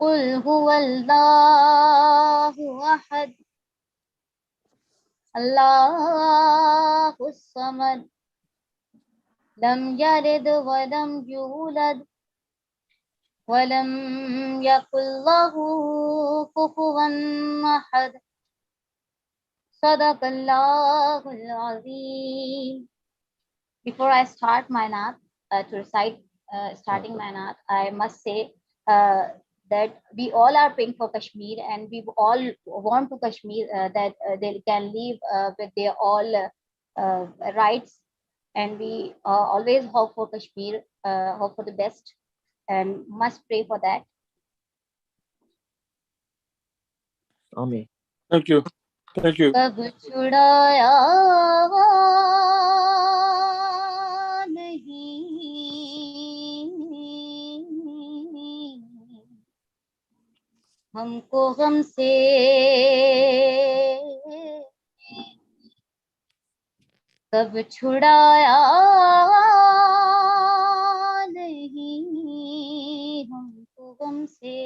قل هو الله أحد الله الصمد لم يلد ولم يولد ولم يكن له كفوا أحد صدق الله العظيم. Before I start my naat, to recite starting my naat, I must say that we all are praying for Kashmir, and we all want to Kashmir that they can live with their all rights, and we always hope for Kashmir, hope for the best, and must pray for that. Amen. Thank you. Thank you. कब छुड़ाया नहीं हमको गम से कब छुड़ाया नहीं हमको गम से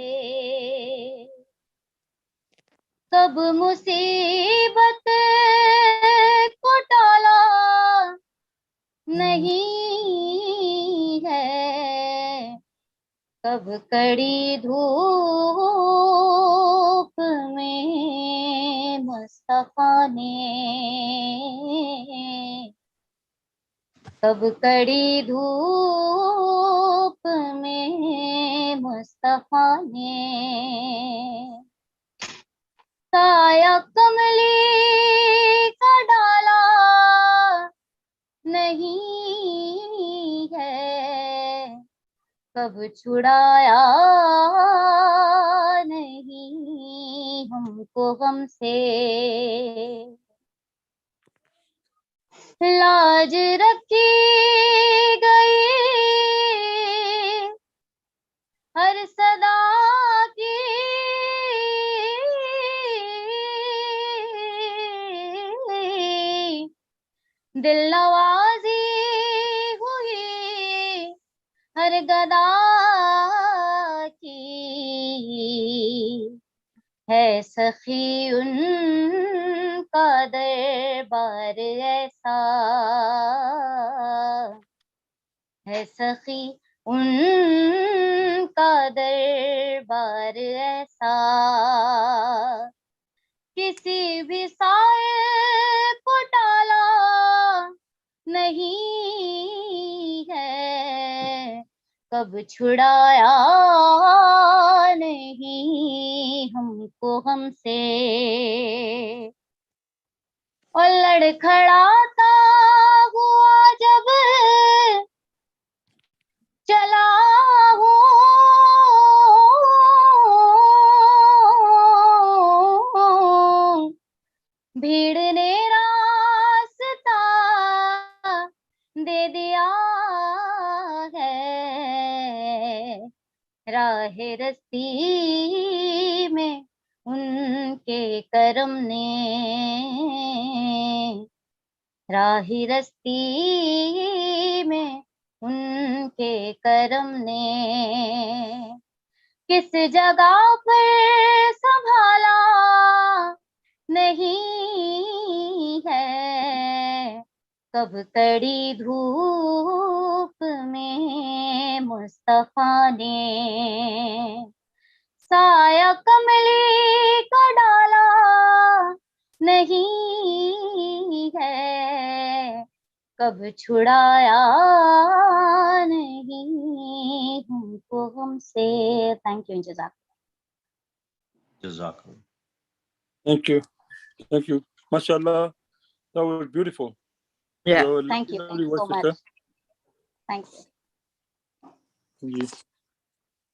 कब मुसीबत को टाला नहीं है कब कड़ी धूप में मुस्तफा ने कब कड़ी धूप में मुस्तफा ने साया कमली का डाला नहीं है कब छुड़ाया नहीं हमको गम से लाज रखी गई हर सदा की दिल नवाजी हुई हर गदा की है सखी उनका दरबार ऐसा है सखी उनका दरबार ऐसा किसी भी साए को टाला नहीं है कब छुड़ाया नहीं हमको हमसे और लड़खड़ाता हुआ जब चला हूँ भीड़ ने रास्ता दे दिया है राह रस्ती में उनके करम ने राह रस्ती में उनके करम ने किस जगह पर संभाला नहीं है कब कड़ी धूप में मुस्तफा ने साया कमली का डाला नहीं है कब छुड़ाया नहीं हमको हमसे thank you Jazakallah. Thank you. Thank you. MashaAllah. That was beautiful. Yeah. thank you so much thanks Thank you.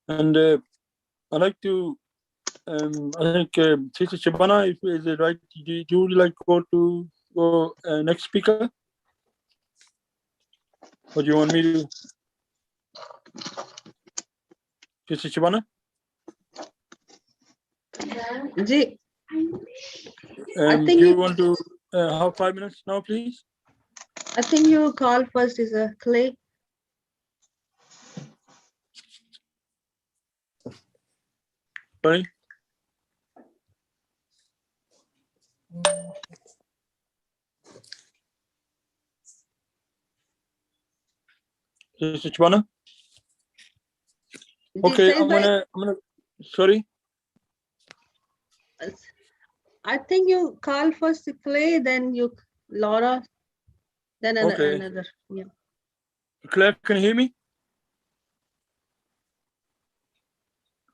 And I'd like to I think Sister Shabana, is it right? Do you like to go next speaker? Or do you want me to? Sister Shabana? Ji, I think do you want to have 5 minutes now, please? I think you call first is a Clay. Sorry? Sister Shabana? Okay, I'm gonna, sorry? I think you call first Clay, then you Laura, then Okay. another. Yeah. Claire, can you hear me?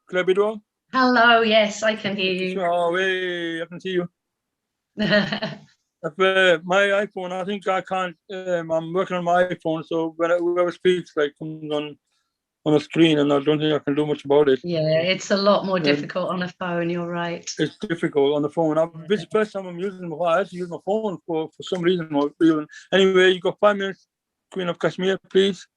Claire Bidwell? Hello, yes, I can hear you. Oh, hey, I can see you. If, my iPhone, I think I can't, I'm working on my iPhone, so when whoever speaks like comes on a screen, and I don't think I can do much about it. Yeah, it's a lot more difficult on a phone, you're right. It's difficult on the phone. This is the first time I'm using my phone. I actually use my phone for some reason or reason. Anyway, you got 5 minutes, Queen of Kashmir, please.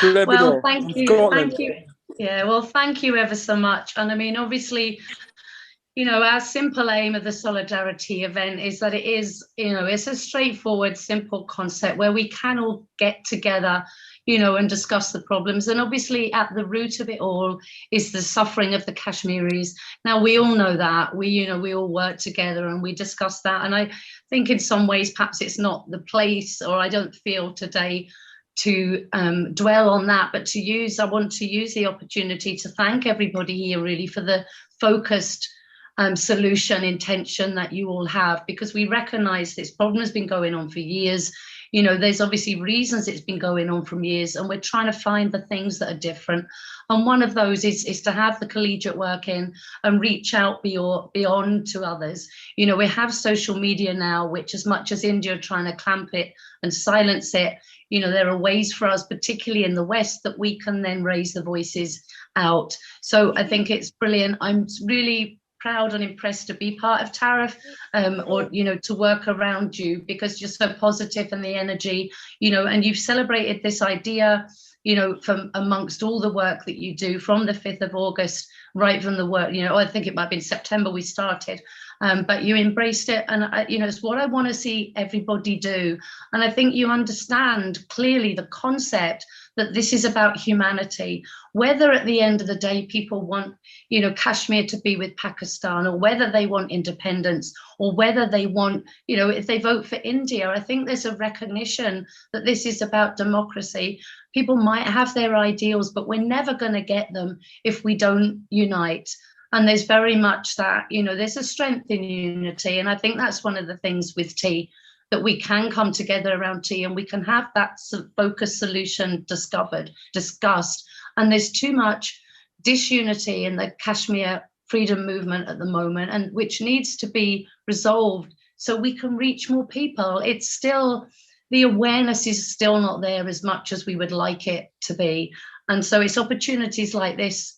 Well, thank you. Scotland. Thank you. Yeah, well, thank you ever so much. And I mean, obviously, you know, our simple aim of the solidarity event is that it is, you know, it's a straightforward, simple concept where we can all get together, you know, and discuss the problems. And obviously at the root of it all is the suffering of the Kashmiris. Now, we all know that. We all work together and we discuss that. And I think in some ways, perhaps it's not the place, or I don't feel today to dwell on that, but I want to use the opportunity to thank everybody here really for the focused solution intention that you all have, because we recognize this problem has been going on for years. You know, there's obviously reasons it's been going on for years, and we're trying to find the things that are different. And one of those is to have the collegiate work in and reach out beyond to others. You know, we have social media now, which as much as India are trying to clamp it and silence it, you know, there are ways for us, particularly in the West, that we can then raise the voices out. So I think it's brilliant. I'm really proud and impressed to be part of TARIF, or, you know, to work around you, because you're so positive and the energy, you know, and you've celebrated this idea, you know, from amongst all the work that you do from the 5th of August, right from the work, you know, I think it might have been September we started, but you embraced it. And, you know, it's what I want to see everybody do. And I think you understand clearly the concept that this is about humanity, whether at the end of the day people want, you know, Kashmir to be with Pakistan, or whether they want independence, or whether they want, you know, if they vote for India. I think there's a recognition that this is about democracy. People might have their ideals, but we're never going to get them if we don't unite. And there's very much that, you know, there's a strength in unity. And I think that's one of the things with tea, that we can come together around tea and we can have that focused solution discussed. And there's too much disunity in the Kashmir freedom movement at the moment, and which needs to be resolved so we can reach more people. It's still, the awareness is still not there as much as we would like it to be. And so it's opportunities like this,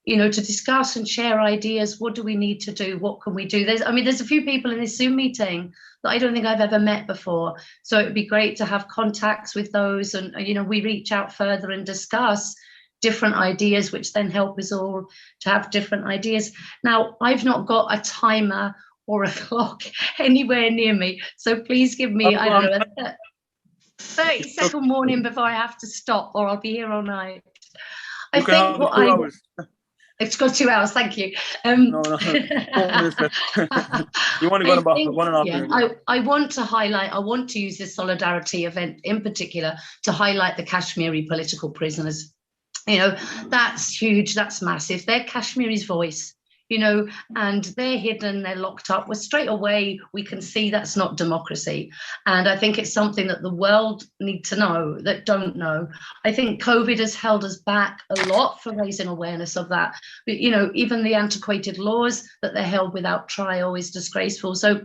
you know, to discuss and share ideas. What do we need to do? What can we do? There's a few people in this Zoom meeting that I don't think I've ever met before. So it would be great to have contacts with those, and, you know, we reach out further and discuss different ideas, which then help us all to have different ideas. Now, I've not got a timer or a clock anywhere near me, so please give me, I don't know, a 30-second warning before I have to stop, or I'll be here all night. I think what it's got 2 hours, thank you. No. 4 minutes left. You want to go about 1.5 minutes. Yeah, I want to use this solidarity event in particular to highlight the Kashmiri political prisoners. You know, that's huge, that's massive. They're Kashmiri's voice, you know, and they're hidden, they're locked up. Well, straight away, we can see that's not democracy. And I think it's something that the world need to know that don't know. I think COVID has held us back a lot for raising awareness of that. But, you know, even the antiquated laws that they're held without trial is disgraceful. So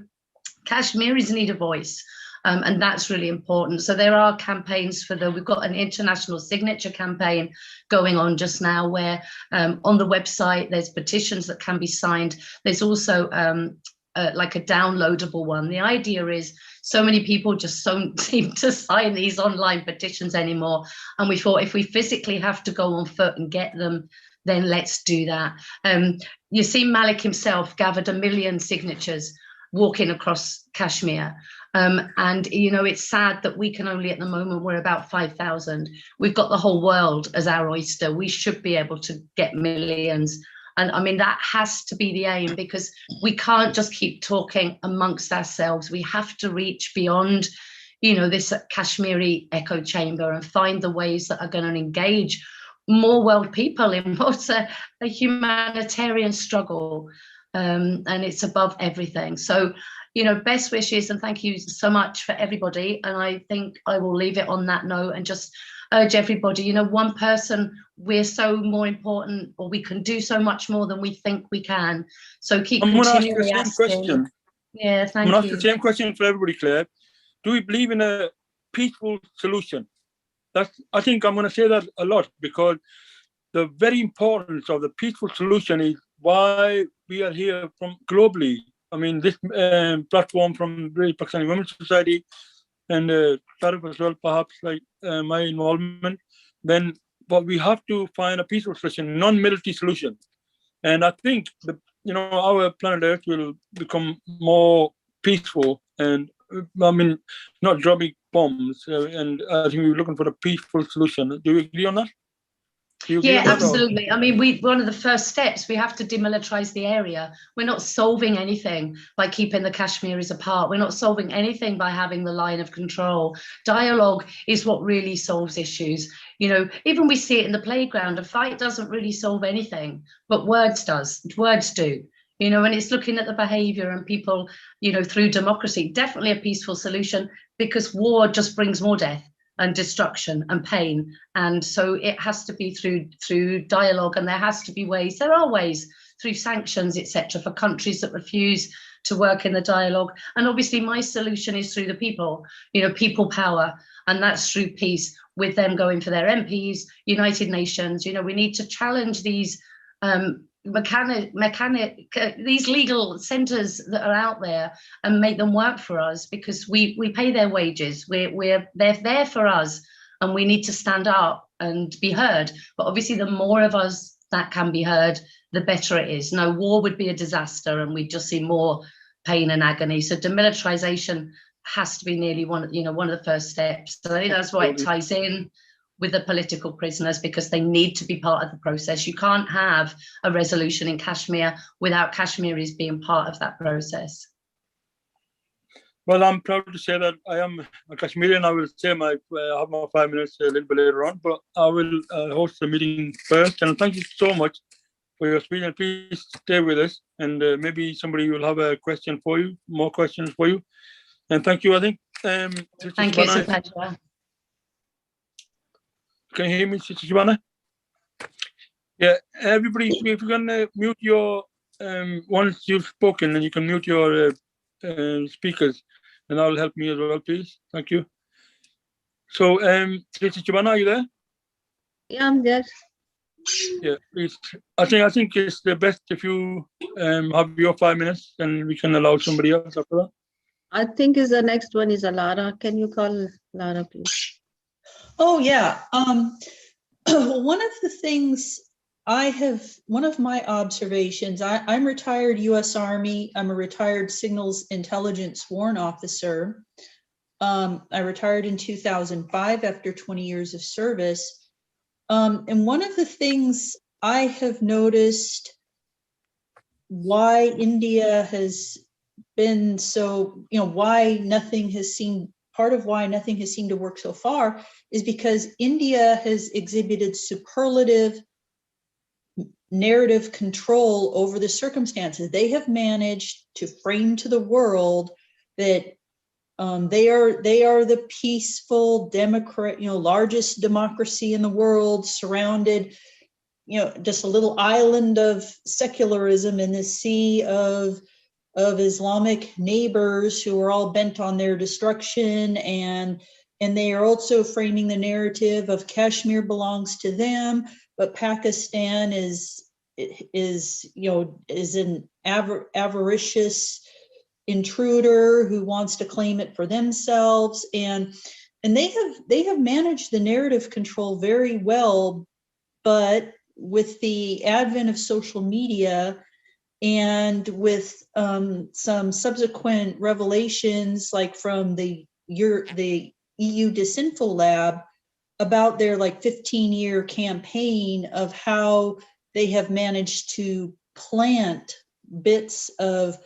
Kashmiris need a voice. And that's really important. So there are campaigns we've got an international signature campaign going on just now, where on the website, there's petitions that can be signed. There's also like a downloadable one. The idea is so many people just don't seem to sign these online petitions anymore. And we thought if we physically have to go on foot and get them, then let's do that. You see, Malik himself gathered 1 million signatures walking across Kashmir. And, you know, it's sad that we can only, at the moment, we're about 5,000. We've got the whole world as our oyster. We should be able to get millions. And I mean, that has to be the aim, because we can't just keep talking amongst ourselves. We have to reach beyond, you know, this Kashmiri echo chamber and find the ways that are going to engage more world people in what's a humanitarian struggle. And it's above everything. So, you know, best wishes and thank you so much for everybody. And I think I will leave it on that note and just urge everybody, you know, one person, we're so more important, or we can do so much more than we think we can. So keep continually asking. Yeah, thank you. I'm going to ask the same question for everybody, Claire. Do we believe in a peaceful solution? I think I'm going to say that a lot, because the very importance of the peaceful solution is why we are here from globally. I mean, this platform from the Pakistani Women's Society and TARIF as well, perhaps, like my involvement, then but we have to find a peaceful solution, non-military solution. And I think our planet Earth will become more peaceful, and I mean, not dropping bombs. And I think we're looking for a peaceful solution. Do you agree on that? Yeah, absolutely. I mean, one of the first steps, we have to demilitarize the area. We're not solving anything by keeping the Kashmiris apart. We're not solving anything by having the line of control. Dialogue is what really solves issues. You know, even we see it in the playground. A fight doesn't really solve anything, but words do. You know, and it's looking at the behavior and people, you know, through democracy, definitely a peaceful solution, because war just brings more death and destruction and pain. And so it has to be through dialogue, and there has to be ways, there are ways through sanctions, etc., for countries that refuse to work in the dialogue. And obviously my solution is through the people, you know, people power, and that's through peace, with them going for their MPs, United Nations. You know, we need to challenge these these legal centers that are out there and make them work for us, because we pay their wages. They're there for us, and we need to stand up and be heard. But obviously the more of us that can be heard, the better it is. No, war would be a disaster, and we'd just see more pain and agony. So demilitarization has to be nearly one of the first steps. So I think that's why it ties in with the political prisoners, because they need to be part of the process. You can't have a resolution in Kashmir without Kashmiris being part of that process. Well, I'm proud to say that I am a Kashmirian. I will say I have my 5 minutes a little bit later on, but I will host the meeting first. And thank you so much for your speech. And please stay with us, and maybe somebody will have a question for you, more questions for you. And thank you. I think. Thank you, it's a pleasure. Can you hear me, Sister Shabana? Yeah, everybody, if you can mute your, once you've spoken, then you can mute your speakers, and that will help me as well, please. Thank you. So, Sister Shabana, are you there? Yeah, I'm there. Yeah, please. I think it's the best if you have your 5 minutes, and we can allow somebody else after that. I think the next one is Alara. Can you call Lara, please? Oh, yeah. One of the things one of my observations, I'm retired U.S. Army. I'm a retired signals intelligence sworn officer. I retired in 2005 after 20 years of service. And one of the things I have noticed why India has been so, why nothing has seemed, part of why nothing has seemed to work so far is because India has exhibited superlative narrative control over the circumstances. They have managed to frame to the world that they are the peaceful democrat, largest democracy in the world, surrounded, just a little island of secularism in the sea of Islamic neighbors who are all bent on their destruction, and they are also framing the narrative of Kashmir belongs to them, but Pakistan is an avaricious intruder who wants to claim it for themselves, and they have managed the narrative control very well, but with the advent of social media and with some subsequent revelations, like from the EU Disinfo Lab, about their 15-year campaign of how they have managed to plant bits of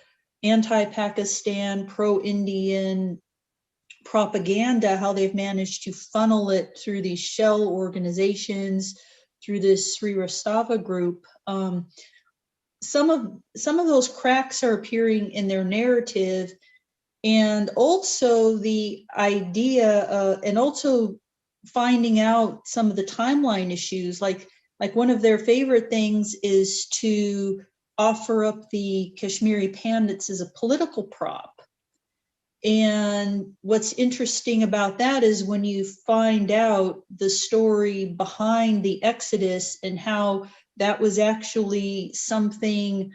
anti-Pakistan, pro-Indian propaganda, how they've managed to funnel it through these shell organizations, through this Sri Rastava group. Some of those cracks are appearing in their narrative, and also the idea, and also finding out some of the timeline issues, like one of their favorite things is to offer up the Kashmiri Pandits as a political prop. And what's interesting about that is when you find out the story behind the Exodus and how that was actually something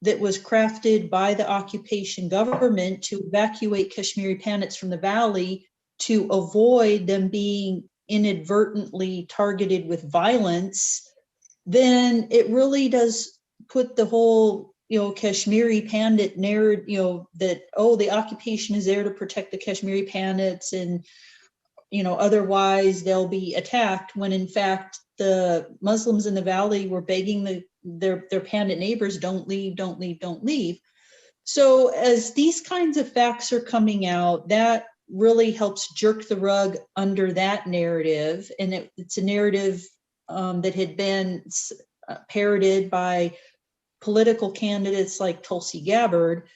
that was crafted by the occupation government to evacuate Kashmiri Pandits from the valley to avoid them being inadvertently targeted with violence, then it really does put the whole, Kashmiri Pandit narrative, that, oh, the occupation is there to protect the Kashmiri Pandits and, otherwise they'll be attacked, when in fact the Muslims in the valley were begging their Pandit neighbors, don't leave, don't leave, don't leave. So as these kinds of facts are coming out, that really helps jerk the rug under that narrative. And it's a narrative that had been parroted by political candidates like Tulsi Gabbard.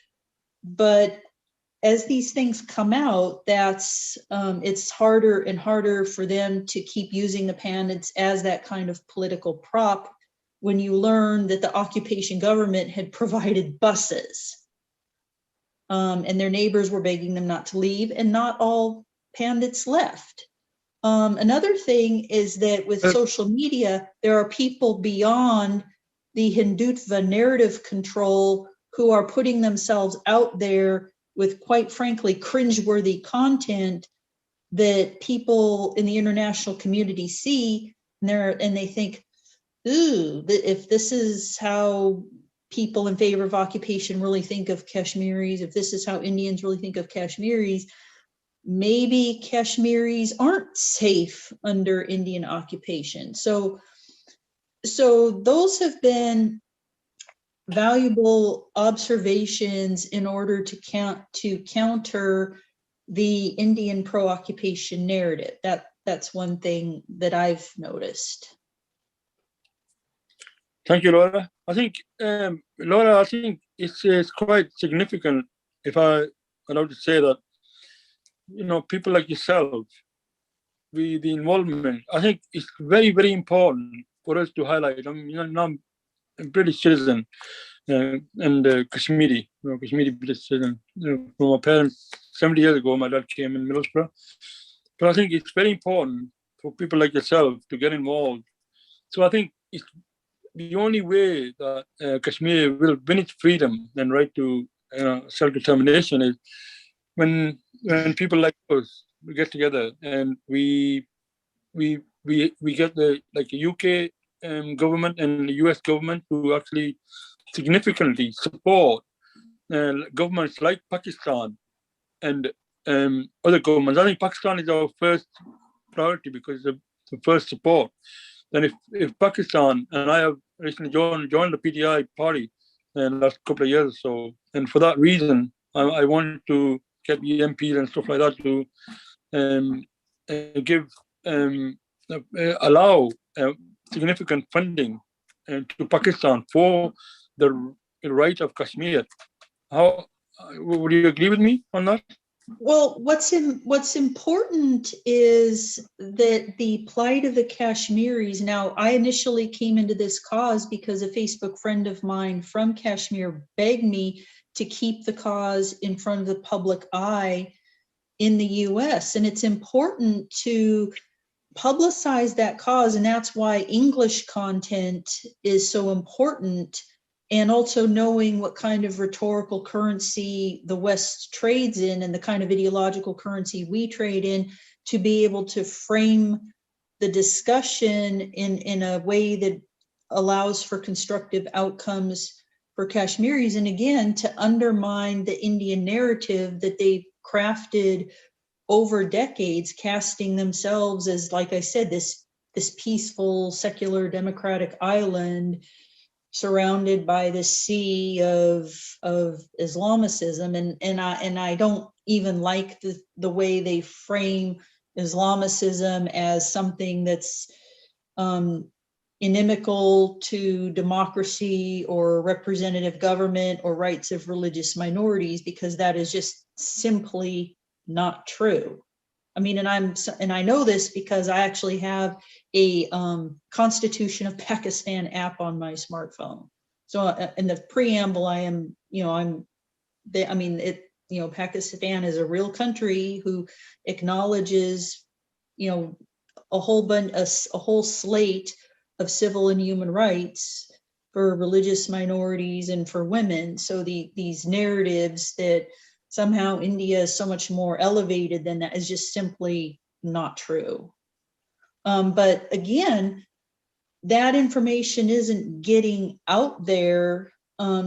But as these things come out, it's harder and harder for them to keep using the Pandits as that kind of political prop when you learn that the occupation government had provided buses. And their neighbors were begging them not to leave, and not all Pandits left. Another thing is that with social media, there are people beyond the Hindutva narrative control who are putting themselves out there with, quite frankly, cringeworthy content that people in the international community see, and they think, ooh, if this is how people in favor of occupation really think of Kashmiris, if this is how Indians really think of Kashmiris, maybe Kashmiris aren't safe under Indian occupation. So those have been valuable observations in order to counter the Indian pro-occupation narrative. That's one thing that I've noticed. Thank you, Laura. I think, Laura, I think it's quite significant, if I allowed to say that, people like yourself, the involvement, I think it's very, very important for us to highlight. I'm a British citizen and Kashmiri, Kashmiri British citizen. From my parents, 70 years ago, my dad came in Middlesbrough. But I think it's very important for people like yourself to get involved. So I think it's the only way that Kashmir will win its freedom and right to self-determination is when people like us we get together and we get the UK government and the US government to actually significantly support governments like Pakistan and other governments. I think Pakistan is our first priority because it's the first support. Then if Pakistan, and I have recently joined the PTI party in the last couple of years or so, and for that reason, I want to get the MPs and stuff like that to allow significant funding to Pakistan for the right of Kashmir. How would you agree with me on that? Well, what's important is that the plight of the Kashmiris. Now, I initially came into this cause because a Facebook friend of mine from Kashmir begged me to keep the cause in front of the public eye in the US. And it's important to publicize that cause. And that's why English content is so important. And also knowing what kind of rhetorical currency the West trades in and the kind of ideological currency we trade in to be able to frame the discussion in a way that allows for constructive outcomes for Kashmiris. And again, to undermine the Indian narrative that they've crafted over decades, casting themselves as, like I said, this this peaceful, secular, democratic island surrounded by this sea of Islamicism, and I don't even like the way they frame Islamicism as something that's inimical to democracy or representative government or rights of religious minorities, because that is just simply not true. I mean, and I know this because I actually have a Constitution of Pakistan app on my smartphone. So in the preamble, Pakistan is a real country who acknowledges, a whole slate of civil and human rights for religious minorities and for women. So these narratives that somehow India is so much more elevated than that is just simply not true. But again, that information isn't getting out there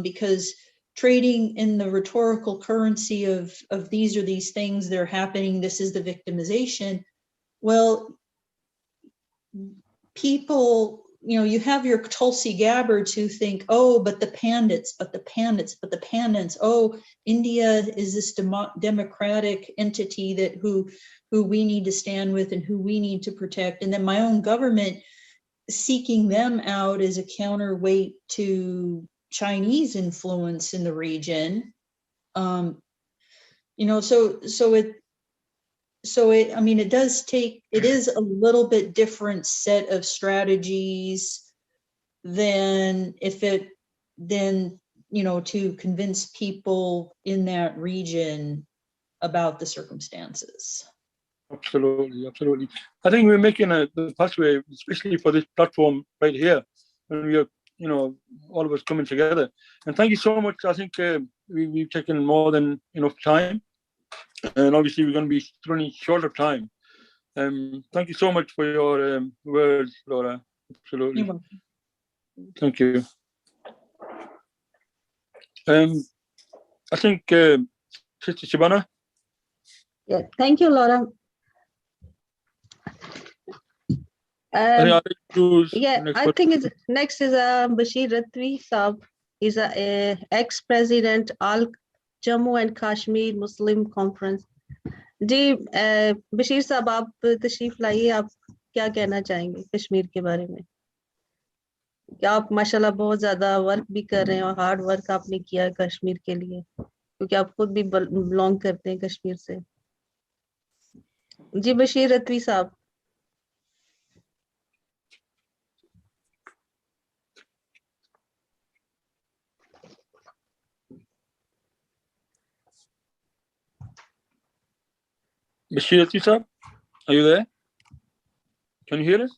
because trading in the rhetorical currency of these are these things that are happening, this is the victimization. Well, people, you have your Tulsi Gabbards who think, oh, but the pandits, oh, India is this democratic entity that who we need to stand with and who we need to protect. And then my own government seeking them out as a counterweight to Chinese influence in the region. It is a little bit different set of strategies than to convince people in that region about the circumstances. Absolutely. I think we're making the pathway, especially for this platform right here, when we are, all of us coming together. And thank you so much. I think we've taken more than enough time. And obviously we're going to be running short of time. Thank you so much for your words, Laura. Absolutely. You're welcome. Thank you. I think Sister Shabana. Yeah, thank you, Laura. I think next is Bashir Ratwi Saab. He's a ex-president Al Jammu and Kashmir Muslim Conference. जी बशीर साहब आप तशरीफ लाइए, आप क्या कहना चाहेंगे कश्मीर के बारे में? क्या आप माशाल्लाह बहुत ज्यादा वर्क भी कर रहे हैं और हार्ड वर्क आपने किया है कश्मीर के लिए, क्योंकि आप खुद भी बिलोंग करते हैं कश्मीर से. जी बशीर रतवी साहब. Bashir Ratwi, are you there? Can you hear us?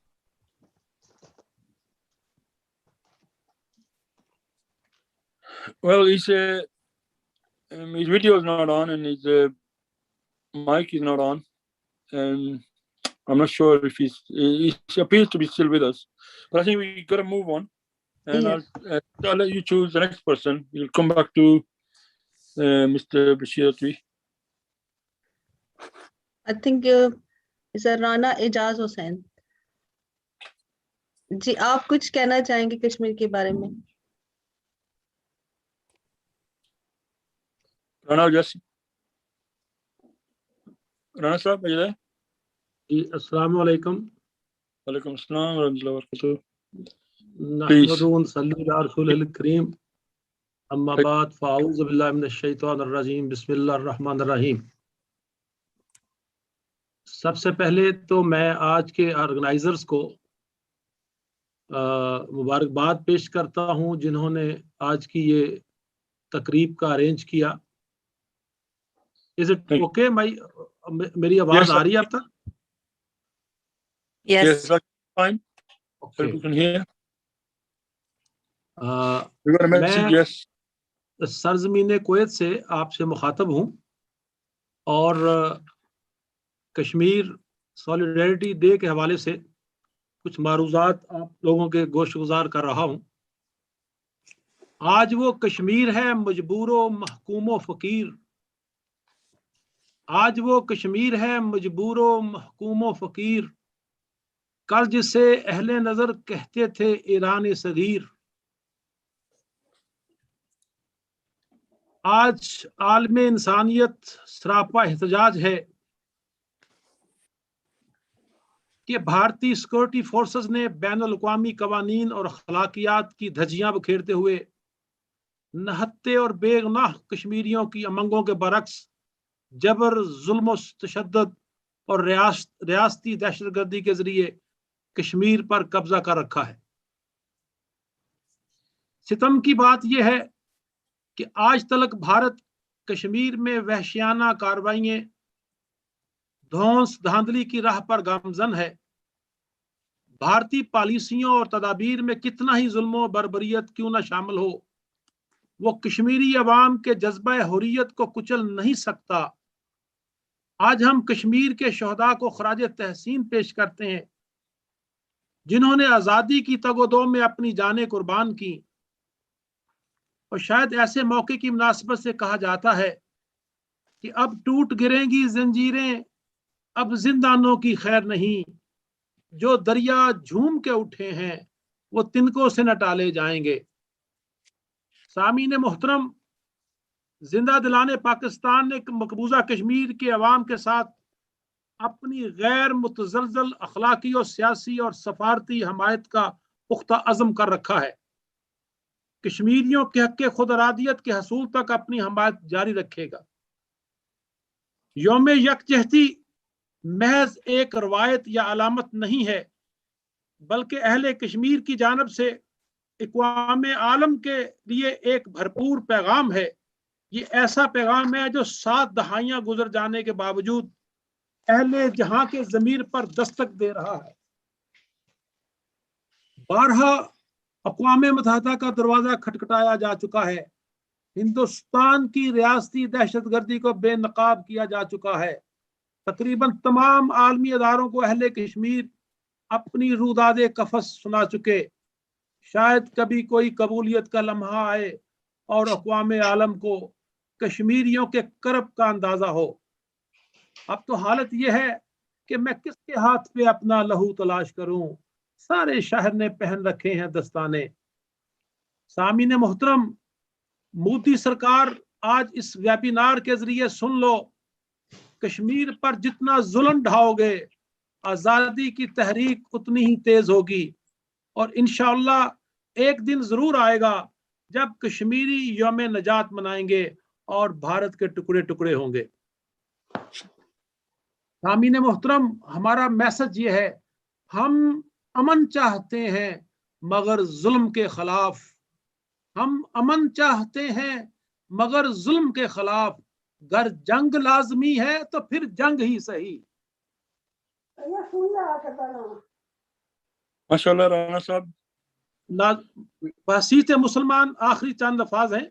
Well, his video is not on and his mic is not on. I'm not sure if he appears to be still with us, but I think we got to move on. And yeah. I'll let you choose the next person. We'll come back to Mr. Bashir Ratwi. I think it's a Rana Ejaz Hussain. जी आप कुछ कहना चाहेंगे कश्मीर के बारे में? Rana साहब, are you there? जी अस्सलाम वालेकुम. वालेकुम अस्सलाम व रहमतुल्लाहि व बरकातहू. नहमदुहु व नसल्ली अला रसूलिल करीम. अम्मा बाद फ़अऊज़ु बिल्लाहि मिनश शैतानिर रजीम. बिस्मिल्लाहिर रहमानिर रहीम. सबसे पहले तो मैं आज के ऑर्गेनाइजर्स को मुबारकबाद पेश करता हूं जिन्होंने आज की ये तकरीब का अरेंज किया. Is it okay? मेरी आवाज आ रही है अब तक? Yes, fine. Okay. You can hear. We got a message. Yes. Sarzameen Kuwait से आपसे मुखातब हूं और कश्मीर सॉलिडरिटी डे के हवाले से कुछ मारूजात आप लोगों के गोशगुजार कर रहा हूं. आज वो कश्मीर है मजबूरो महकूमो फकीर. आज वो कश्मीर है मजबूरो महकूमो फकीर. کل جسے اہل نظر کہتے تھے ایران صغیر، آج عالم انسانیت سراپا احتجاج ہے کہ بھارتی سیکورٹی فورسز نے بین الاقوامی قوانین اور اخلاقیات کی دھجیاں بکھیرتے ہوئے نہتے اور بے گناہ کشمیریوں کی امنگوں کے برعکس جبر، ظلم و تشدد اور ریاستی دہشت گردی کے ذریعے کشمیر پر قبضہ کر رکھا ہے۔ ستم کی بات یہ ہے کہ آج تلک بھارت کشمیر میں وحشیانہ کارروائییں، دھونس دھاندلی کی راہ پر گامزن ہے۔ بھارتی پالیسیوں اور تدابیر میں کتنا ہی ظلم و بربریت کیوں نہ شامل ہو، وہ کشمیری عوام کے جذبہ حریت کو کچل نہیں سکتا۔ آج ہم کشمیر کے شہداء کو خراج تحسین پیش کرتے ہیں، جنہوں نے آزادی کی تگ و دو میں اپنی جانیں قربان کی، اور شاید ایسے موقع کی مناسبت سے کہا جاتا ہے کہ اب ٹوٹ گریں گی زنجیریں، اب زندانوں کی خیر نہیں، جو دریا جھوم کے اٹھے ہیں وہ تنکوں سے نہ ٹالے جائیں گے۔ سامعین محترم، زندہ دلانے پاکستان نے مقبوضہ کشمیر کے عوام کے ساتھ اپنی غیر متزلزل اخلاقی اور سیاسی اور سفارتی حمایت کا پختہ عزم کر رکھا ہے۔ کشمیریوں کے حق خود ارادیت کے حصول تک اپنی حمایت جاری رکھے گا۔ یوم یکجہتی محض ایک روایت یا علامت نہیں ہے، بلکہ اہل کشمیر کی جانب سے اقوام عالم کے لیے ایک بھرپور پیغام ہے۔ یہ ایسا پیغام ہے جو 7 دہائیاں گزر جانے کے باوجود اہل جہاں کے ضمیر پر دستک دے رہا ہے۔ بارہا اقوام متحدہ کا دروازہ کھٹکھٹایا جا چکا ہے، ہندوستان کی ریاستی دہشت گردی کو بے نقاب کیا جا چکا ہے۔ تقریباً تمام عالمی اداروں کو اہل کشمیر اپنی روداد قفس سنا چکے۔ شاید کبھی کوئی قبولیت کا لمحہ آئے اور اقوام عالم کو کشمیریوں کے کرب کا اندازہ ہو۔ اب تو حالت یہ ہے کہ میں کس کے ہاتھ پہ اپنا لہو تلاش کروں، سارے شہر نے پہن رکھے ہیں دستانے۔ سامعین محترم، مودی سرکار آج اس ویبینار کے ذریعے سن لو، کشمیر پر جتنا ظلم ڈھاؤ گے آزادی کی تحریک اتنی ہی تیز ہوگی، اور انشاءاللہ ایک دن ضرور آئے گا جب کشمیری یوم نجات منائیں گے اور بھارت کے ٹکڑے ٹکڑے ہوں گے۔ سامعین محترم، ہمارا میسج یہ ہے، ہم امن چاہتے ہیں مگر ظلم کے خلاف، ہم امن چاہتے ہیں مگر ظلم کے خلاف، گر جنگ لازمی ہے تو پھر جنگ ہی صحیح۔ ماشاءاللہ رانا صاحب۔ باسیط مسلمان آخری چند لفاظ ہیں،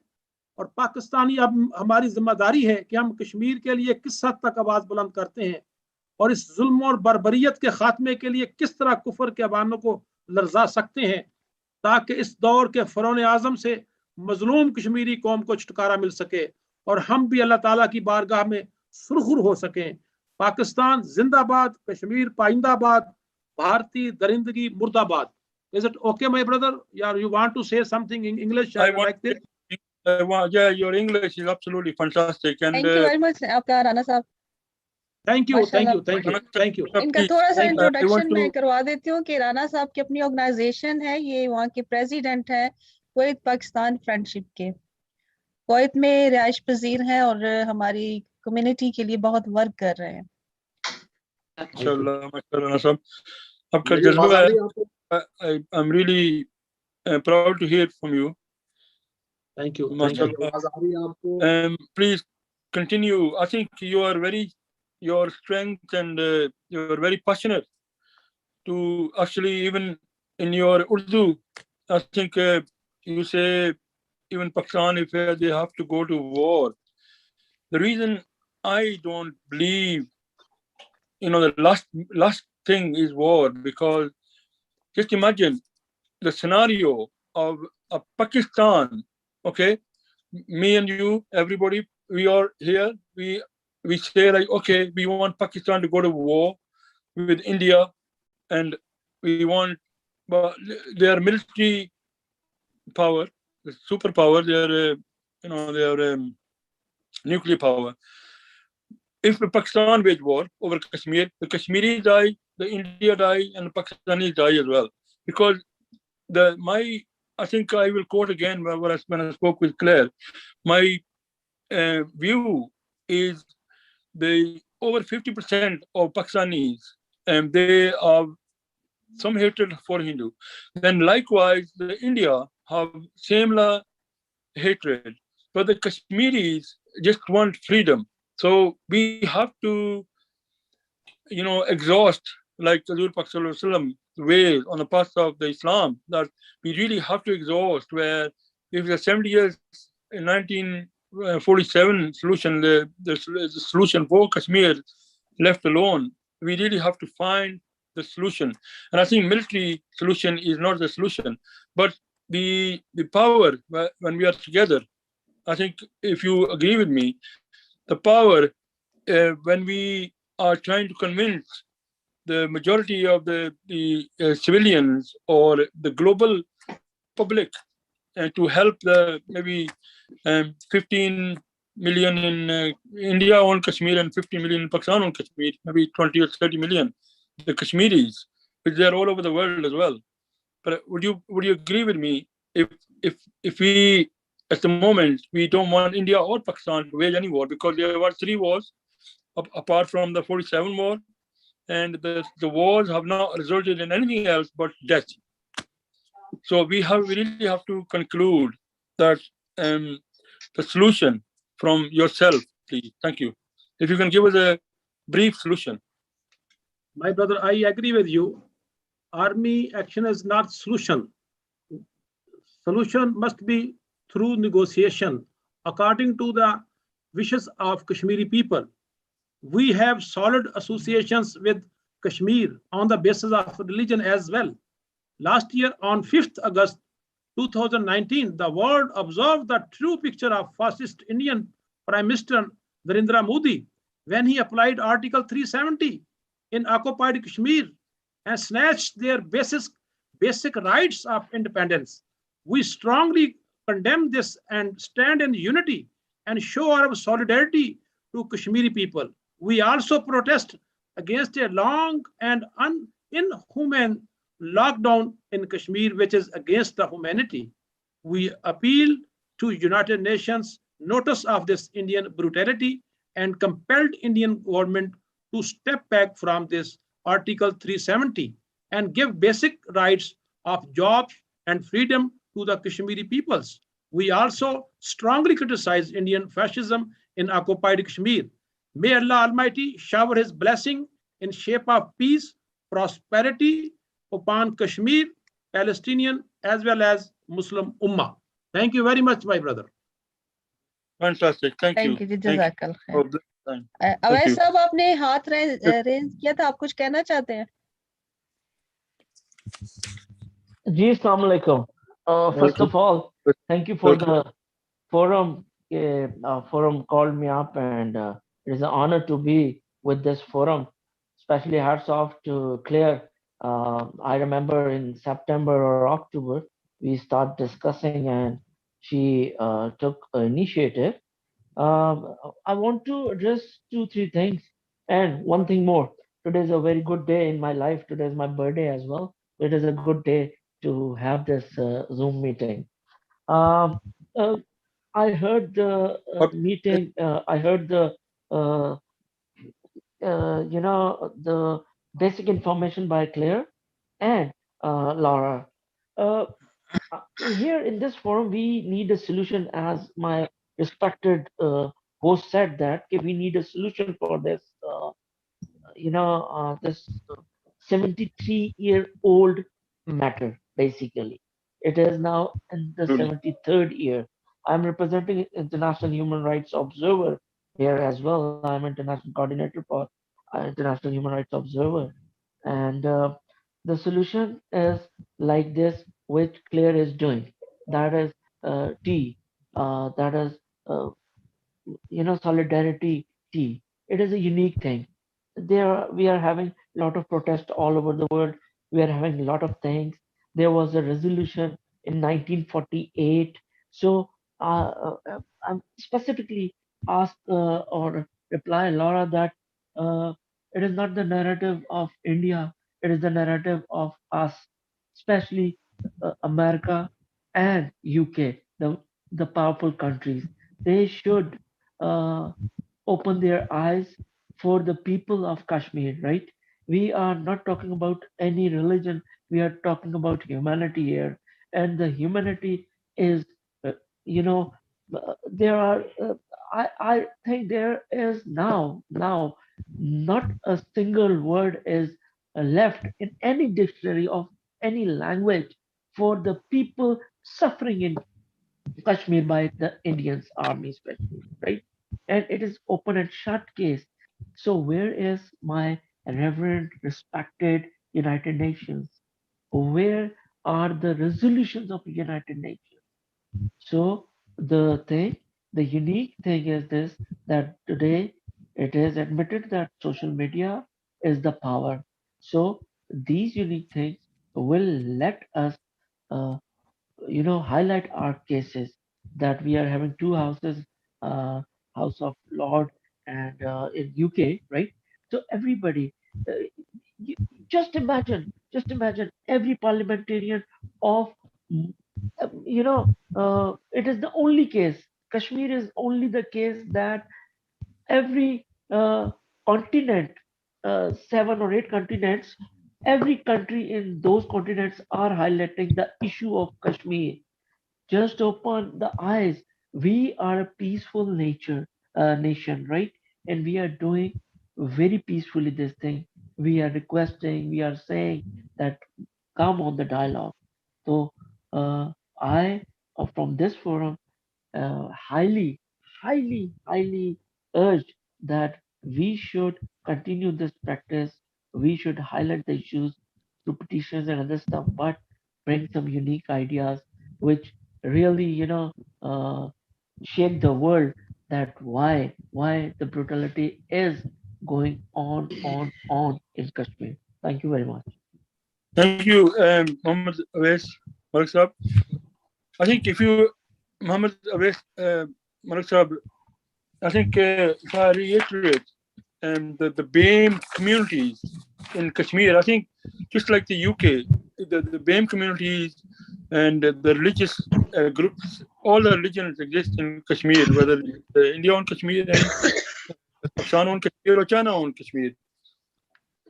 اور پاکستانی اب ہماری ذمہ داری ہے کہ ہم کشمیر کے لیے کس حد تک آواز بلند کرتے ہیں، اور اس ظلم اور بربریت کے خاتمے کے لیے کس طرح کفر کے عواموں کو لرزا سکتے ہیں، تاکہ اس دور کے فرعون اعظم سے مظلوم کشمیری قوم کو چھٹکارا مل سکے اور ہم بھی اللہ تعالیٰ کی بارگاہ میں سرخر ہو سکیں۔ پاکستان زندہ باد، کشمیر پائندہ باد، بھارتی درندگی مرد آباد۔ Is it okay, my brother? Yeah, you want to say something in English? Like this? Yeah, your English is absolutely fantastic. And Thank you very much, آپ کا رانا صاحب۔ Thank you, thank you, thank you, thank you. ان کا تھوڑا سا I want introduction میں to- کروا دیتی ہوں کہ رانا صاحب کی اپنی آرگنائزیشن ہے، یہ وہاں کے پریزیڈنٹ ہیں کویت پاکستان فرینڈشپ کے، کویت میں رہائش پذیر ہیں اور ہماری کمیونٹی کے لیے بہت ورک کر رہے ہیں۔ ماشاءاللہ صاحب، آپ کا جذبہ ہے، I'm really proud to hear from you. Thank you. MashaAllah. Please continue. I think you are your strength and you're very passionate to actually, even in your Urdu, I think you say even Pakistan, if they have to go to war. The reason I don't believe, the last thing is war, because just imagine the scenario of Pakistan. Okay, me and you, everybody, we are here. We say like, okay, we want Pakistan to go to war with India, and we want, but they are military power, the superpower. They are, they are nuclear power. If Pakistan wage war over Kashmir, the Kashmiris die, the India die, and the Pakistanis die as well. Because I think I will quote again when I spoke with Claire. My view is the over 50% of Pakistanis, and they are some hatred for Hindu. Then likewise, the India have similar hatred, but the Kashmiris just want freedom. So we have to, exhaust like Hazur Pak Sallallahu Alaihi Wasallam ways on the path of the Islam, that we really have to exhaust. Where if the 70 years in 1947 solution, the solution for Kashmir left alone, we really have to find the solution. And I think military solution is not the solution, but the power when we are together. I think if you agree with me, the power when we are trying to convince the majority of the civilians or the global public to help the maybe 15 million in India on Kashmir and 50 million in Pakistan on Kashmir, maybe 20 or 30 million, the Kashmiris, which they're all over the world as well. But would you agree with me if we at the moment we don't want India or Pakistan to wage any war, because there were 3 wars apart from the 47 war, and the wars have not resulted in anything else but death. So we really have to conclude that the solution from yourself, please. Thank you. If you can give us a brief solution. My brother, I agree with you. Army action is not solution. Solution must be through negotiation, according to the wishes of Kashmiri people. We have solid associations with Kashmir on the basis of religion as well. Last year, on 5th August 2019, the world observed the true picture of fascist Indian Prime Minister Narendra Modi when he applied Article 370 in occupied Kashmir and snatched their basic rights of independence. We strongly condemn this and stand in unity and show our solidarity to Kashmiri people. We also protest against a long and inhumane lockdown in Kashmir, which is against the humanity. We appeal to United Nations notice of this Indian brutality and compelled Indian government to step back from this Article 370 and give basic rights of jobs and freedom to the Kashmiri peoples. We also strongly criticize Indian fascism in occupied Kashmir. May Allah Almighty shower His blessing in shape of peace, prosperity upon Kashmir, Palestinian, as well as Muslim Ummah. Thank you very much, my brother. Fantastic. Thank you. Thank you ji, जज़ाकल खैर। For this time. Awais you. साहब, आपने हाथ range किया था, आप कुछ कहना चाहते हैं? Ji, Assalamu alaikum. First of all, thank you for the forum. Forum called me up, and it is an honor to be with this forum. Especially hats off to Claire. I remember in September or October we start discussing, and she took initiative. I want to address 2-3 things, and one thing more. Today is a very good day in my life. Today is my birthday as well. It is a good day to have this Zoom meeting. Um, uh, I heard the meeting. I heard the the basic information by Claire and Laura. Uh, Here in this forum, we need a solution, as my respected host said that okay, we need a solution for this. This 73-year-old matter. Basically, it is now in the 73rd year. I'm representing International Human Rights Observer here as well. I'm international coordinator for International Human Rights Observer, and the solution is like this, which Claire is doing. That is T. That is solidarity T. It is a unique thing. We are having a lot of protests all over the world. We are having a lot of things. There was a resolution in 1948. So I'm specifically asked or reply Laura that it is not the narrative of India, it is the narrative of us, especially America and UK, the powerful countries. They should uh, open their eyes for the people of Kashmir, right? We are not talking about any religion, we are talking about humanity here. And the humanity is, uh, you know, there are, I think there is now, not a single word is left in any dictionary of any language for the people suffering in Kashmir by the Indians army especially, right? And it is open and shut case. So where is my reverend, respected United Nations? Where are the resolutions of United Nations? So the unique thing is this, that today it is admitted that social media is the power. So these unique things will let us uh, highlight our cases, that we are having two houses, uh, House of Lord and in UK, right? So everybody, uh, you, just imagine every parliamentarian of, mm, it is the only case. Kashmir is only the case that every continent, 7 or 8 continents, every country in those continents are highlighting the issue of Kashmir. Just open the eyes. We are a peaceful nation, right? And we are doing very peacefully this thing. We are requesting, we are saying that come on the dialogue. So I, from this forum, highly urge that we should continue this practice. We should highlight the issues through petitions and other stuff, but bring some unique ideas which really, uh, shake the world, that why the brutality is going on in Kashmir. Thank you very much. Thank you, Mohammed Awais, Malik Saab. I think if you, Mohammed Awais, Malik Saab, I think if I reiterate, the BAME communities in Kashmir, I think just like the UK, the BAME communities and the religious groups, all the religions exist in Kashmir, whether India on Kashmir and Pakistan on Kashmir or China on Kashmir.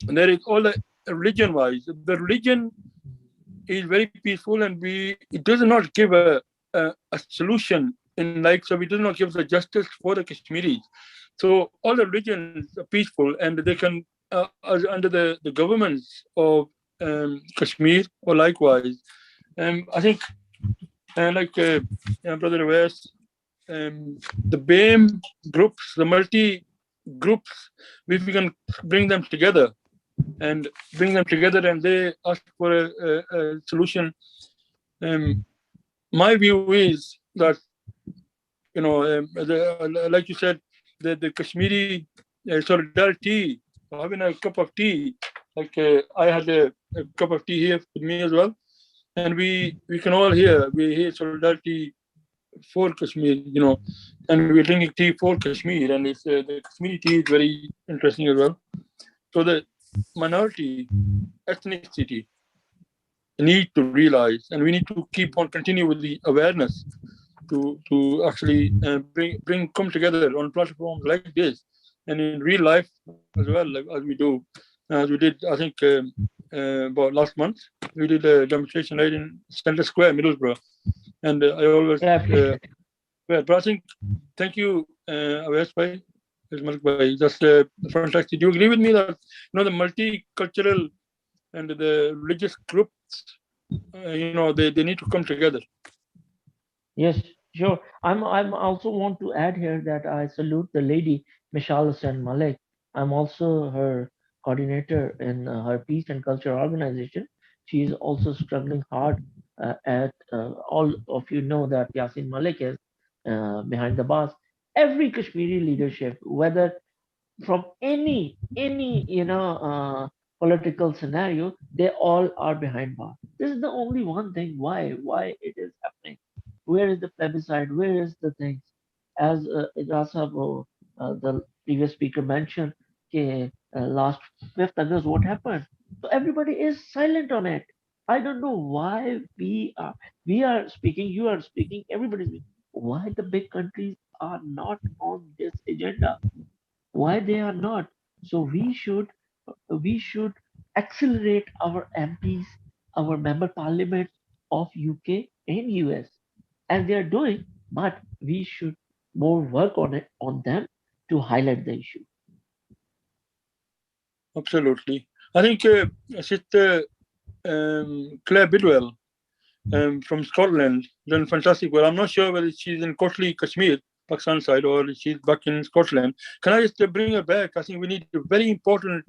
And there is all the religion-wise. The religion is very peaceful, and it does not give a solution in like, so it does not give the justice for the Kashmiris. So all the religions are peaceful, and they can as under the governments of Kashmir or likewise. I think Brother West, the BAME groups, the multi groups, if we can bring them together and and they ask for a solution. My view is that, like you said, the Kashmiri solidarity, having a cup of tea, like I had a cup of tea here with me as well, and we can all hear solidarity for Kashmir, and we're drinking tea for Kashmir, and it's the Kashmiri tea is very interesting as well. So the minority ethnicity need to realize, and we need to keep on continue with the awareness to actually bring come together on platforms like this, and in real life as well, like as we did. I think about last month we did a demonstration right in Center Square, Middlesbrough, and I always. But I think, thank you, Awais Bhai, Malik Bhai. That's fantastic. Do you agree with me that the multicultural and the religious groups, they need to come together? Yes, sure. I'm also want to add here that I salute the lady Mishal Hussain Malik. I'm also her coordinator in her peace and culture organization. She is also struggling hard at all of you know that Yasin Malik is behind the bars. Every Kashmiri leadership, whether from any political scenario, they all are behind bars. This is the only one thing why it is happening. Where is the plebiscite? Where is the things? As the previous speaker mentioned, last 5th August, what happened? So everybody is silent on it. I don't know why we are speaking, you are speaking, everybody's speaking. Why the big countries are not on this agenda? Why they are not? So we should accelerate our MPs, our member parliaments of UK and US, as they are doing, but we should more work on them to highlight the issue. Absolutely. I think Sister Claire Bidwell from Scotland done fantastic well. I'm not sure whether she's in Kotli, Kashmir, Pakistan side, or she's back in Scotland. Can I just bring her back? I think we need a very important,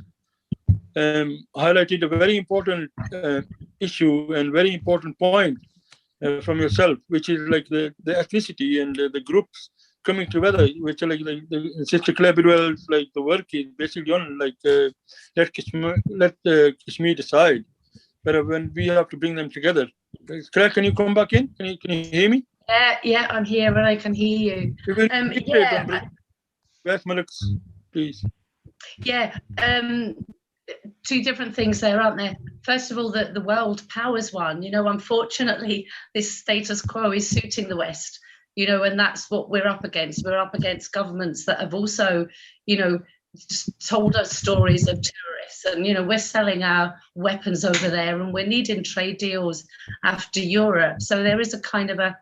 highlighted a very important issue and very important point from yourself, which is like the ethnicity and the groups coming together, which are like the Sister Claire Bidwell's like the work is basically on like let Kashmir decide. But when we have to bring them together, Claire, can you come back in? Can you hear me? Yeah, I'm here and I can hear you. Where's Malik's, please? Yeah, two different things there, aren't there? First of all, the world powers one. You know, unfortunately, this status quo is suiting the West. You know, and that's what we're up against. We're up against governments that have also, you know, told us stories of terrorists, and you know, we're selling our weapons over there, and we're needing trade deals after Europe. So there is a kind of a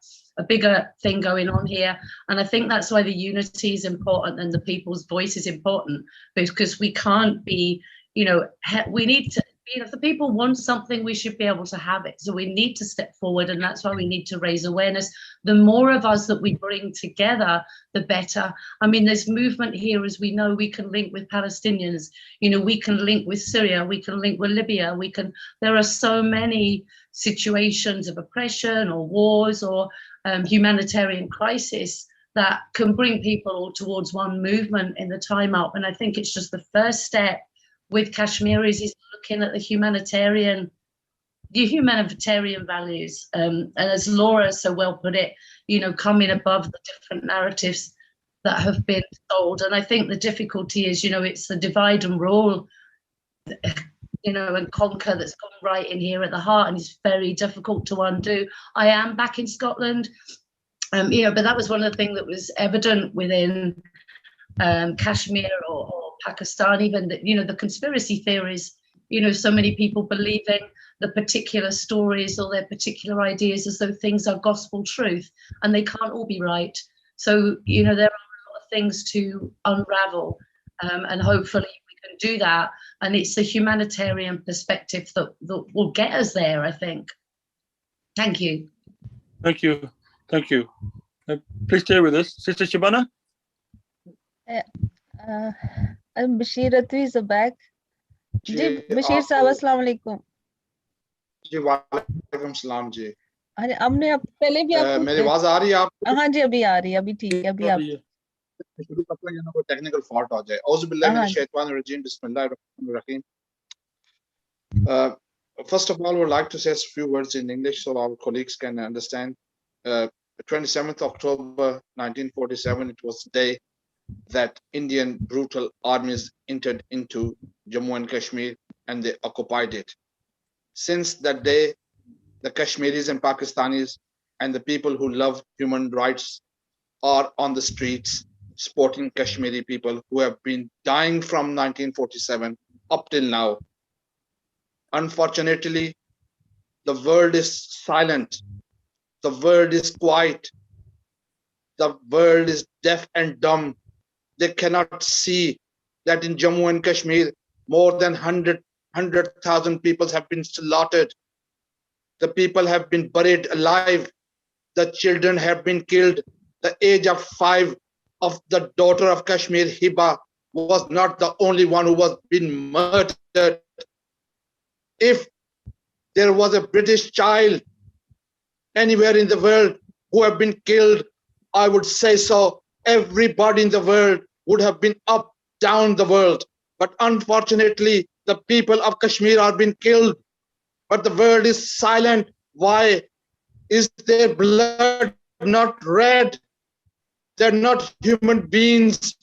bigger thing going on here, and I think that's why the unity is important and the people's voice is important, because we can't be, you know, we need to, you know, if the people want something, we should be able to have it. So we need to step forward, and that's why we need to raise awareness. The more of us that we bring together, the better. I mean, there's movement here, as we know. We can link with Palestinians, you know, we can link with Syria, we can link with Libya, there are so many situations of oppression or wars or humanitarian crisis that can bring people all towards one movement in the time up. And I think it's just the first step with Kashmiris is looking at the humanitarian values, and as Laura so well put it, you know, coming above the different narratives that have been told. And I think the difficulty is, you know, it's the divide and rule, you know, and conquer that's gone right in here at the heart, and it's very difficult to undo. I am back in Scotland, you know, but that was one of the things that was evident within Kashmir or Pakistan, even that, you know, the conspiracy theories, you know, so many people believing the particular stories or their particular ideas as though things are gospel truth, and they can't all be right. So, you know, there are a lot of things to unravel, and hopefully we can do that. And it's the humanitarian perspective that will get us there, I think. Thank you. Thank you. Thank you. Please stay with us. Sister Shabana? Bashir Ratwi is back. जी बशीर साहब अस्सलाम वालेकुम। जी वालेकुम सलाम जी। अरे हमने अब पहले भी आपको मेरी आवाज आ रही है आपको? हाँ जी अभी आ रही है, अभी ठीक है, अभी आप शुरू करते हैं ना कोई टेक्निकल फॉल्ट हो जाए। औज़ु बिल्लाहि मिनश शैतानिर रजीम बिस्मिल्लाहिर रहमानिर रहीम। First of all, I would like to say a few words in English so our colleagues can understand. 27th October 1947, it was the day that Indian brutal armies entered into Jammu and Kashmir and they occupied it. Since that day, the Kashmiris and Pakistanis and the people who love human rights are on the streets supporting Kashmiri people who have been dying from 1947 up till now. Unfortunately, the world is silent. The world is quiet. The world is deaf and dumb. They cannot see that in Jammu and Kashmir, more than 100,000 people have been slaughtered. The people have been buried alive. The children have been killed. The age of 5 of the daughter of Kashmir, Hiba, was not the only one who was being murdered. If there was a British child anywhere in the world who have been killed, I would say so. Everybody in the world would have been up, down the world. But unfortunately, the people of Kashmir are being killed, but the world is silent. Why? Is their blood not red? They're not human beings.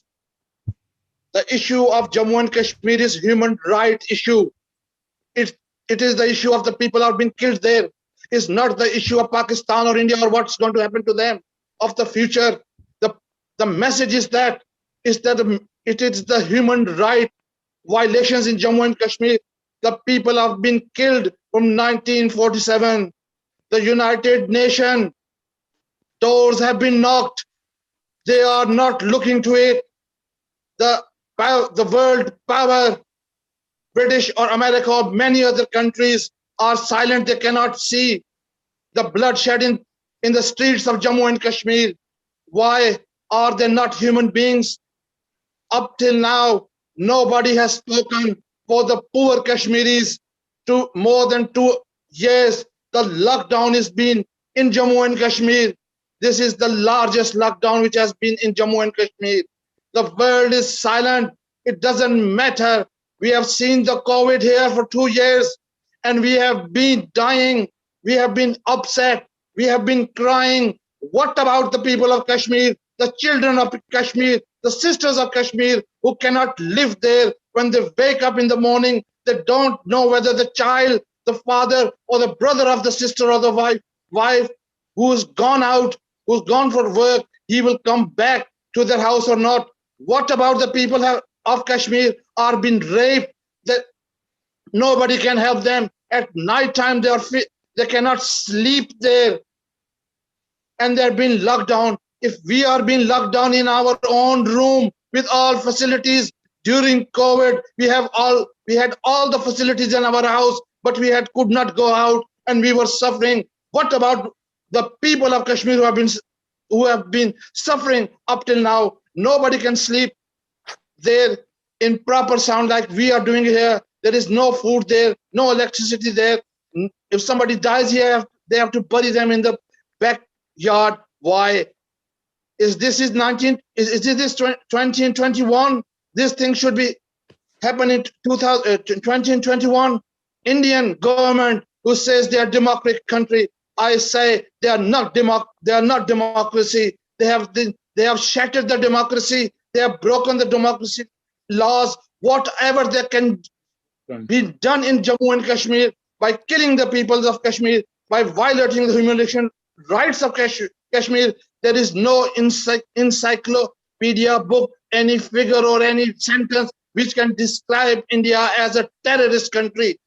The issue of Jammu and Kashmir is human right issue. It is the issue of the people are being killed there. It's not the issue of Pakistan or India or what's going to happen to them of the future. The message is that it is the human right violations in Jammu and Kashmir. The people have been killed from 1947. The United Nations doors have been knocked. They are not looking to it. The world power, British or America or many other countries are silent. They cannot see the bloodshed in the streets of Jammu and Kashmir. Why are they not human beings? Up till now, nobody has spoken for the poor Kashmiris. To more than 2 years, the lockdown has been in Jammu and Kashmir. This is the largest lockdown which has been in Jammu and Kashmir. The world is silent. It doesn't matter. We have seen the COVID here for 2 years and we have been dying. We have been upset. We have been crying. What about the people of Kashmir, the children of Kashmir, the sisters of Kashmir who cannot live there? When they wake up in the morning, they don't know whether the child, the father, or the brother of the sister or the wife who's gone out, who's gone for work, he will come back to their house or not. What about the people of Kashmir are being raped? That nobody can help them. At night time, they cannot sleep there, and they're being locked down. If we are being locked down in our own room with all facilities during COVID, we had all the facilities in our house, but we could not go out, and we were suffering. What about the people of Kashmir who have been suffering up till now? Nobody can sleep there in proper sound like we are doing here. There is no food there, no electricity there. If somebody dies here, they have to bury them in the backyard. Why? Is this 20 and 21? This thing should be happening in 2020 and 21. Indian government who says they are democratic country, I say they are not democracy. They have shattered the democracy. They have broken the democracy laws. Whatever they can be done in Jammu and Kashmir by killing the people of Kashmir, by violating the human rights of Kashmir. There is no encyclopedia book, any figure or any sentence which can describe India as a terrorist country,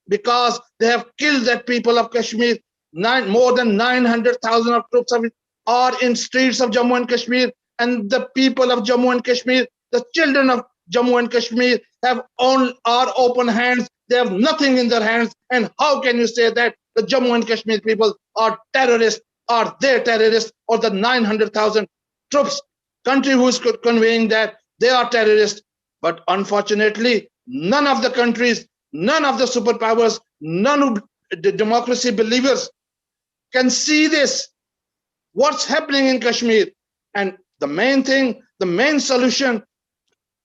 because they have killed the people of Kashmir. More than 900,000 of troops are in streets of Jammu and Kashmir, and the people of Jammu and Kashmir, the children of Jammu and Kashmir are open hands. They have nothing in their hands. And how can you say that the Jammu and Kashmir people are terrorists? Are they terrorists, or the 900,000 troops country who is conveying that they are terrorists? But unfortunately, none of the countries, none of the superpowers, none of the democracy believers can see this. What's happening in Kashmir? And the main thing, the main solution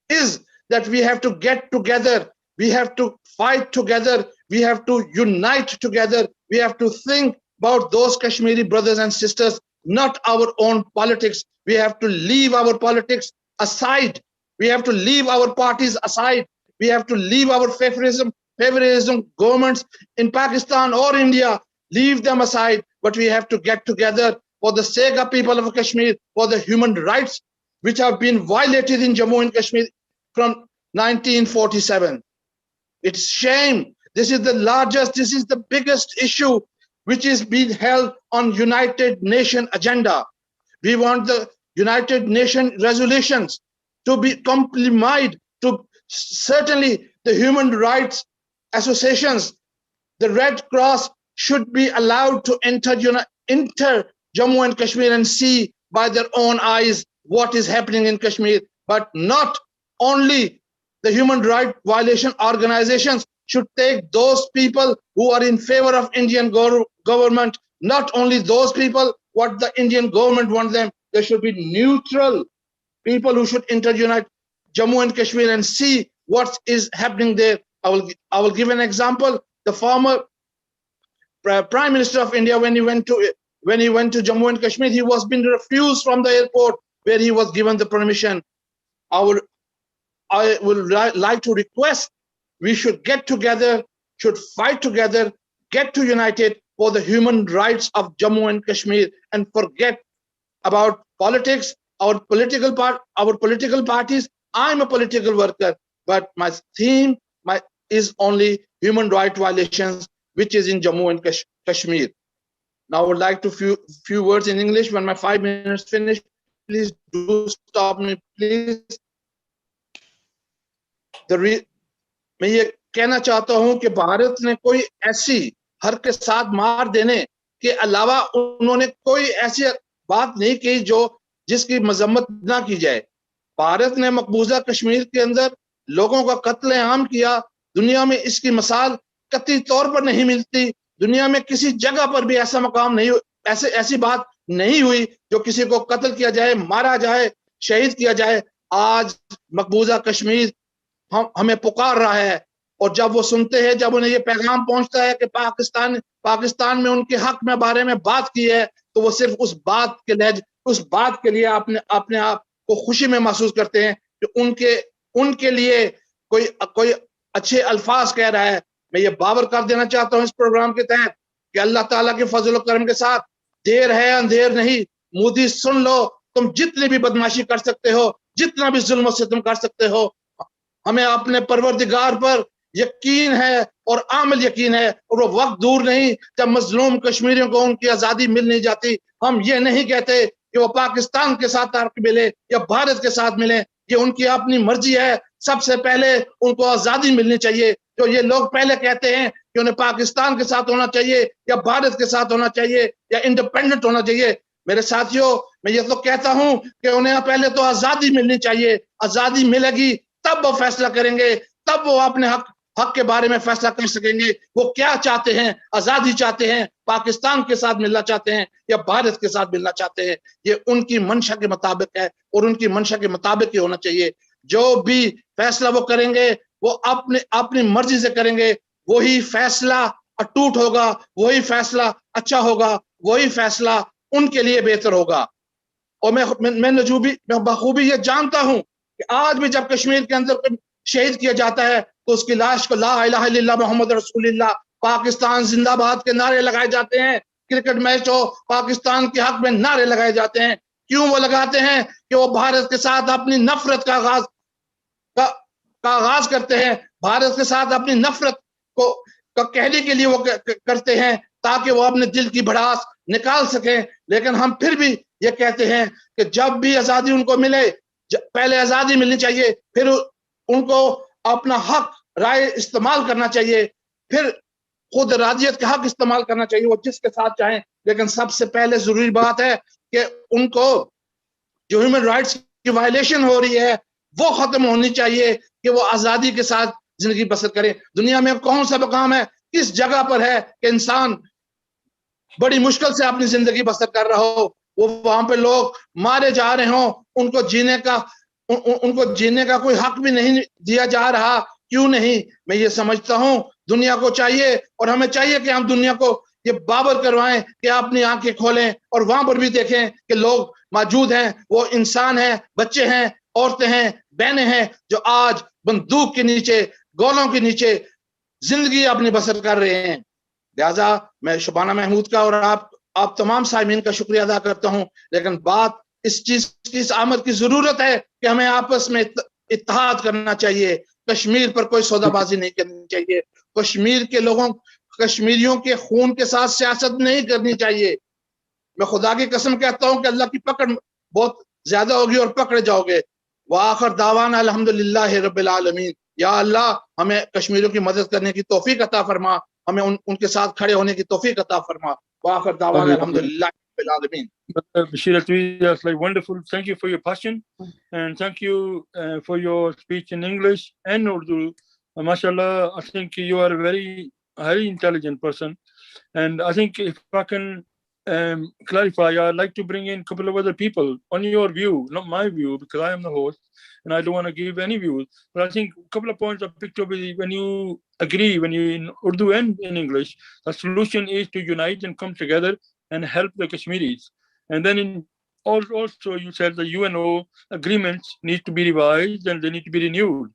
is that we have to get together. We have to fight together. We have to unite together. We have to think about those Kashmiri brothers and sisters, not our own politics. We have to leave our politics aside. We have to leave our parties aside. We have to leave our favorism governments in Pakistan or India, leave them aside. But we have to get together for the sake of people of Kashmir, for the human rights which have been violated in Jammu and Kashmir from 1947. It's shame. This is the biggest issue which is being held on United Nations agenda. We want the United Nations resolutions to be complied to. Certainly the human rights associations, the Red Cross should be allowed to enter Jammu and Kashmir and see by their own eyes what is happening in Kashmir. But not only the human rights violation organizations should take those people who are in favor of Indian government, not only those people, what the Indian government wants them. There should be neutral people who should enter Jammu and Kashmir and see what is happening there. I will give an example. The former Prime Minister of India, when he went to Jammu and Kashmir, he was being refused from the airport where he was given the permission. I would like to request we should get together, should fight together, get to united for the human rights of Jammu and Kashmir, and forget about politics, our political parties. I'm a political worker, but my theme is only human rights violations, which is in Jammu and Kashmir. Now I would like to few words in English. When my 5 minutes finish, please do stop me, please. मैं ये कहना चाहता हूं कि भारत ने कोई ऐसी हर के साथ मार देने के अलावा उन्होंने कोई ऐसी बात नहीं की जिसकी मजम्मत ना की जाए। भारत ने मकबूजा कश्मीर के अंदर लोगों का कत्लेआम किया। दुनिया में इसकी मिसाल कतई तौर पर नहीं मिलती। दुनिया में किसी जगह पर भी ऐसा मकाम नहीं, ऐसी बात नहीं हुई जो किसी को कत्ल किया जाए, मारा जाए, शहीद किया जाए। आज मकबूजा कश्मीर हमें पुकार रहा है, और जब वो सुनते हैं, जब उन्हें ये पैगाम पहुंचता है कि पाकिस्तान में उनके हक में बारे में बात की है, तो वो सिर्फ उस बात के लिए अपने आप को खुशी में महसूस करते हैं कि उनके लिए कोई अच्छे अल्फाज कह रहा है। मैं ये बावर कर देना चाहता हूं इस प्रोग्राम के तहत कि अल्लाह ताला के फजल और करम के साथ देर है अंधेर नहीं। मोदी सुन लो, तुम जितनी भी बदमाशी कर सकते हो, जितना भी जुल्म से तुम कर सकते हो, हमें अपने परवरदिगार पर यकीन है और आमिल यकीन है, और वो वक्त दूर नहीं जब मजलूम कश्मीरियों को उनकी आजादी मिल नहीं जाती। हम ये नहीं कहते कि वो पाकिस्तान के साथ आके मिले या भारत के साथ मिले, ये उनकी अपनी मर्जी है। सबसे पहले उनको आजादी मिलनी चाहिए। जो ये लोग पहले कहते हैं कि उन्हें पाकिस्तान के साथ होना चाहिए या भारत के साथ होना चाहिए या इंडिपेंडेंट होना चाहिए, मेरे साथियों, मैं ये तो कहता हूं कि उन्हें पहले तो आजादी मिलनी चाहिए। आजादी मिलेगी तब वो फैसला करेंगे, तब वो अपने हक के बारे में फैसला कर सकेंगे। वो क्या चाहते हैं? आजादी चाहते हैं, पाकिस्तान के साथ मिलना चाहते हैं या भारत के साथ मिलना चाहते हैं, ये उनकी मंशा के मुताबिक है और उनकी मंशा के मुताबिक ही होना चाहिए। जो भी फैसला वो करेंगे वो अपनी मर्जी से करेंगे। वही फैसला अटूट होगा, वही फैसला अच्छा होगा, वही फैसला उनके लिए बेहतर होगा। और मैं बखूबी ये जानता हूं कि आज भी जब कश्मीर के अंदर कोई शहीद किया जाता है तो उसकी लाश को ला इलाहा इल्लल्लाह मोहम्मद रसूलुल्लाह, पाकिस्तान जिंदाबाद के नारे लगाए जाते हैं। क्रिकेट मैच हो, पाकिस्तान के हक में नारे लगाए जाते हैं। क्यों वो लगाते हैं? कि वो भारत के साथ अपनी नफरत का आगाज करते हैं, भारत के साथ अपनी नफरत को कहने के लिए वो करते हैं ताकि वो अपने दिल की भड़ास निकाल सकें। लेकिन हम फिर भी ये कहते हैं कि जब भी आजादी उनको मिले, पहले आजादी मिलनी चाहिए, फिर उनको अपना हक राय इस्तेमाल करना चाहिए, फिर खुद राजियत का हक इस्तेमाल करना चाहिए, वो जिसके साथ चाहें। लेकिन सबसे पहले जरूरी बात है कि उनको जो ह्यूमन राइट्स की वायलेशन हो रही है वो खत्म होनी चाहिए, कि वो आजादी के साथ जिंदगी बसर करें। दुनिया में कौन सा मकाम है, किस जगह पर है कि इंसान बड़ी मुश्किल से अपनी जिंदगी बसर कर रहा हो, वो वहां पे लोग मारे जा रहे हो, उनको जीने का कोई हक भी नहीं दिया जा रहा। क्यों नहीं? मैं ये समझता हूं दुनिया को चाहिए, और हमें चाहिए कि हम दुनिया को ये बाबर करवाएं कि अपनी आंखें खोलें और वहां पर भी देखें कि लोग मौजूद हैं, वो इंसान हैं, बच्चे हैं, औरतें हैं, बहनें हैं, जो आज बंदूक के नीचे, गोलों के नीचे जिंदगी अपनी बसर कर रहे हैं। लिहाजा मैं शबाना महमूद का और आप तमाम साइमीन का शुक्रिया अदा करता हूं। लेकिन बात इस चीज की, इस आमद की जरूरत है कि हमें आपस में इत्तेहाद करना चाहिए। कश्मीर पर कोई सौदाबाजी नहीं करनी चाहिए। कश्मीर के लोगों, कश्मीरियों के खून के साथ सियासत नहीं करनी चाहिए। मैं खुदा की कसम कहता हूं कि अल्लाह की पकड़ बहुत ज्यादा होगी और पकड़े जाओगे। वाखिर दावाना अल्हम्दुलिल्लाहि रब्बिल आलमीन। या अल्लाह हमें कश्मीरियों की मदद करने की तौफीक अता फरमा, हमें उनके साथ खड़े होने की तौफीक अता फरमा। वाखिर दावाना अल्हम्दुलिल्लाहि रब्बिल आलमीन। Bashir Atwi, that's like wonderful. Thank you for your passion, and thank you for your speech in English and Urdu. MashaAllah, I think you are a very highly intelligent person, and I think if I can clarify, I'd like to bring in a couple of other people on your view, not my view, because I am the host and I don't want to give any views. But I think a couple of points I picked up is when you agree, when you in Urdu and in English, the solution is to unite and come together and help the Kashmiris. And then in also you said the UNO agreements need to be revised and they need to be renewed.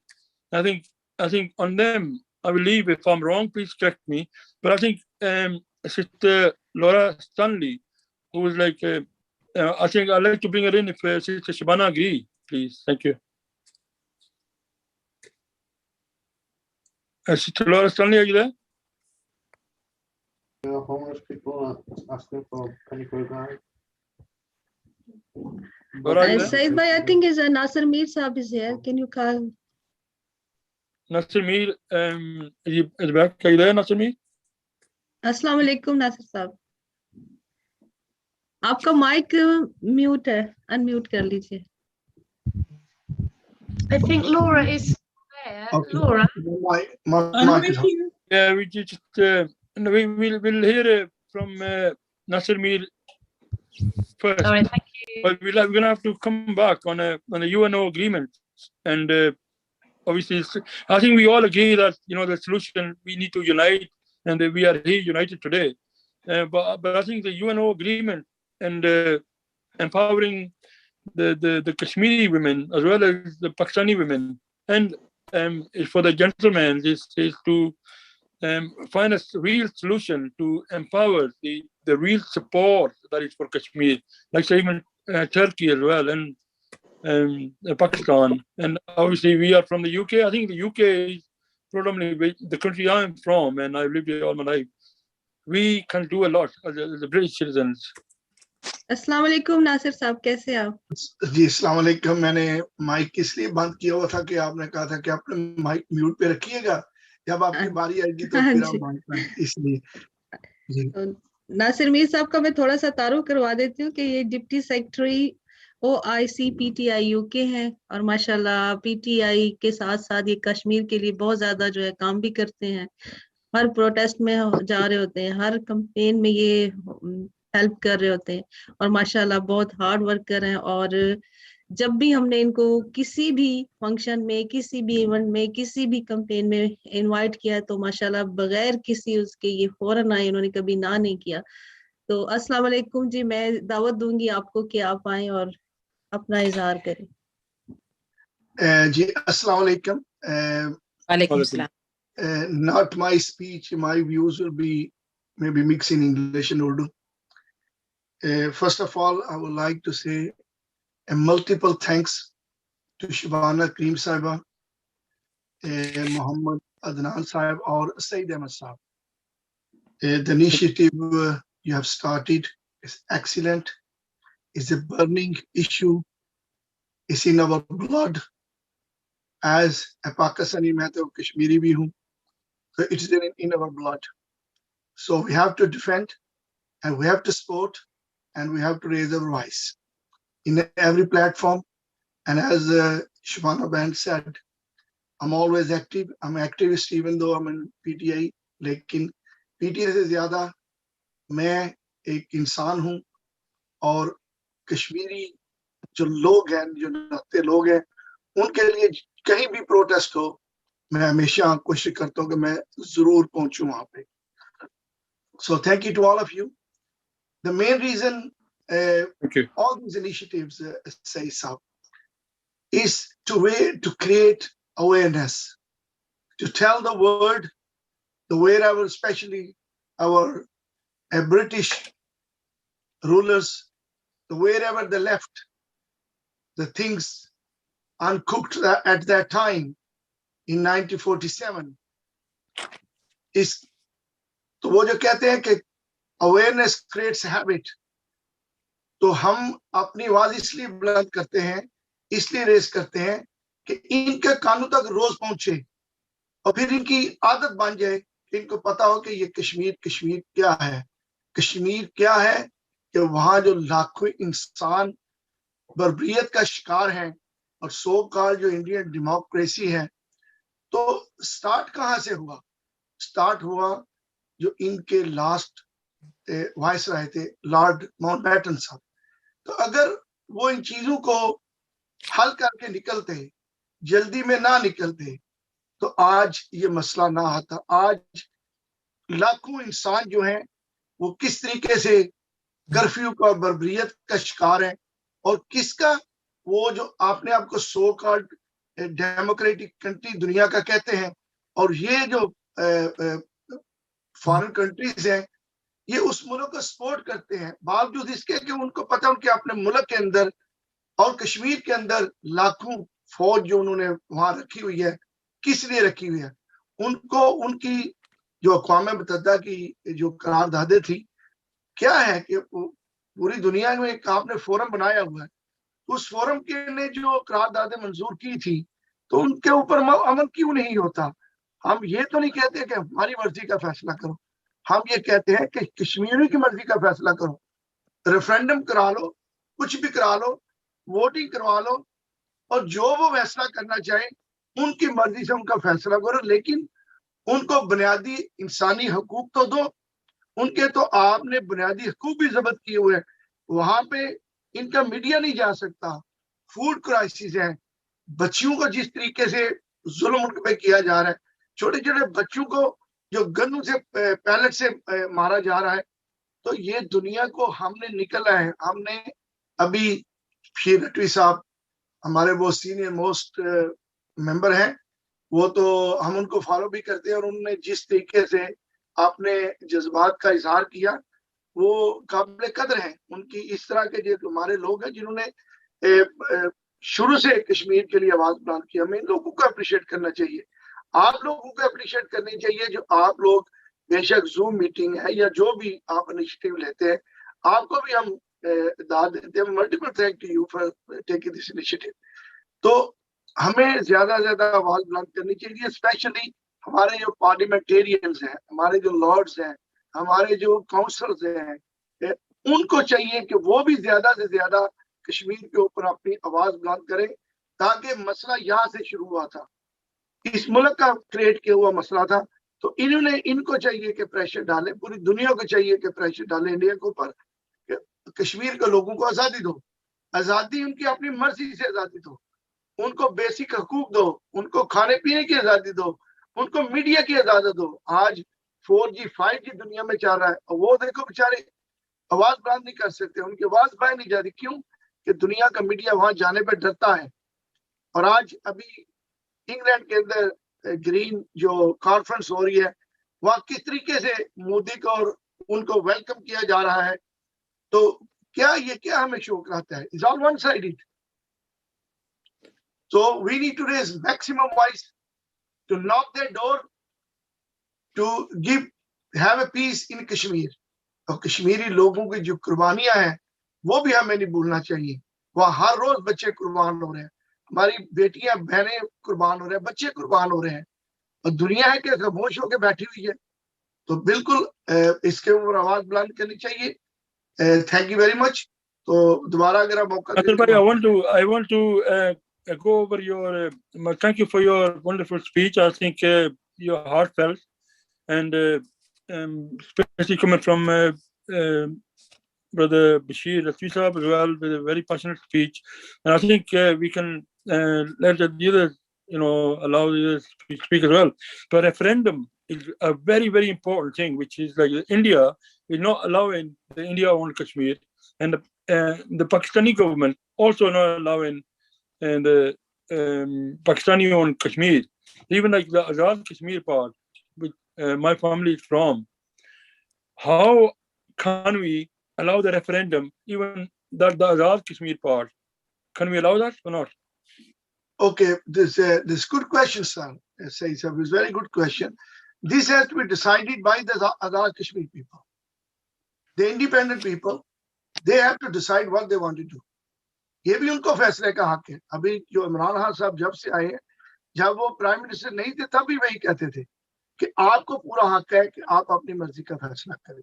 I think on them, I believe, if I'm wrong, please correct me. But I think Sister Laura Stanley, who was like, I think I'd like to bring her in if Sister Shabana agree, please. Thank you. Sister Laura Stanley, are you there? Homeless people are asking for any guide. Saeed bhai, I think is Nasir Mir Saab is here. Can you call? Nasir Mir, is back. Are you there, Nasir Mir? Assalamu alaikum, Nasir साहब. आपका mic mute है, unmute कर लीजिए. I think Laura is there. Okay. Laura. I'm right here. Yeah, we just we'll hear from Nasir Mir first. All right, thank you. But we're gonna have to come back on a UNO agreement, and obviously, I think we all agree that the solution, we need to unite, and we are here united today. But I think the UNO agreement and empowering the Kashmiri women as well as the Pakistani women, and for the gentlemen is to find a real solution to empower the real support that is for Kashmir, like say even Turkey as well, and Pakistan, and obviously we are from the UK. I think the UK is predominantly the country I am from, and I've lived here all my life. We can do a lot as the British citizens. अस्सलाम वालेकुम नासिर साहब, कैसे आप? जी अस्सलाम वालेकुम. मैंने mic इसलिए बंद किया हुआ था कि आपने कहा था कि आपने माइक म्यूट पे रखिएगा, जब आपकी बारी आएगी तो फिर आप माइक पे, इसलिए. नासिर मीर साहब का मैं थोड़ा सा तारुफ करवा देती हूँ कि ये deputy secretary OIC PTI UK हैं और माशाल्लाह PTI के साथ साथ ये कश्मीर के लिए बहुत ज्यादा जो है काम भी करते हैं. हर प्रोटेस्ट में जा रहे होते हैं, हर कैंपेन में ये हेल्प कर रहे होते हैं और माशाल्लाह बहुत हार्ड वर्कर हैं. और जब भी हमने इनको किसी भी फंक्शन में, किसी भी इवेंट में, किसी भी कैंपेन में इनवाइट किया तो माशाल्लाह बगैर किसी उसके ये फौरन आए, इन्होंने कभी ना नहीं किया. तो अस्सलाम वालेकुम जी, मैं दावत दूंगी आपको कि आप आए और अपना इजहार करें. जी अस्सलाम वालेकुम. वालेकुम सलाम. Not my speech, my views will be maybe mixed in English and Urdu. First of all, I would like to say a multiple thanks to Shabana Karim Saiba, Muhammad Adnan Saib or Saeed Ahmed Saab. The initiative you have started is excellent. It's a burning issue. It's in our blood. As a Pakistani, मैं तो Kashmiri भी हूँ. So it is in our blood. So we have to defend, and we have to support, and we have to raise our voice in every platform. And as Shabana Band said, I'm always active. I'm an activist even though I'm in PTI. लेकिन PTI से ज़्यादा मैं एक इंसान हूँ और कश्मीरी जो लोग हैं, जो नाते लोग हैं, उनके लिए कहीं भी प्रोटेस्ट हो, मैं हमेशा कोशिश करता हूँ कि मैं जरूर पहुंचूं वहां पे. So thank you to all of you. The main reason all these initiatives say so is to create awareness, to tell the world, the wherever, especially our British rulers, the wherever they left the things uncooked at that time in 1947 is तो वो जो कहते हैं कि awareness creates habit. तो हम अपनी आवाज इसलिए बुलंद करते हैं, इसलिए रेस करते हैं कि इनके कानों तक रोज पहुंचे और फिर इनकी आदत बन जाए कि इनको पता हो कि ये कश्मीर क्या है. कश्मीर क्या है कि वहां जो लाखों इंसान बर्बरियत का शिकार हैं और सो कॉल जो इंडियन डेमोक्रेसी है. तो स्टार्ट कहाँ से हुआ? स्टार्ट हुआ जो इनके लास्ट وائس رائے تھے لارڈ ماؤنٹ بیٹن صاحب. تو اگر وہ ان چیزوں کو حل کر کے نکلتے, جلدی میں نہ نکلتے, تو آج یہ مسئلہ نہ آتا. آج لاکھوں انسان جو ہیں وہ کس طریقے سے کرفیو کا بربریت کا شکار ہیں, اور کس کا وہ جو آپ نے آپ کو سو کالڈ ڈیموکریٹک کنٹری دنیا کا کہتے ہیں, اور یہ جو فارن کنٹریز ہیں یہ اس ملک کو سپورٹ کرتے ہیں, باوجود اس کے کہ ان کو پتہ ان کے اپنے ملک کے اندر اور کشمیر کے اندر لاکھوں فوج جو انہوں نے وہاں رکھی ہوئی ہے, کس لیے رکھی ہوئی ہے. ان کو ان کی جو اقوام متحدہ کی جو قراردادیں تھی, کیا ہے کہ پوری دنیا میں ایک آپ نے فورم بنایا ہوا ہے, اس فورم کے نے جو قراردادیں منظور کی تھی تو ان کے اوپر عمل کیوں نہیں ہوتا. ہم یہ تو نہیں کہتے کہ ہماری مرضی کا فیصلہ کرو, ہم یہ کہتے ہیں کہ کشمیری کی مرضی کا فیصلہ کرو, ریفرینڈم کرا لو, کچھ بھی کرا لو, ووٹنگ کروا لو, اور جو وہ فیصلہ کرنا چاہیں ان کی مرضی سے ان کا فیصلہ کرو, لیکن ان کو بنیادی انسانی حقوق تو دو. ان کے تو آپ نے بنیادی حقوق بھی ضبط کیے ہوئے ہیں, وہاں پہ ان کا میڈیا نہیں جا سکتا, فوڈ کرائسس ہے, بچیوں کو جس طریقے سے ظلم ان پہ کیا جا رہا ہے, چھوٹے چھوٹے بچوں کو جو گنوں سے پیلٹ سے مارا جا رہا ہے. تو یہ دنیا کو ہم نے نکلا ہے. ہم نے ابھی شیر رٹوی صاحب ہمارے وہ سینئر موسٹ ممبر ہیں, وہ تو ہم ان کو فالو بھی کرتے ہیں, اور انہوں نے جس طریقے سے اپنے جذبات کا اظہار کیا وہ قابل قدر ہیں. ان کی اس طرح کے جو ہمارے لوگ ہیں جنہوں نے شروع سے کشمیر کے لیے آواز بلند کی, ہمیں ان لوگوں کو اپریشیٹ کرنا چاہیے. آپ لوگوں کو اپریشیٹ کرنی چاہیے جو آپ لوگ بے شک زوم میٹنگ ہے یا جو بھی آپ انیشیٹو لیتے ہیں, آپ کو بھی ہم داد دیتے ہیں. Multiple thank to you for taking this initiative. تو ہمیں زیادہ سے زیادہ آواز بلند کرنی چاہیے, اسپیشلی ہمارے جو پارلیمنٹیرینز ہیں, ہمارے جو لارڈز ہیں, ہمارے جو کاؤنسلرز ہیں, ان کو چاہیے کہ وہ بھی زیادہ سے زیادہ کشمیر کے اوپر اپنی آواز بلند کریں, تاکہ مسئلہ یہاں سے شروع ہوا تھا, اس ملک کا کریٹ کیا ہوا مسئلہ تھا. تو ان کو چاہیے کہ پریشر ڈالیں, پوری دنیا کو چاہیے کہ پریشر ڈالیں انڈیا کے اوپر, کہ کشمیر کے لوگوں کو آزادی دو. آزادی ان کی اپنی مرضی سے آزادی دو, ان کو بیسک حقوق دو, ان کو کھانے پینے کی آزادی دو, ان کو میڈیا کی آزادی دو. آج 4G 5G دنیا میں چل رہا ہے, اور وہ دیکھو بیچارے آواز بلند نہیں کر سکتے, ان کی آواز باہر نہیں جاتی. کیوں کہ دنیا کا میڈیا وہاں جانے پہ ڈرتا ہے. اور آج ابھی انگلینڈ کے اندر گرین جو کانفرنس ہو رہی ہے, وہاں کس طریقے سے مودی کو اور ان کو ویلکم کیا جا رہا ہے. تو کیا ہمیں شوق رہتا ہے, it's all one-sided. So we need to raise maximum voice to knock their door, to have a peace in Kashmir. اور کشمیری لوگوں کی جو قربانیاں ہیں وہ بھی ہمیں نہیں بھولنا چاہیے. وہاں ہر روز بچے قربان ہو رہے ہیں, ہماری بیٹیاں بہنیں قربان ہو رہے ہیں, بچے قربان ہو رہے ہیں, اور دنیا ہے کہ خاموش ہو کے بیٹھی ہوئی ہے. تو بالکل اس کے اوپر آواز بلند کرنی چاہیے. Thank you very much. تو دوبارہ اگر آپ موقع دیں. I want to go over your thank you for your wonderful speech. I think you're heartfelt, and especially coming from Brother Bashir Rafi Saab as well, with a very passionate speech. And I think we can let the others, allow the others to speak as well. But referendum is a very, very important thing, which is like India is not allowing the India-owned Kashmir, and the Pakistani government also not allowing the Pakistani-owned Kashmir. Even like the Azad Kashmir part, which my family is from, how can we allow the referendum, even that the Azad Kashmir part? Can we allow that or not? Okay, this good question, sir. Saeed sir, it's a very good question. This has to be decided by the Azad Kashmir people. The independent people, they have to decide what they want to do. یہ بھی ان کو فیصلے کا حق ہے. ابھی جو عمران خان صاحب جب سے آئے ہیں, جب وہ پرائم منسٹر نہیں تھے تب بھی وہی کہتے تھے کہ آپ کو پورا حق ہے کہ آپ اپنی مرضی کا فیصلہ کریں.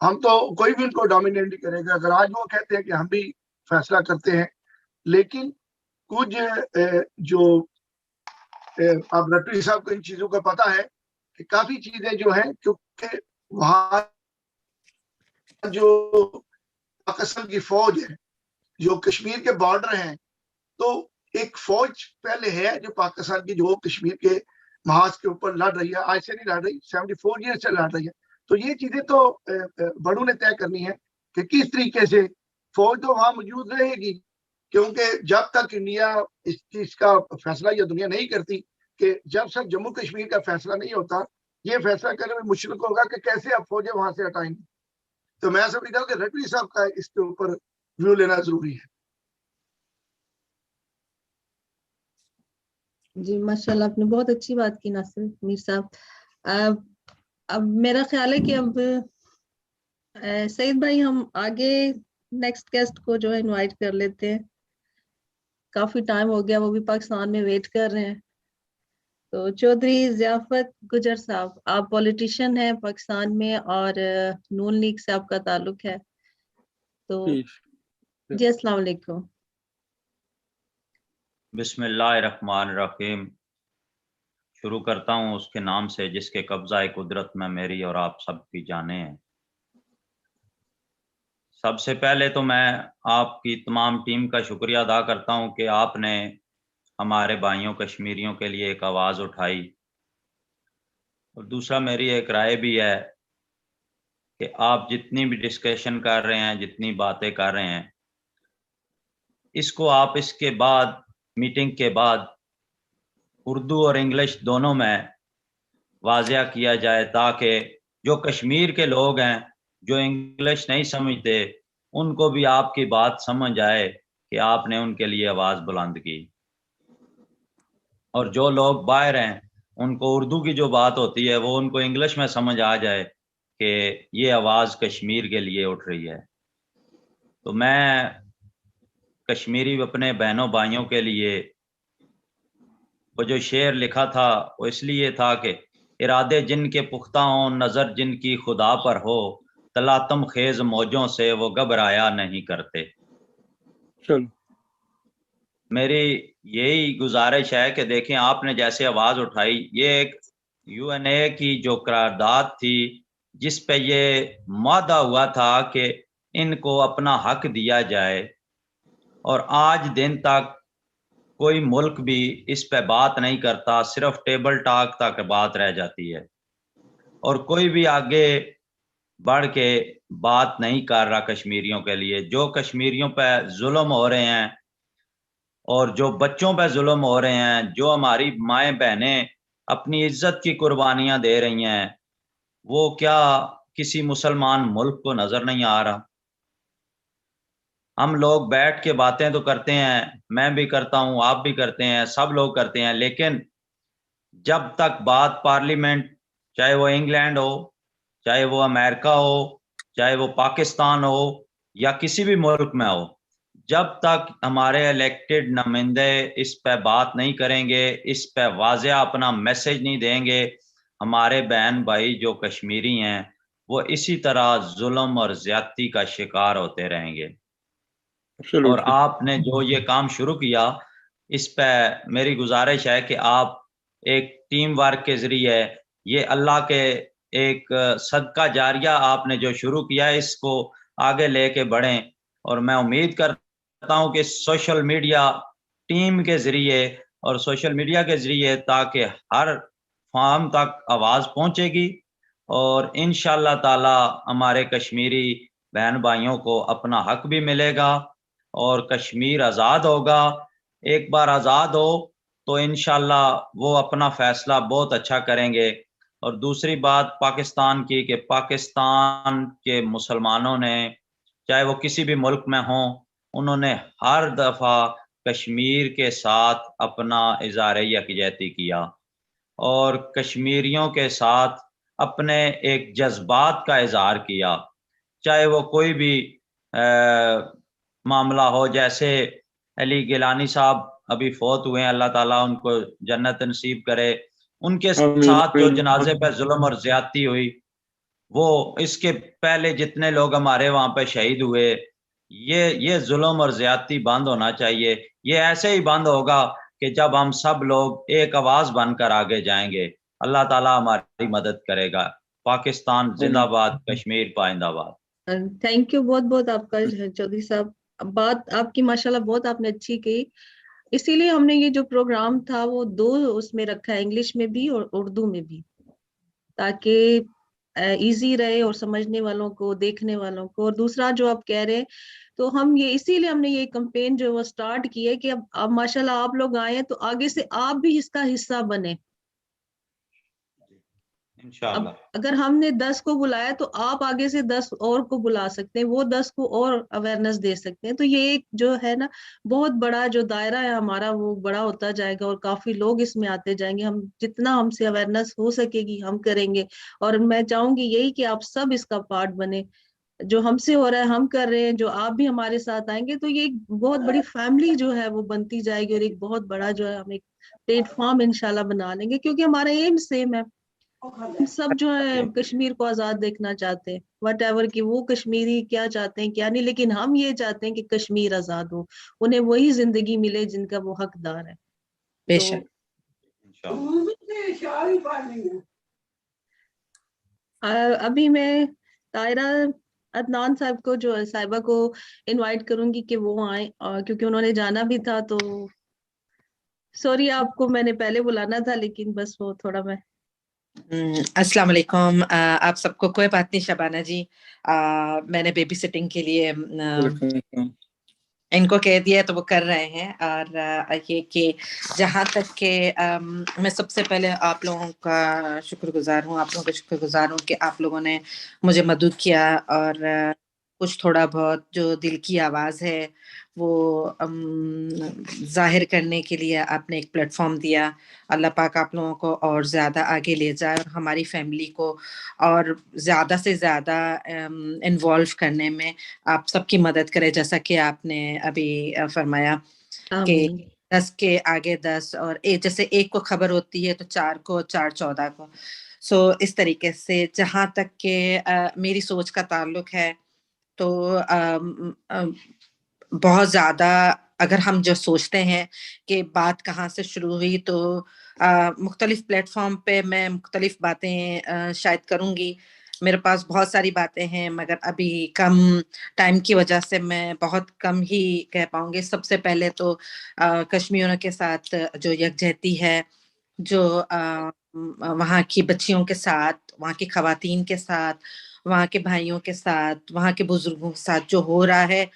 ہم تو کوئی بھی ان کو ڈومینیٹ نہیں کرے گا. اگر آج وہ کہتے ہیں کہ ہم بھی فیصلہ کرتے ہیں, لیکن کچھ جو اب رٹوی صاحب کو ان چیزوں کا پتہ ہے کہ کافی چیزیں جو ہیں, کیونکہ وہاں جو پاکستان کی فوج ہے جو کشمیر کے بارڈر ہیں، تو ایک فوج پہلے ہے جو پاکستان کی جو کشمیر کے محاذ کے اوپر لڑ رہی ہے، آج سے نہیں لڑ رہی، 74 ایئر سے لڑ رہی ہے. تو یہ چیزیں تو بڑوں نے طے کرنی ہے کہ کس طریقے سے فوج تو وہاں موجود رہے گی، کیونکہ جب تک انڈیا اس چیز کا فیصلہ یا دنیا نہیں کرتی کہ جب تک جموں کشمیر کا فیصلہ نہیں ہوتا، یہ فیصلہ کرنے میں مشکل ہوگا کہ کیسے آپ فوجیں وہاں سے ہٹائیں گے. تو میں سمجھتا ہوں کہ رٹوی صاحب کا اس کے اوپر ویو لینا ضروری ہے. جی ماشاءاللہ، آپ نے بہت اچھی بات کی ناصر میر صاحب. اب میرا خیال ہے کہ اب سعید بھائی ہم آگے نیکسٹ گیسٹ کو جو ہے انوائٹ کر لیتے ہیں. کافی ٹائم ہو گیا، وہ بھی پاکستان میں ویٹ کر رہے ہیں. تو چودھری ضیافت گجر صاحب، آپ پولیٹیشین ہیں پاکستان میں اور نون لیگ سے آپ کا تعلق ہے. تو جی السلام علیکم. بسم اللہ الرحمن الرحیم. شروع کرتا ہوں اس کے نام سے جس کے قبضہ قدرت میں میری اور آپ سب کی جانیں ہیں. سب سے پہلے تو میں آپ کی تمام ٹیم کا شکریہ ادا کرتا ہوں کہ آپ نے ہمارے بھائیوں کشمیریوں کے لیے ایک آواز اٹھائی. اور دوسرا میری ایک رائے بھی ہے کہ آپ جتنی بھی ڈسکشن کر رہے ہیں، جتنی باتیں کر رہے ہیں، اس کو آپ اس کے بعد میٹنگ کے بعد اردو اور انگلش دونوں میں واضح کیا جائے تاکہ جو کشمیر کے لوگ ہیں جو انگلش نہیں سمجھتے ان کو بھی آپ کی بات سمجھ آئے کہ آپ نے ان کے لیے آواز بلند کی. اور جو لوگ باہر ہیں ان کو اردو کی جو بات ہوتی ہے وہ ان کو انگلش میں سمجھ آ جائے کہ یہ آواز کشمیر کے لیے اٹھ رہی ہے. تو میں کشمیری اپنے بہنوں بھائیوں کے لیے وہ جو شعر لکھا تھا وہ اس لیے تھا کہ ارادے جن کے پختہ ہوں، نظر جن کی خدا پر ہو، تلاطم خیز موجوں سے وہ گھبرایا نہیں کرتے. چلو میری یہی گزارش ہے کہ دیکھیں آپ نے جیسے آواز اٹھائی، یہ ایک یو این اے کی جو قرارداد تھی جس پہ یہ معاہدہ ہوا تھا کہ ان کو اپنا حق دیا جائے، اور آج دن تک کوئی ملک بھی اس پہ بات نہیں کرتا، صرف ٹیبل ٹاک تک بات رہ جاتی ہے اور کوئی بھی آگے بڑھ کے بات نہیں کر رہا کشمیریوں کے لیے. جو کشمیریوں پہ ظلم ہو رہے ہیں اور جو بچوں پہ ظلم ہو رہے ہیں، جو ہماری مائیں بہنیں اپنی عزت کی قربانیاں دے رہی ہیں، وہ کیا کسی مسلمان ملک کو نظر نہیں آ رہا؟ ہم لوگ بیٹھ کے باتیں تو کرتے ہیں، میں بھی کرتا ہوں، آپ بھی کرتے ہیں، سب لوگ کرتے ہیں، لیکن جب تک بات پارلیمنٹ، چاہے وہ انگلینڈ ہو، چاہے وہ امریکہ ہو، چاہے وہ پاکستان ہو یا کسی بھی ملک میں ہو، جب تک ہمارے الیکٹڈ نمائندے اس پہ بات نہیں کریں گے، اس پہ واضح اپنا میسج نہیں دیں گے، ہمارے بہن بھائی جو کشمیری ہیں وہ اسی طرح ظلم اور زیادتی کا شکار ہوتے رہیں گے. اور آپ نے جو یہ کام شروع کیا اس پہ میری گزارش ہے کہ آپ ایک ٹیم ورک کے ذریعے یہ اللہ کے ایک صدقہ جاریہ آپ نے جو شروع کیا ہے اس کو آگے لے کے بڑھیں. اور میں امید کرتا ہوں کہ سوشل میڈیا ٹیم کے ذریعے اور سوشل میڈیا کے ذریعے تاکہ ہر فارم تک آواز پہنچے گی اور انشاءاللہ تعالی ہمارے کشمیری بہن بھائیوں کو اپنا حق بھی ملے گا اور کشمیر آزاد ہوگا. ایک بار آزاد ہو تو انشاءاللہ وہ اپنا فیصلہ بہت اچھا کریں گے. اور دوسری بات پاکستان کی کہ پاکستان کے مسلمانوں نے چاہے وہ کسی بھی ملک میں ہوں، انہوں نے ہر دفعہ کشمیر کے ساتھ اپنا اظہار یکجہتی کیا اور کشمیریوں کے ساتھ اپنے ایک جذبات کا اظہار کیا، چاہے وہ کوئی بھی معاملہ ہو. جیسے علی گیلانی صاحب ابھی فوت ہوئے ہیں، اللہ تعالیٰ ان کو جنت نصیب کرے. ان کے ساتھ جو جنازے پہ ظلم اور زیادتی ہوئی، وہ اس کے پہلے جتنے لوگ ہمارے وہاں پہ شہید ہوئے، یہ ظلم اور زیادتی بند ہونا چاہیے. یہ ایسے ہی بند ہوگا کہ جب ہم سب لوگ ایک آواز بن کر آگے جائیں گے. اللہ تعالیٰ ہماری مدد کرے گا. پاکستان زندہ باد، کشمیر پائندہ باد. थैंक यू बहुत बहुत आपका चौधरी साहब, बात आपकी माशाल्लाह बहुत आपने अच्छी की, इसीलिए हमने ये जो प्रोग्राम था वो 2 उसमें रखा है, इंग्लिश में भी और उर्दू में भी, ताकि इजी रहे और समझने वालों को, देखने वालों को। और दूसरा जो आप कह रहे हैं, तो हम ये इसीलिए हमने ये कैंपेन जो वो स्टार्ट की है कि अब माशाल्लाह आप लोग आए हैं तो आगे से आप भी इसका हिस्सा बने। इंशाल्लाह। अब अगर हमने 10 को बुलाया तो आप आगे से 10 और को बुला सकते हैं, वो 10 को और अवेयरनेस दे सकते हैं। तो ये एक जो है ना बहुत बड़ा जो दायरा है हमारा वो बड़ा होता जाएगा और काफी लोग इसमें आते जाएंगे। हम जितना हमसे अवेयरनेस हो सकेगी हम करेंगे, और मैं चाहूंगी यही कि आप सब इसका पार्ट बने। जो हमसे हो रहा है हम कर रहे हैं, जो आप भी हमारे साथ आएंगे तो ये एक बहुत बड़ी फैमिली जो है वो बनती जाएगी, और एक बहुत बड़ा जो है हम एक प्लेटफॉर्म इंशाल्लाह बना लेंगे, क्योंकि हमारा एम सेम है। हम सब जो है कश्मीर को आजाद देखना चाहते हैं, वट एवर कि वो कश्मीरी क्या चाहते हैं क्या नहीं, लेकिन हम ये चाहते हैं कि कश्मीर आजाद हो, उन्हें वही जिंदगी मिले जिनका वो हकदार है। बेशक। अभी मैं तायरा अदनान साहब को जो है साहिबा को इनवाइट करूंगी कि वो आए, क्योंकि उन्होंने जाना भी था। तो सॉरी आपको मैंने पहले बुलाना था, लेकिन बस वो थोड़ा मैं अस्सलाम वालेकुम। आप सबको कोई बात नहीं शबाना जी, मैंने बेबी सिटिंग के लिए इनको कह दिया तो वो कर रहे हैं। और ये कि जहाँ तक के मैं सबसे पहले आप लोगों का शुक्रगुजार हूँ, आप लोगों का शुक्रगुजार हूँ कि आप लोगों ने मुझे मदद किया, और कुछ थोड़ा बहुत जो दिल की आवाज़ है वो जाहिर करने के लिए आपने एक प्लेटफॉर्म दिया। अल्लाह पाक आप लोगों को और ज़्यादा आगे ले जाए, और हमारी फैमिली को और ज़्यादा से ज़्यादा इन्वॉल्व करने में आप सबकी मदद करे, जैसा कि आपने अभी फरमाया कि 10 के आगे 10, और जैसे एक को खबर होती है तो 4 को, 4 14 को। सो इस तरीके से जहाँ तक के मेरी सोच का ताल्लुक है तो बहुत ज़्यादा अगर हम जो सोचते हैं कि बात कहाँ से शुरू हुई, तो मुख्तलिफ प्लेटफॉर्म पे मैं मुख्तलिफ बातें शायद करूँगी। मेरे पास बहुत सारी बातें हैं, मगर अभी कम टाइम की वजह से मैं बहुत कम ही कह पाऊंगी। सबसे पहले तो कश्मीरियों के साथ जो यकजहती है, जो वहाँ की बच्चियों के साथ, वहाँ की खवातीन के साथ, वहाँ के भाइयों के साथ, वहाँ के बुजुर्गों के साथ जो हो रहा है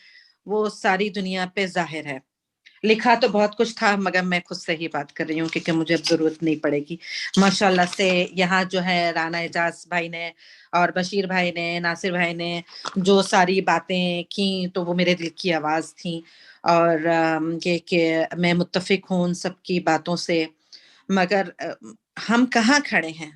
वो सारी दुनिया पे जाहिर है। लिखा तो बहुत कुछ था, मगर मैं खुद से ही बात कर रही हूँ क्योंकि मुझे अब जरूरत नहीं पड़ेगी। माशाल्लाह से यहाँ जो है राना एजाज भाई ने और बशीर भाई ने, नासिर भाई ने जो सारी बातें की तो वो मेरे दिल की आवाज थी, और ये कि मैं मुत्तफिक हूँ उन सब की बातों से। मगर हम कहाँ खड़े हैं,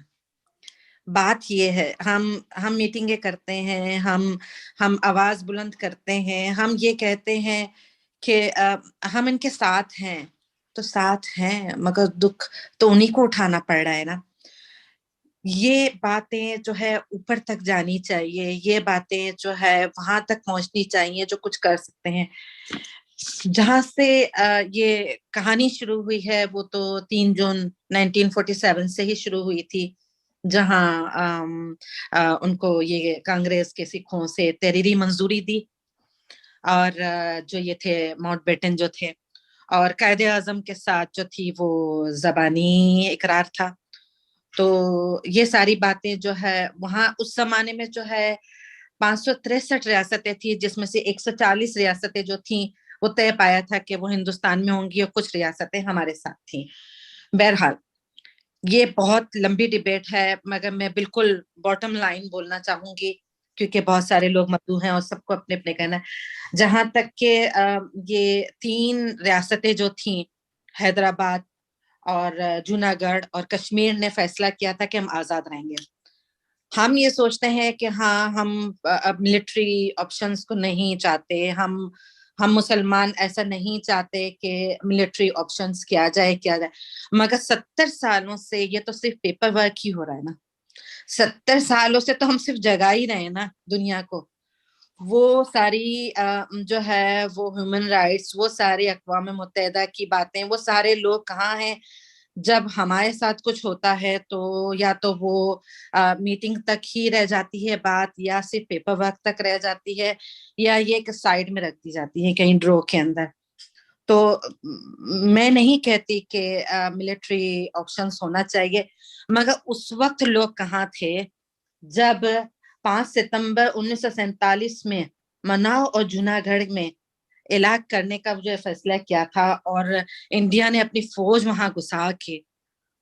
बात ये है। हम मीटिंगें करते हैं, हम आवाज बुलंद करते हैं, हम ये कहते हैं कि हम इनके साथ हैं, तो साथ हैं, मगर दुख तो उन्हीं को उठाना पड़ रहा है ना। ये बातें जो है ऊपर तक जानी चाहिए, ये बातें जो है वहां तक पहुंचनी चाहिए जो कुछ कर सकते हैं। जहां से ये कहानी शुरू हुई है वो तो 3 जून 1947 से ही शुरू हुई थी, जहां उनको ये कांग्रेस के सिखों से तहरीरी मंजूरी दी, और जो ये थे माउंटबेटन जो थे, और कायदे आजम के साथ जो थी वो जबानी इकरार था। तो ये सारी बातें जो है वहां उस जमाने में जो है 563 रियासतें थी, जिसमें से 140 रियासतें जो थी वो तय पाया था कि वो हिंदुस्तान में होंगी, और कुछ रियासतें हमारे साथ थी। बहरहाल ये बहुत लंबी डिबेट है, मगर मैं बिल्कुल बॉटम लाइन बोलना चाहूंगी क्योंकि बहुत सारे लोग मधु हैं और सबको अपने अपने कहना है। जहां तक के ये 3 रियासतें जो थी, हैदराबाद और जूनागढ़ और कश्मीर, ने फैसला किया था कि हम आजाद रहेंगे। हम ये सोचते हैं कि हाँ, हम अब मिलिट्री ऑप्शंस को नहीं चाहते, हम मुसलमान ऐसा नहीं चाहते कि मिलिट्री ऑप्शंस किया जाए। मगर 70 सालों से ये तो सिर्फ पेपर वर्क ही हो रहा है ना। 70 सालों से तो हम सिर्फ जगा ही रहे हैं ना दुनिया को। वो सारी जो है वो ह्यूमन राइट्स, वो सारी अक़वाम मुत्तहिदा की बातें, वो सारे लोग कहाँ हैं جب ہمارے ساتھ کچھ ہوتا ہے تو یا تو وہ میٹنگ تک ہی رہ جاتی ہے بات, یا صرف پیپر ورک تک رہ جاتی ہے, یا یہ کہ سائڈ میں رکھ دی جاتی ہے کہیں ڈرو کے اندر. تو میں نہیں کہتی کہ ملٹری آپشنز ہونا چاہیے, مگر اس وقت لوگ کہاں تھے جب 5 ستمبر 1947 میں مناؤ اور جوناگڑھ میں علاق کرنے کا جو فیصلہ کیا تھا, اور انڈیا نے اپنی فوج وہاں گھسا کے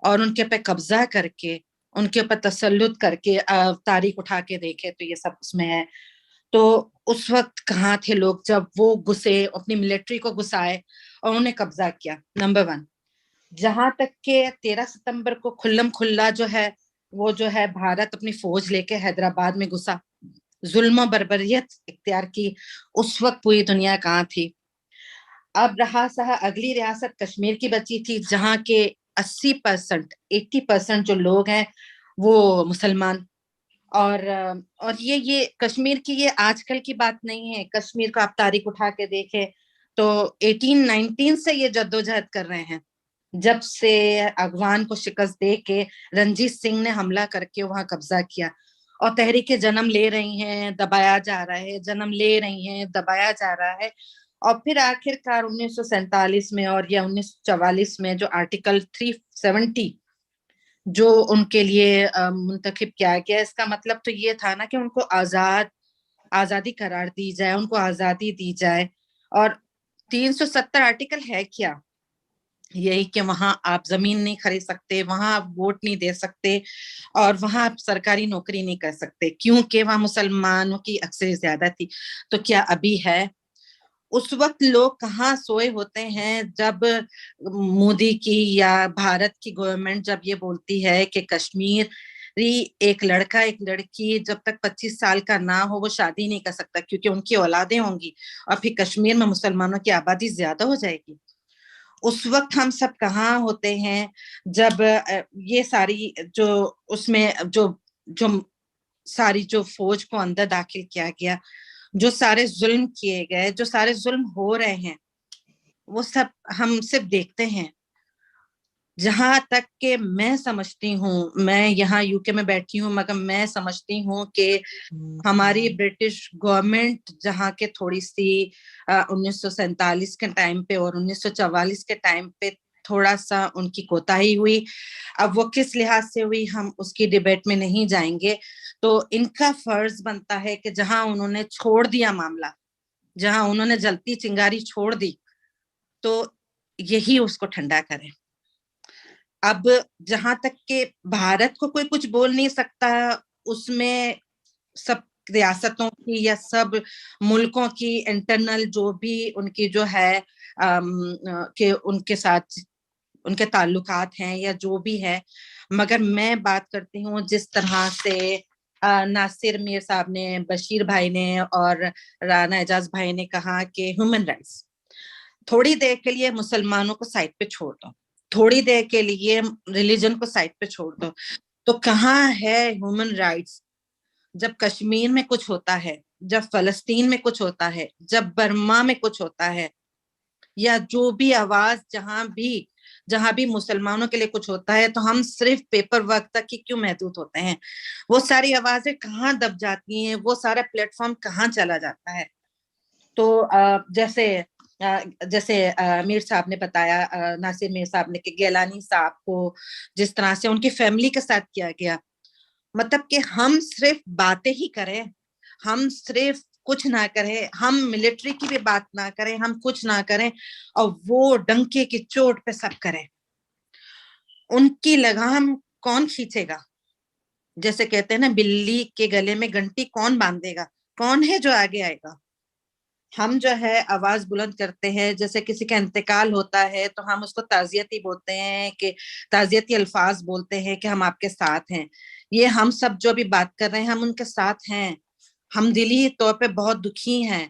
اور ان کے پہ قبضہ کر کے ان کے اوپر تسلط کر کے تاریخ اٹھا کے دیکھے تو یہ سب اس میں ہے. تو اس وقت کہاں تھے لوگ جب وہ گھسے, اپنی ملٹری کو گھسائے اور انہیں قبضہ کیا. نمبر 1. جہاں تک کہ 13 ستمبر کو کھلم کھلا جو ہے وہ جو ہے بھارت اپنی فوج لے کے حیدرآباد میں گھسا, ظلم و بربریت اختیار کی, اس وقت پوری دنیا کہاں تھی. اب رہا سہا اگلی ریاست کشمیر کی بچی تھی, جہاں کے 80% جو لوگ ہیں وہ مسلمان. اور یہ کشمیر کی یہ آج کل کی بات نہیں ہے. کشمیر کو آپ تاریخ اٹھا کے دیکھیں تو 1819 سے یہ جدوجہد کر رہے ہیں, جب سے افغان کو شکست دے کے رنجیت سنگھ نے حملہ کر کے وہاں قبضہ کیا, اور تحریکیں جنم لے رہی ہیں, دبایا جا رہا ہے, جنم لے رہی ہیں, دبایا جا رہا ہے. اور پھر آخر کار 1947 میں اور یا 1944 میں جو آرٹیکل 370 جو ان کے لیے منتخب کیا گیا, اس کا مطلب تو یہ تھا نا کہ ان کو آزادی قرار دی جائے, ان کو آزادی دی جائے. اور 370 آرٹیکل ہے کیا, یہی کہ وہاں آپ زمین نہیں خرید سکتے, وہاں آپ ووٹ نہیں دے سکتے, اور وہاں آپ سرکاری نوکری نہیں کر سکتے, کیونکہ وہاں مسلمانوں کی اکثریت زیادہ تھی. تو کیا ابھی ہے؟ اس وقت لوگ کہاں سوئے ہوتے ہیں جب مودی کی یا بھارت کی گورنمنٹ جب یہ بولتی ہے کہ کشمیر ایک لڑکا ایک لڑکی جب تک 25 سال کا نہ ہو وہ شادی نہیں کر سکتا, کیونکہ ان کی اولادیں ہوں گی, اور پھر کشمیر میں مسلمانوں کی آبادی زیادہ ہو جائے گی. اس وقت ہم سب کہاں ہوتے ہیں جب یہ ساری جو اس میں جو ساری جو فوج کو اندر داخل کیا گیا, جو سارے ظلم کیے گئے, جو سارے ظلم ہو رہے ہیں, وہ سب ہم صرف دیکھتے ہیں. جہاں تک کہ میں سمجھتی ہوں, میں یہاں یو کے میں بیٹھی ہوں, مگر میں سمجھتی ہوں کہ ہماری برٹش گورنمنٹ جہاں کے تھوڑی سی 1947 کے ٹائم پہ اور 1944 کے ٹائم پہ تھوڑا سا ان کی کوتاہی ہوئی. اب وہ کس لحاظ سے ہوئی ہم اس کی ڈیبیٹ میں نہیں جائیں گے. تو ان کا فرض بنتا ہے کہ جہاں انہوں نے چھوڑ دیا معاملہ, جہاں انہوں نے جلتی چنگاری چھوڑ دی, تو یہی اس کو ٹھنڈا کرے. اب جہاں تک کہ بھارت کو کوئی کچھ بول نہیں سکتا, اس میں سب ریاستوں کی یا سب ملکوں کی انٹرنل جو بھی ان کی جو ہے کہ ان کے ساتھ ان کے تعلقات ہیں یا جو بھی ہے. مگر میں بات کرتی ہوں جس طرح سے ناصر میر صاحب نے, بشیر بھائی نے اور رانا اعجاز بھائی نے کہا کہ ہیومن رائٹس, تھوڑی دیر کے لیے مسلمانوں کو سائڈ پہ چھوڑ دو, تھوڑی دیر کے لیے ریلیجن کو سائڈ پہ چھوڑ دو, تو کہاں ہے ہیومن رائٹس جب کشمیر میں کچھ ہوتا ہے, جب فلسطین میں کچھ ہوتا ہے, جب برما میں کچھ ہوتا ہے, یا جو بھی آواز جہاں بھی مسلمانوں کے لیے کچھ ہوتا ہے, تو ہم صرف پیپر ورک تک ہی کیوں محدود ہوتے ہیں؟ وہ ساری آوازیں کہاں دب جاتی ہیں, وہ سارا پلیٹ فارم کہاں چلا جاتا ہے؟ تو جیسے میر صاحب نے بتایا, ناصر میر صاحب نے, کہ گیلانی صاحب کو جس طرح سے ان کی فیملی کے ساتھ کیا گیا, مطلب کہ ہم صرف باتیں ہی کریں, ہم صرف کچھ نہ کریں, ہم ملٹری کی بھی بات نہ کریں, ہم کچھ نہ کریں, اور وہ ڈنکے کی چوٹ پہ سب کریں. ان کی لگام کون کھینچے گا؟ جیسے کہتے ہیں نا, بلی کے گلے میں گھنٹی کون باندھے گا؟ کون ہے جو آگے آئے گا؟ ہم جو ہے آواز بلند کرتے ہیں, جیسے کسی کا انتقال ہوتا ہے تو ہم اس کو تعزیتی بولتے ہیں, کہ تعزیتی الفاظ بولتے ہیں کہ ہم آپ کے ساتھ ہیں. یہ ہم سب جو بھی بات کر رہے ہیں ہم ان کے ساتھ ہیں, ہم دلی طور پہ بہت دکھی ہیں,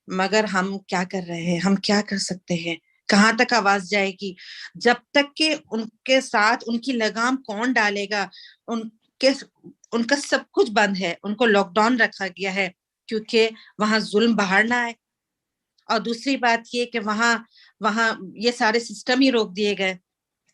مگر ہم کیا کر رہے ہیں, ہم کیا کر سکتے ہیں؟ کہاں تک آواز جائے گی جب تک کہ ان کے ساتھ ان کی لگام کون ڈالے گا؟ ان کا سب کچھ بند ہے, ان کو لاک ڈاؤن رکھا گیا ہے کیونکہ وہاں ظلم باہر نہ آئے. اور دوسری بات یہ کہ وہاں یہ سارے سسٹم ہی روک دیے گئے.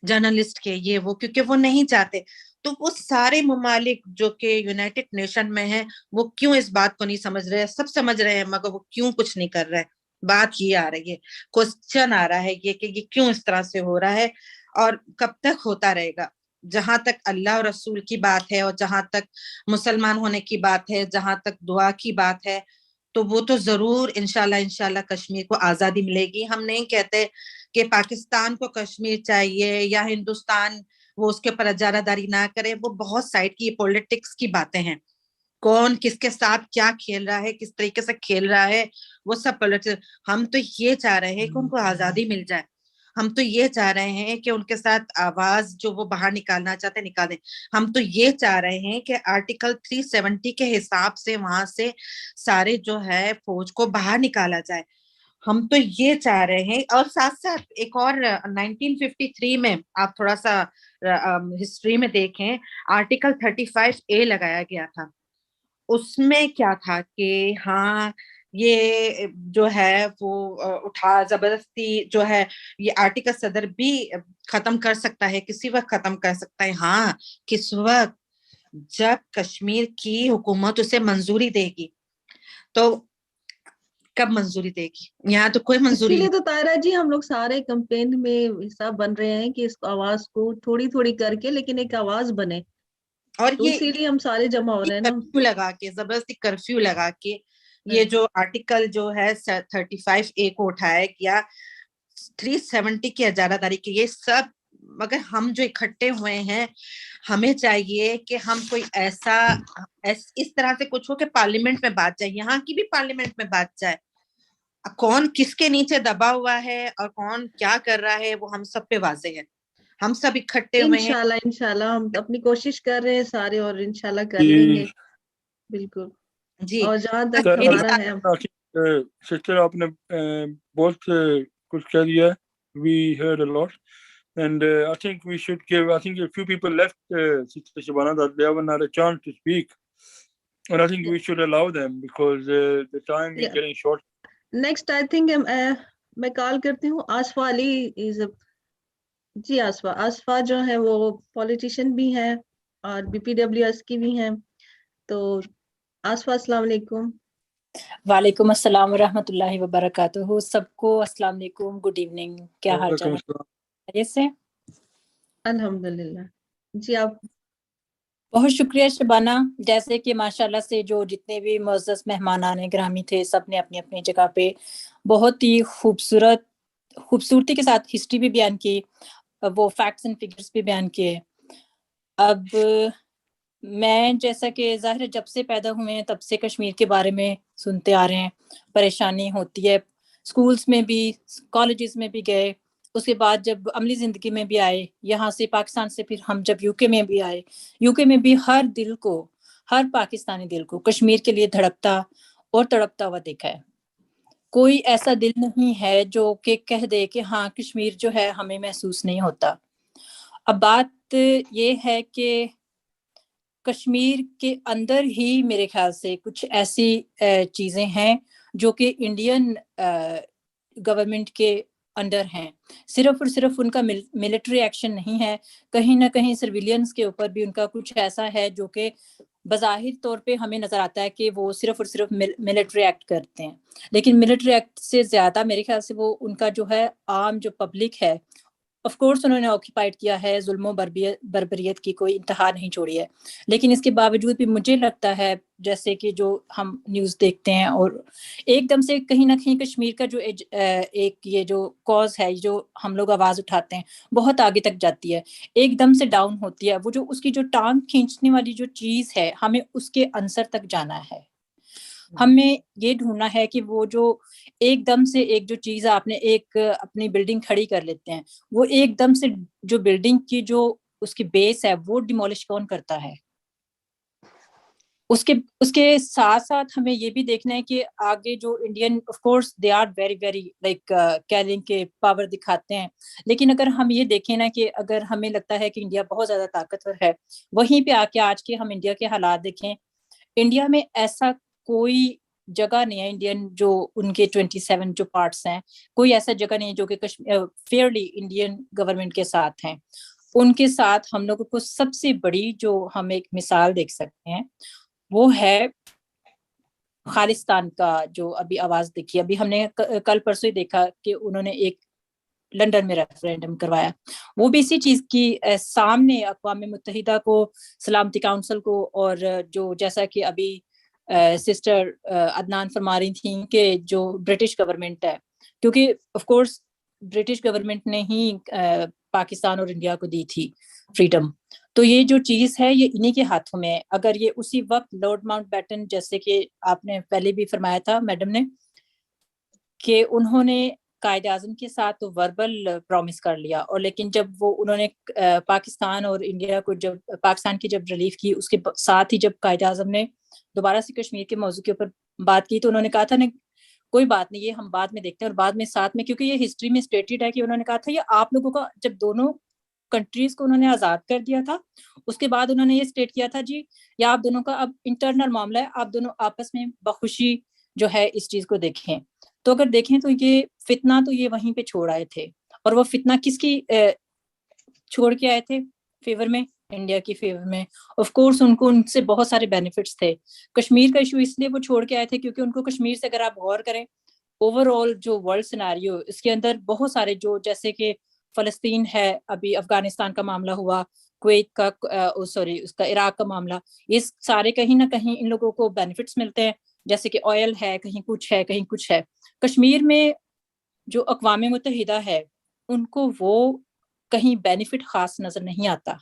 جرنلسٹ کے یہ وہ, کیونکہ وہ نہیں چاہتے. تو وہ سارے ممالک جو کہ یونائٹڈ نیشن میں ہیں وہ کیوں اس بات کو نہیں سمجھ رہے؟ سب سمجھ رہے ہیں مگر وہ کیوں کچھ نہیں کر رہے. بات یہ آ رہی ہے, کوسچن آ رہا ہے یہ کہ یہ کیوں اس طرح سے ہو رہا ہے اور کب تک ہوتا رہے گا. جہاں تک اللہ اور رسول کی بات ہے اور جہاں تک مسلمان ہونے کی بات ہے, جہاں تک دعا کی بات ہے, تو وہ تو ضرور انشاءاللہ کشمیر کو آزادی ملے گی. ہم نہیں کہتے کہ پاکستان کو کشمیر چاہیے یا ہندوستان وہ اس کے اوپر اجارہ داری نہ کرے, وہ بہت سائڈ کی پولیٹکس کی باتیں ہیں. کون کس کے ساتھ کیا کھیل رہا ہے, کس طریقے سے کھیل رہا ہے, وہ سب پولیٹکس. ہم تو یہ چاہ رہے ہیں کہ ان کو آزادی مل جائے. ہم تو یہ چاہ رہے ہیں کہ ان کے ساتھ آواز جو وہ باہر نکالنا چاہتے نکالیں. ہم تو یہ چاہ رہے ہیں کہ آرٹیکل 370 کے حساب سے وہاں سے سارے جو ہے فوج کو باہر نکالا جائے. ہم تو یہ چاہ رہے ہیں. اور ساتھ ساتھ ایک اور 1953 میں آپ تھوڑا سا ہسٹری میں دیکھیں, آرٹیکل 35A لگایا گیا تھا. اس میں کیا تھا کہ ہاں یہ جو ہے وہ اٹھا زبردستی جو ہے یہ آرٹیکل صدر بھی ختم کر سکتا ہے, کسی وقت ختم کر سکتا ہے. ہاں کس وقت؟ جب کشمیر کی حکومت اسے منظوری دے گی. تو کب منظوری دے گی؟ یہاں تو کوئی منظوری اسی لیے نہیں. تو طاہرہ جی ہم لوگ سارے کمپین میں حصہ بن رہے ہیں کہ اس آواز کو تھوڑی تھوڑی کر کے لیکن ایک آواز بنے, اور تو اسی لیے ہم سارے جمع ہو رہے ہیں نا. کرفیو لگا کے, زبردستی کرفیو لگا کے یہ جو آرٹیکل جو ہے 35A کو اٹھایا گیا, 370 کی اجارہ داری کی, یہ سب. مگر ہم جو اکٹھے ہوئے ہیں ہمیں چاہیے کہ ہم کوئی ایسا اس طرح سے کچھ ہو کہ پارلیمنٹ میں بات جائے, یہاں کی بھی پارلیمنٹ میں بات جائے. کون کس کے نیچے دبا ہوا ہے اور کون کیا کر رہا ہے وہ ہم سب پہ واضح ہے. ہم سب اکٹھے ہوئے ہیں. انشاءاللہ ہم اپنی کوشش کر رہے ہیں سارے, اور انشاءاللہ کر لیں گے. بالکل جی. اور جہاں تک ہمارا ہے. سسٹر آپ نے بہت کچھ کہہ دیا. We heard a lot. And I think we should give, I think a few people left, Sister Shabana, that they haven't had a chance to speak. And I think we should allow them because the time is getting short. Next, I think میں کال کرتی ہوں آصفہ علی. جی آصفہ جو ہے وہ politician بھی ہیں اور BPWS کی بھی ہیں. تو آصفہ السلام علیکم. وعلیکم السلام ورحمۃ اللہ وبرکاتہ. سب کو السلام علیکم, گڈ ایوننگ. کیا حال چال ہے؟ سے الحمدللہ. جی آپ. بہت شکریہ شبانہ. جیسے کہ ماشاءاللہ سے جو جتنے بھی معزز مہمانان گرامی تھے سب نے اپنی اپنی جگہ پہ بہت ہی خوبصورتی کے ساتھ ہسٹری بھی بیان کی, وہ فیکٹس اینڈ فگرز بھی بیان کیے. اب میں جیسا کہ ظاہر جب سے پیدا ہوئے ہیں تب سے کشمیر کے بارے میں سنتے آ رہے ہیں. پریشانی ہوتی ہے, اسکولس میں بھی کالجز میں بھی گئے, اس کے بعد جب عملی زندگی میں بھی آئے, یہاں سے پاکستان سے پھر ہم جب UK میں بھی آئے, UK میں بھی ہر پاکستانی دل کو کشمیر کے لیے دھڑکتا اور تڑپتا ہوا دیکھا ہے. کوئی ایسا دل نہیں ہے جو کہ کہہ دے کہ ہاں کشمیر جو ہے ہمیں محسوس نہیں ہوتا. اب بات یہ ہے کہ کشمیر کے اندر ہی میرے خیال سے کچھ ایسی چیزیں ہیں جو کہ انڈین گورنمنٹ کے انڈر ہیں. صرف اور صرف ان کا ملٹری ایکشن نہیں ہے, کہیں نہ کہیں سرویلینس کے اوپر بھی ان کا کچھ ایسا ہے جو کہ بظاہر طور پہ ہمیں نظر آتا ہے کہ وہ صرف اور صرف ملٹری ایکٹ کرتے ہیں, لیکن ملٹری ایکٹ سے زیادہ میرے خیال سے وہ ان کا جو ہے عام جو پبلک ہے, آف کورس انہوں نے آکیپائڈ کیا ہے, ظلم و بربریت کی کوئی انتہا نہیں چھوڑی ہے, لیکن اس کے باوجود بھی مجھے لگتا ہے جیسے کہ جو ہم نیوز دیکھتے ہیں اور ایک دم سے کہیں نہ کہیں کشمیر کا جو ایک یہ جو کاز ہے, جو ہم لوگ آواز اٹھاتے ہیں بہت آگے تک جاتی ہے, ایک دم سے ڈاؤن ہوتی ہے. وہ جو اس کی جو ٹانگ کھینچنے والی جو چیز ہے, ہمیں اس کے عنصر تک جانا ہے. ہمیں یہ ڈھونڈنا ہے کہ وہ جو ایک دم سے ایک جو چیز آپ نے ایک اپنی بلڈنگ کھڑی کر لیتے ہیں, وہ ایک دم سے جو بلڈنگ کی جو اس کی بیس ہے وہ ڈیمولش کون کرتا ہے. اس کے ساتھ ساتھ ہمیں یہ بھی دیکھنا ہے کہ آگے جو Indian of course they are very very like کہہ لیں کہ پاور دکھاتے ہیں, لیکن اگر ہم یہ دیکھیں نا کہ اگر ہمیں لگتا ہے کہ انڈیا بہت زیادہ طاقتور ہے, وہیں پہ آ کے آج کے ہم انڈیا کے حالات دیکھیں, انڈیا میں ایسا کوئی جگہ نہیں ہے انڈین جو ان کے 27 جو پارٹس ہیں, کوئی ایسا جگہ نہیں ہے جو کہ فیئرلی انڈین گورنمنٹ کے ساتھ ہیں. ان کے ساتھ ہم لوگوں کو سب سے بڑی جو ہم ایک مثال دیکھ سکتے ہیں وہ ہے خالصتان کا جو ابھی آواز دیکھی. ابھی ہم نے کل پرسوں ہی دیکھا کہ انہوں نے ایک لنڈن میں ریفرینڈم کروایا. وہ بھی اسی چیز کی سامنے اقوام متحدہ کو, سلامتی کاؤنسل کو, اور جو جیسا کہ ابھی سسٹر عدنان فرما رہی تھیں کہ جو برٹش گورنمنٹ ہے, کیونکہ آف کورس برٹش گورنمنٹ نے ہی پاکستان اور انڈیا کو دی تھی فریڈم, تو یہ جو چیز ہے یہ انہی کے ہاتھوں میں ہے. اگر یہ اسی وقت لارڈ ماؤنٹ بیٹن, جیسے کہ آپ نے پہلے بھی فرمایا تھا میڈم نے, کہ انہوں نے قائد اعظم کے ساتھ تو وربل پرومس کر لیا, اور لیکن جب وہ انہوں نے پاکستان اور انڈیا کو جب پاکستان کی جب ریلیف کی, اس کے ساتھ ہی جب قائد اعظم نے دوبارہ سے کشمیر کے موضوع کے اوپر بات کی, تو انہوں نے کہا تھا نا کوئی بات نہیں, یہ ہم بعد میں دیکھتے ہیں. اور بعد میں ساتھ میں, کیونکہ یہ ہسٹری میں اسٹیٹڈ ہے کہ انہوں نے کہا تھا یہ آپ لوگوں کا, جب دونوں کنٹریز کو انہوں نے آزاد کر دیا تھا, اس کے بعد انہوں نے یہ اسٹیٹ کیا تھا جی یہ آپ دونوں کا اب انٹرنل معاملہ ہے, آپ دونوں آپس میں بخوشی جو ہے اس چیز کو دیکھیں. تو اگر دیکھیں تو یہ فتنہ تو یہ وہیں پہ چھوڑ آئے تھے, اور وہ فتنہ کس کی چھوڑ کے آئے تھے فیور میں, انڈیا کی فیور میں. آف کورس ان کو ان سے بہت سارے بینیفٹس تھے. کشمیر کا ایشو اس لیے وہ چھوڑ کے آئے تھے کیونکہ ان کو کشمیر سے اگر آپ غور کریں اوور آل جو ورلڈ سیناریو, اس کے اندر بہت سارے جو جیسے کہ فلسطین ہے, ابھی افغانستان کا معاملہ ہوا, کویت کا اس کا عراق کا معاملہ, یہ سارے کہیں نہ کہیں ان لوگوں کو بینیفٹس ملتے ہیں, جیسے کہ آئل ہے, کہیں کچھ ہے, کہیں کچھ ہے. کشمیر میں جو اقوام متحدہ ہے ان کو وہ کہیں بینیفٹ خاص نظر نہیں آتا.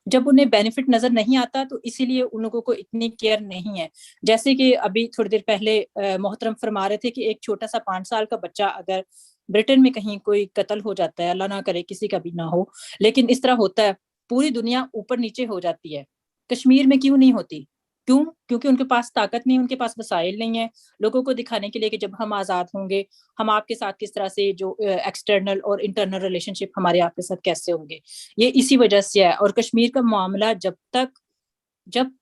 جب انہیں بینیفٹ نظر نہیں آتا تو اسی لیے ان لوگوں کو اتنی کیئر نہیں ہے. جیسے کہ ابھی تھوڑی دیر پہلے محترم فرما رہے تھے کہ ایک چھوٹا سا 5 سال کا بچہ اگر برٹن میں کہیں کوئی قتل ہو جاتا ہے, اللہ نہ کرے کسی کا بھی نہ ہو, لیکن اس طرح ہوتا ہے, پوری دنیا اوپر نیچے ہو جاتی ہے. کشمیر میں کیوں نہیں ہوتی؟ کیوں؟ کیونکہ ان کے پاس طاقت نہیں, ان کے پاس وسائل نہیں ہے لوگوں کو دکھانے کے لیے کہ جب ہم آزاد ہوں گے ہم آپ کے ساتھ کس طرح سے جو ایکسٹرنل اور انٹرنل ریلیشن شپ ہمارے آپ کے ساتھ کیسے ہوں گے. یہ اسی وجہ سے ہے. اور کشمیر کا معاملہ جب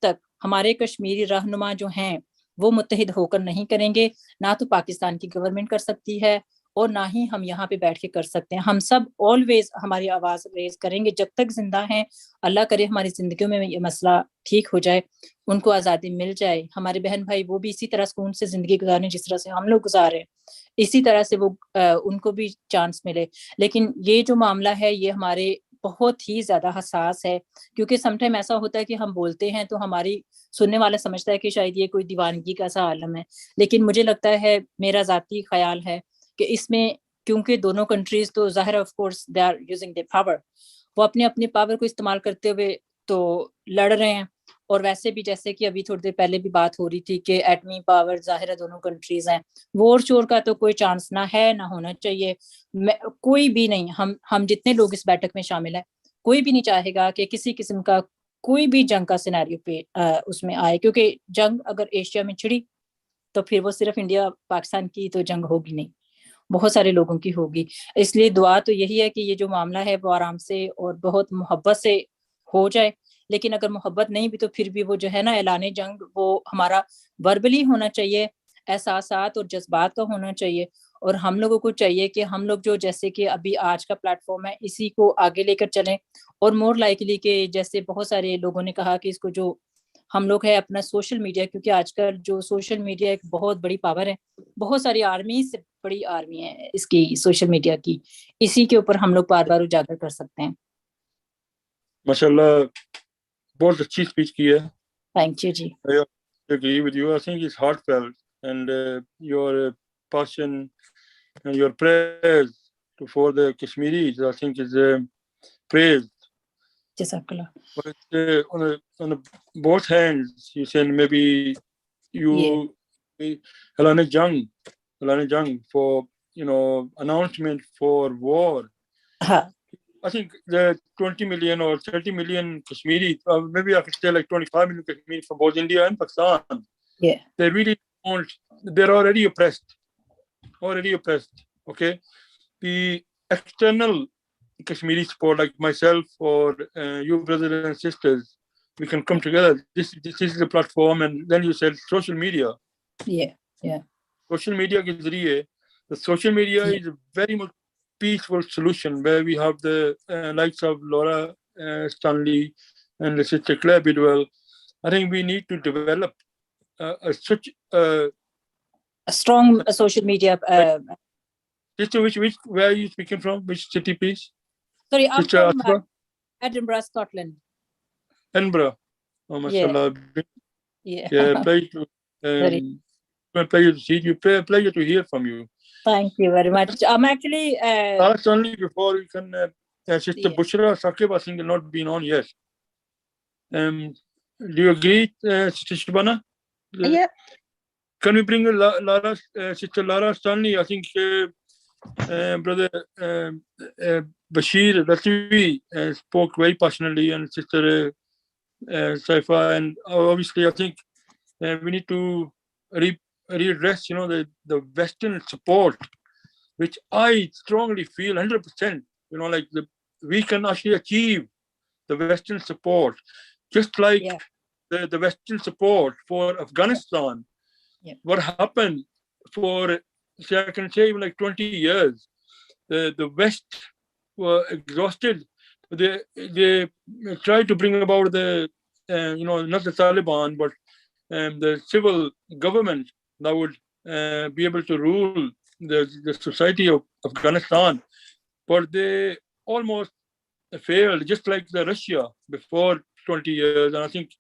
تک ہمارے کشمیری رہنما جو ہیں وہ متحد ہو کر نہیں کریں گے, نہ تو پاکستان کی گورنمنٹ کر سکتی ہے اور نہ ہی ہم یہاں پہ بیٹھ کے کر سکتے ہیں. ہم سب آلویز ہماری آواز ریز کریں گے جب تک زندہ ہیں. اللہ کرے ہماری زندگیوں میں یہ مسئلہ ٹھیک ہو جائے, ان کو آزادی مل جائے, ہمارے بہن بھائی وہ بھی اسی طرح سکون سے زندگی گزاریں جس طرح سے ہم لوگ گزارے, اسی طرح سے وہ ان کو بھی چانس ملے. لیکن یہ جو معاملہ ہے یہ ہمارے بہت ہی زیادہ حساس ہے, کیونکہ سم ٹائم ایسا ہوتا ہے کہ ہم بولتے ہیں تو ہماری سننے والا سمجھتا ہے کہ شاید یہ کوئی دیوانگی کا سا عالم ہے, لیکن مجھے لگتا ہے, میرا ذاتی خیال ہے کہ اس میں کیونکہ دونوں کنٹریز تو ظاہر of course they are using the power, وہ اپنے پاور کو استعمال کرتے ہوئے تو لڑ رہے ہیں. اور ویسے بھی جیسے کہ ابھی تھوڑی دیر پہلے بھی بات ہو رہی تھی کہ ایٹمی پاور ظاہر ہے دونوں کنٹریز ہیں, وار چور کا تو کوئی چانس نہ ہے نہ ہونا چاہیے. کوئی بھی نہیں, ہم جتنے لوگ اس بیٹھک میں شامل ہیں کوئی بھی نہیں چاہے گا کہ کسی قسم کا کوئی بھی جنگ کا سیناریو پہ اس میں آئے, کیونکہ جنگ اگر ایشیا میں چھڑی تو پھر وہ صرف انڈیا پاکستان کی تو جنگ ہوگی نہیں, بہت سارے لوگوں کی ہوگی. اس لیے دعا تو یہی ہے کہ یہ جو معاملہ ہے وہ آرام سے اور بہت محبت سے ہو جائے. لیکن اگر محبت نہیں بھی تو پھر بھی وہ جو ہے نا اعلان جنگ وہ ہمارا وربلی ہونا چاہیے, احساسات اور جذبات کا ہونا چاہیے. اور ہم لوگوں کو چاہیے کہ ہم لوگ جو جیسے کہ ابھی آج کا پلیٹ فارم ہے اسی کو آگے لے کر چلیں, اور مور لائکلی کہ جیسے بہت سارے لوگوں نے کہا کہ اس کو جو ہم لوگ ہے اپنا سوشل میڈیا, کیونکہ آج کل جو سوشل میڈیا ایک بہت بڑی پاور ہے, بہت ساری آرمی سے بڑی آرمی ہے اس کی سوشل میڈیا کی, اسی کے اوپر ہم لوگ بار بار اجاگر کر سکتے ہیں. ماشاءاللہ بہت اچھی اسپیچ کی ہے. تھینک یو جی. I agree with you. I think it's heartfelt, and your passion and your praise for the Kashmiris, I think, is praised. Jazakallah. But on both hands, you said maybe you Helena Jung for announcement for war. I think the 20 million or 30 million Kashmiri, maybe I could say like 25 million Kashmiri from both India and Pakistan. Yeah. They really don't, they're already oppressed. Okay. The external Kashmiri support, like myself or you brothers and sisters, we can come together. This is the platform, and then you said social media. Yeah. Social media ke zariye, the social media is a very much peaceful solution where we have the likes of Laura Stanley and the sister Claire Bidwell. I think we need to develop such a strong social media. Sister, where are you speaking from? Which city, please? Sorry, I'm Sister from Edinburgh, Scotland. Edinburgh. Oh, mashallah. Yeah, pleasure to see you. Pleasure to hear from you. Thank you very much. I'm actually. Last only before we can, Sister Bushra Sakib, I think not been on yet. Do you agree, Sister Shabana? Yeah. Can we bring Lara, Sister Lara Stanley? I think Brother Bashir Ratwi spoke very passionately, and Sister Saifa, and obviously I think we need to readdress, the Western support, which I strongly feel 100%, like we can actually achieve the Western support, just like the Western support for Afghanistan. What happened for, I can say, like 20 years, the West were exhausted. They tried to bring about the, not the Taliban, but the civil government that would be able to rule the society of Afghanistan. But they almost failed, just like the Russia before 20 years, and I think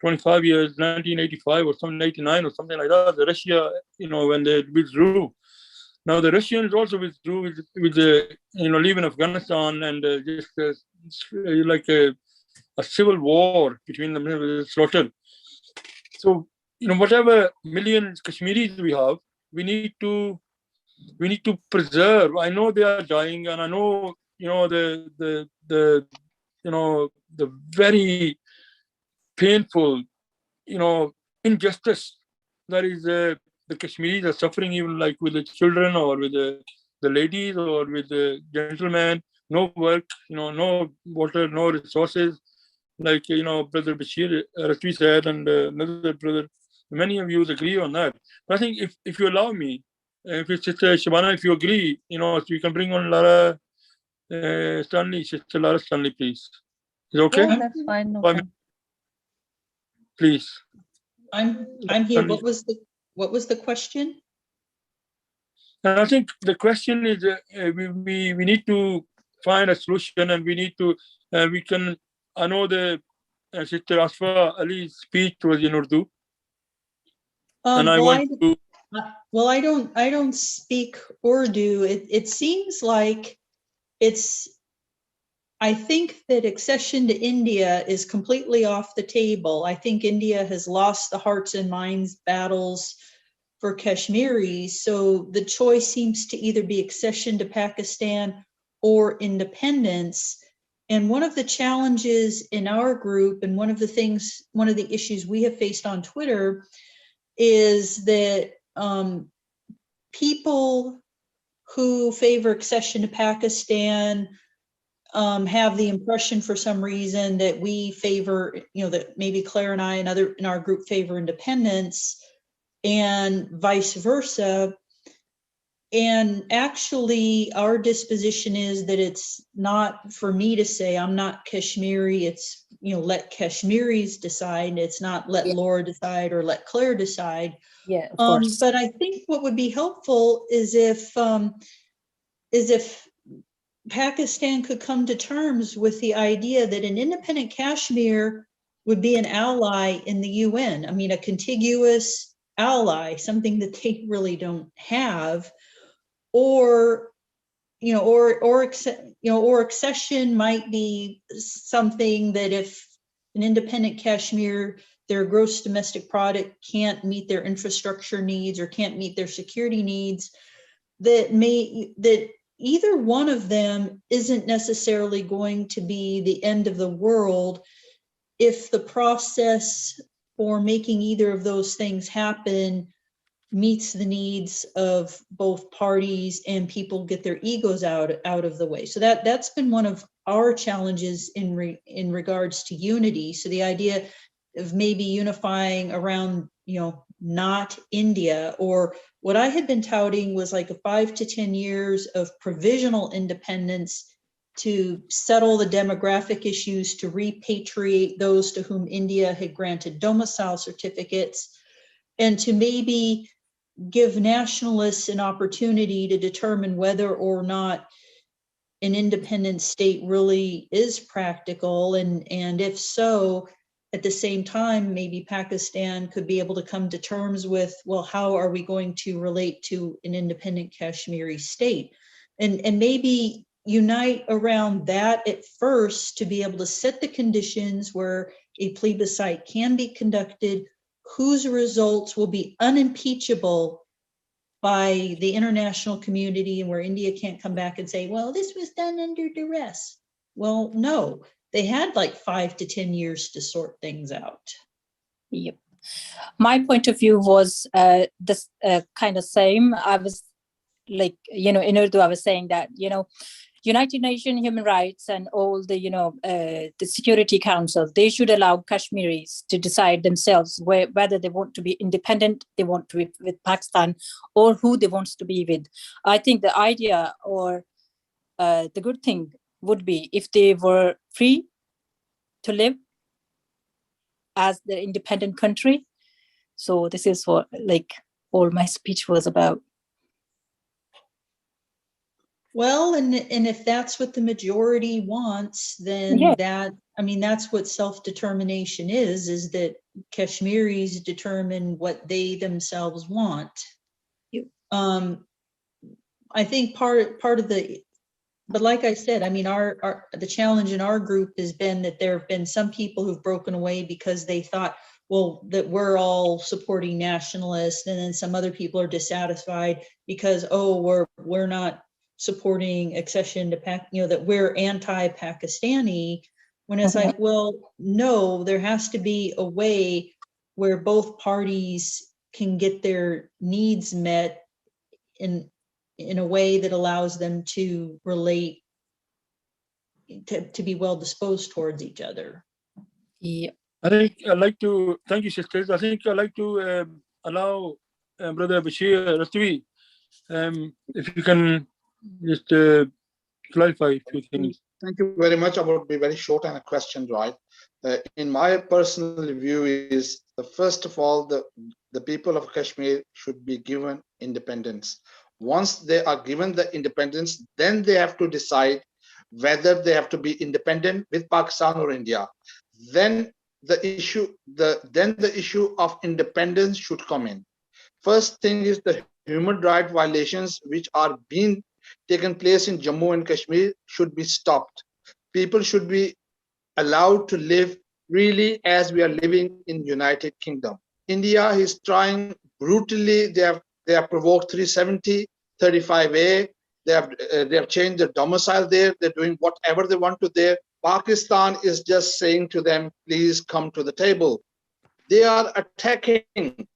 25 years, 1985 or something, 89 or something like that, the Russia, when they withdrew. Now the Russians also withdrew with the, leaving Afghanistan, and just like a civil war between them, slaughter. So, whatever millions Kashmiris we have, we need to preserve. I know they are dying, and I know, the very painful, injustice that is the Kashmiris are suffering, even like with the children or with the ladies or with the gentlemen. No work, no water, no resources. Like, Brother Bashir Ratwi said, and another brother, many of you agree on that. But I think if you allow me, if it's Sister Shabana, if you agree, so you can bring on Lara Stanley, Sister Lara Stanley, please. Is it okay? Yeah, that's fine. No problem. Please. I'm here. What was the question? And I think the question is, we need to find a solution, and we need to, I know the Sister Asfa Ali's speech was in Urdu. And I don't speak Urdu. It seems like I think that accession to India is completely off the table. I think India has lost the hearts and minds battles for Kashmiris. So the choice seems to either be accession to Pakistan or independence. And one of the challenges in our group, and one of the issues we have faced on Twitter, is that people who favor accession to Pakistan have the impression for some reason that we favor, that maybe Claire and I and other in our group favor independence, and vice versa. And actually, our disposition is that it's not for me to say, I'm not Kashmiri. It's, let Kashmiris decide. It's not let Laura decide or let Claire decide. Yeah, of course. But I think what would be helpful is if Pakistan could come to terms with the idea that an independent Kashmir would be an ally in the UN. I mean, a contiguous ally, something that they really don't have. Or accession might be something that if an independent Kashmir, their gross domestic product can't meet their infrastructure needs or can't meet their security needs, that either one of them isn't necessarily going to be the end of the world if the process for making either of those things happen meets the needs of both parties and people get their egos out of the way. So that's been one of our challenges in regards to unity. So the idea of maybe unifying around, not India, or what I had been touting was like a 5 to 10 years of provisional independence to settle the demographic issues, to repatriate those to whom India had granted domicile certificates, and to maybe give nationalists an opportunity to determine whether or not an independent state really is practical, and if so, at the same time, maybe Pakistan could be able to come to terms with, well, how are we going to relate to an independent Kashmiri state? And maybe unite around that at first to be able to set the conditions where a plebiscite can be conducted, whose results will be unimpeachable by the international community, and where India can't come back and say, well, this was done under duress. Well, no, they had like 5 to 10 years to sort things out. Yep. My point of view was this kind of same. I was like, in Urdu, I was saying that, United Nations Human Rights and all the, the Security Council, they should allow Kashmiris to decide themselves whether they want to be independent, they want to be with Pakistan, or who they want to be with. I think the idea or the good thing would be if they were free to live as the independent country. So this is what all my speech was about. Well, and if that's what the majority wants, then that's what self-determination is that Kashmiris determine what they themselves want. I think part of the, but like I said, the challenge in our group has been that there have been some people who've broken away because they thought, well, that we're all supporting nationalists, and then some other people are dissatisfied because, we're not supporting accession to that we're anti-Pakistani, when it's like, well, no, there has to be a way where both parties can get their needs met in a way that allows them to relate, to be well disposed towards each other. Yeah. I think I'd like to, thank you, sisters. I think I'd like to allow Brother Bashir Ratwi, if you can just clarify a few things. Thank you very much. I will be very short and a question, right? In my personal view is, first of all, the people of Kashmir should be given independence. Once they are given the independence, then they have to decide whether they have to be independent with Pakistan or India. Then the issue of independence should come in. First thing is the human rights violations which are being taken place in Jammu and Kashmir should be stopped. People should be allowed to live freely as we are living in United Kingdom. India is trying brutally. They have provoked 370, 35A. They have changed the domicile there. They're doing whatever they want to there. Pakistan is just saying to them, please come to the table. They are attacking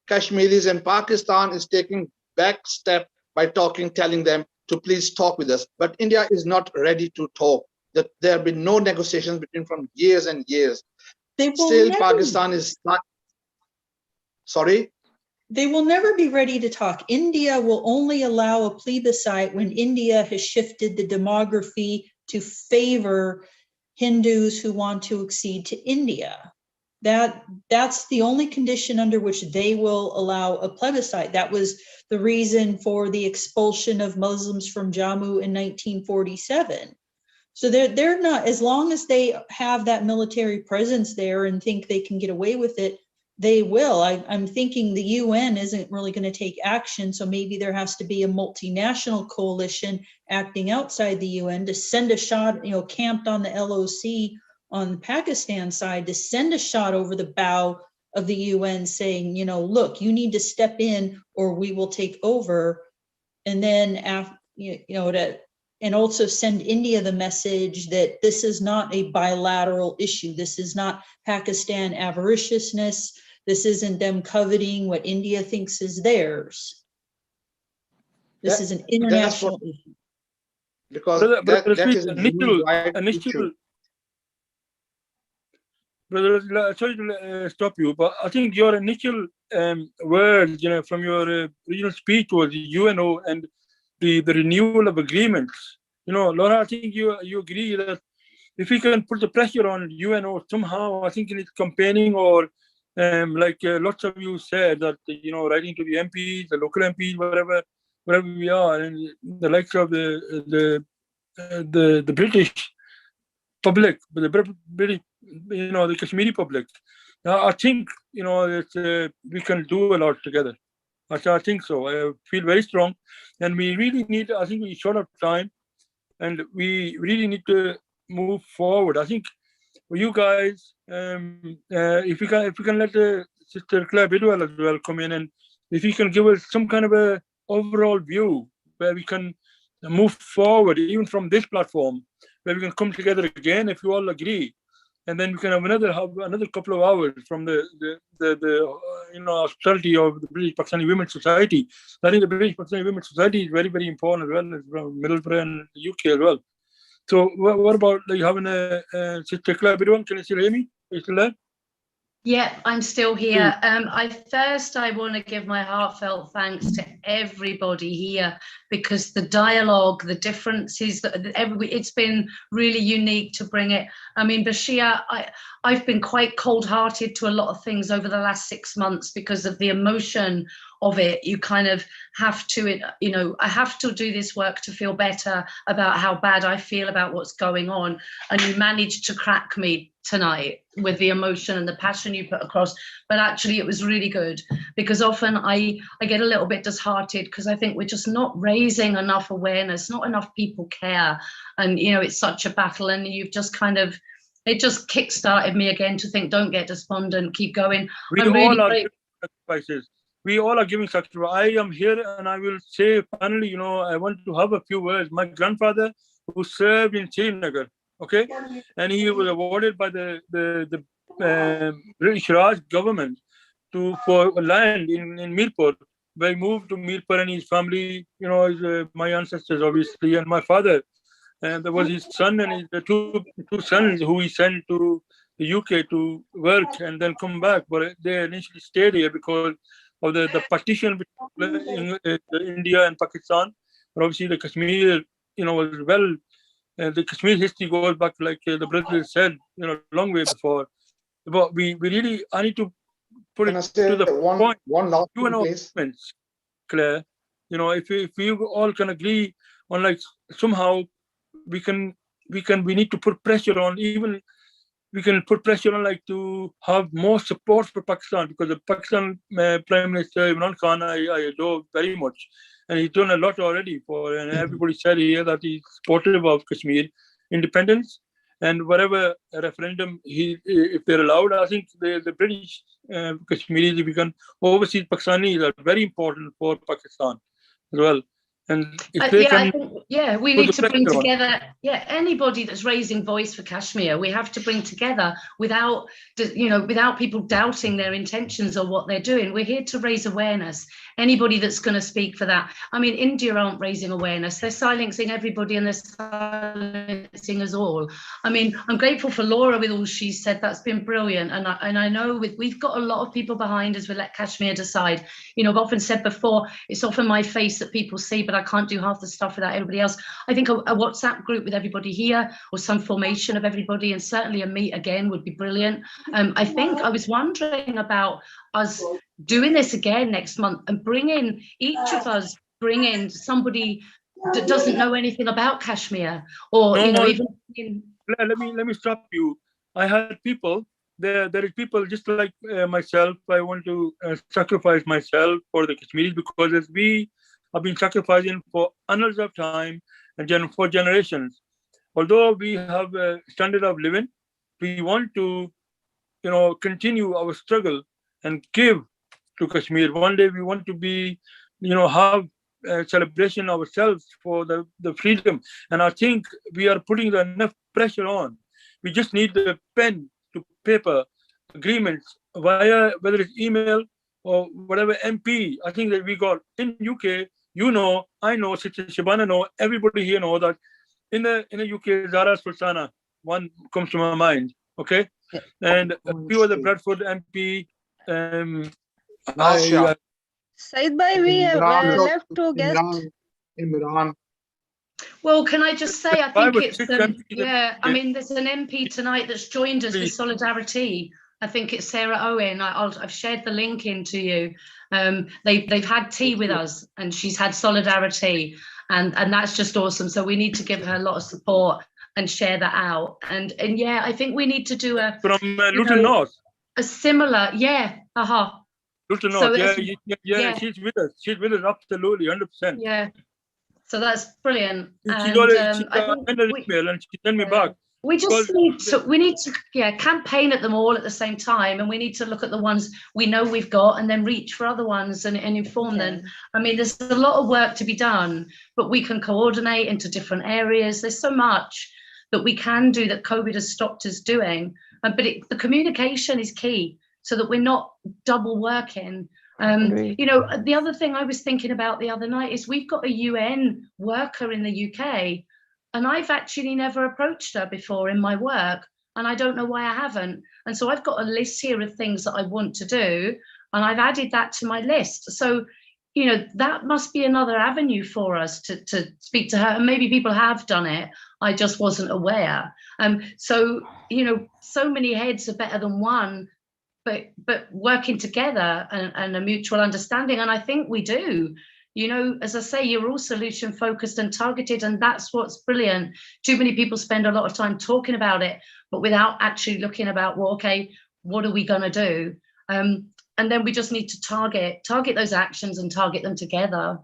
Kashmiris, and Pakistan is taking back step by telling them to please talk with us. But India is not ready to talk. That there have been no negotiations between from years and years. Still, Pakistan is not. Sorry? They will never be ready to talk. India will only allow a plebiscite when India has shifted the demography to favor Hindus who want to accede to India. That's the only condition under which they will allow a plebiscite. That was the reason for the expulsion of Muslims from Jammu in 1947. So they're not, as long as they have that military presence there and think they can get away with it, they will. I'm thinking the UN isn't really going to take action, so maybe there has to be a multinational coalition acting outside the UN to send a shot, camped on the LOC on the Pakistan side, to send a shot over the bow of the UN saying, look, you need to step in or we will take over. And then, and also send India the message that this is not a bilateral issue. This is not Pakistan avariciousness. This isn't them coveting what India thinks is theirs. This is an international issue. because Brother that is a human right issue. Brother, sorry to stop you, but I think your initial words, from your original speech was UNO and the renewal of agreements. Laura, I think you agree that if we can put the pressure on UNO somehow, I think in its campaigning or lots of you said that, writing to the MPs, the local MPs, wherever we are, and the likes of the British public, the British, the Kashmiri public. I think, we can do a lot together. I think so. I feel very strong, and we really need. I think we short of time, and we really need to move forward. I think for you guys, if we can let Sister Claire Bidwell as well come in, and if you can give us some kind of a overall view where we can move forward, even from this platform, where we can come together again if you all agree, and then we can have another couple of hours from the hospitality of the British Pakistani Women's Society. I think the British Pakistani Women's Society is very, very important as well as from Middlesbrough and the UK as well. So what about having a Sister Claire Bidwell? Can you still hear me? Are you still there? Yeah, I'm still here. I want to give my heartfelt thanks to everybody here, because the dialogue, the differences, it's been really unique to bring it. I mean, Bashir, I've been quite cold-hearted to a lot of things over the last 6 months because of the emotion of it. You kind of have to, I have to do this work to feel better about how bad I feel about what's going on. And you managed to crack me tonight with the emotion and the passion you put across. But actually it was really good, because often I get a little bit disheartened because I think we're just not raising enough awareness, not enough people care. And, it's such a battle, and you've just it just kick-started me again to think, don't get despondent, keep going. We all are giving sacrifices. We all are giving sacrifices. I am here, and I will say finally, I want to have a few words. My grandfather, who served in Srinagar, okay, and he was awarded by the British Raj government for land in Mirpur. Where he moved to Mirpur, and his family, my ancestors obviously, and my father, and there was his son and his two sons who he sent to the UK to work and then come back, but they initially stayed here because of the partition between India and Pakistan. But obviously the Kashmir, was well. The Kashmir history goes back, like the brother said, long way before. But we really, I need to put it to the point. One last thing, please. Claire, if we all can agree on somehow we need to put pressure on, even we can put pressure on to have more support for Pakistan, because the Pakistan Prime Minister Imran Khan I adore very much, and he's done a lot already and everybody said here that he's supportive of Kashmir independence, and whatever referendum if they're allowed. I think the British Kashmiris, if we can, overseas Pakistanis are very important for Pakistan as well. And if they we need to bring together, anybody that's raising voice for Kashmir, we have to bring together without people doubting their intentions or what they're doing. We're here to raise awareness. Anybody that's going to speak for that. I mean, India aren't raising awareness. They're silencing everybody, and they're silencing us all. I mean, I'm grateful for Laura with all she said. That's been brilliant. And I know we've got a lot of people behind us. We let Kashmir decide. I've often said before, it's often my face that people see, but I can't do half the stuff without everybody else. I think a WhatsApp group with everybody here, or some formation of everybody, and certainly a meet again would be brilliant. I think I was wondering about us doing this again next month and each of us bring in somebody that doesn't know anything about Kashmir, or even let me stop you. I had people there is people just like myself. I want to sacrifice myself for the Kashmiris, because as we have been sacrificing for hundreds of time and for generations. Although we have a standard of living, we want to, continue our struggle and give to Kashmir. One day we want to be, have a celebration ourselves for the freedom. And I think we are putting enough pressure on. We just need the pen to paper agreements via, whether it's email or whatever MP. I think that we got in UK, I know, Sister Shaban, everybody here know that in the UK, Zara Sultana, one comes to my mind. Okay, and a few of the Bradford MP. Saeed bhai, we have left two guests. Imran. Well, can I just say, I think it's, MPs yeah, I mean, there's an MP tonight that's joined us with Solidarity. I think it's Sarah Owen. I've shared the link into you. They've had tea with us and she's had Solidarity and that's just awesome. So we need to give her a lot of support and share that out. And yeah, I think we need to do from Luton North. A similar, yeah, Luton So North, yeah, she's with us. She's with us, absolutely, 100%. Yeah. So that's brilliant. She got an email and she sent me back. We just need to campaign at them all at the same time, and we need to look at the ones we know we've got and then reach for other ones and inform them. I mean, there's a lot of work to be done, but we can coordinate into different areas. There's so much that we can do that COVID has stopped us doing, but the communication is key so that we're not double working. You know, the other thing I was thinking about the other night is we've got a UN worker in the UK, and I've actually never approached her before in my work, and I don't know why I haven't. And so I've got a list here of things that I want to do, and I've added that to my list. So, you know, that must be another avenue for us to speak to her. And maybe people have done it, I just wasn't aware. So, you know, so many heads are better than one, but working together and a mutual understanding. And I think we do. You know, as I say, you're all solution focused and targeted, and that's what's brilliant. Too many people spend a lot of time talking about it, but without actually looking about, well, okay, what are we going to do? And then we just need to target those actions and target them together.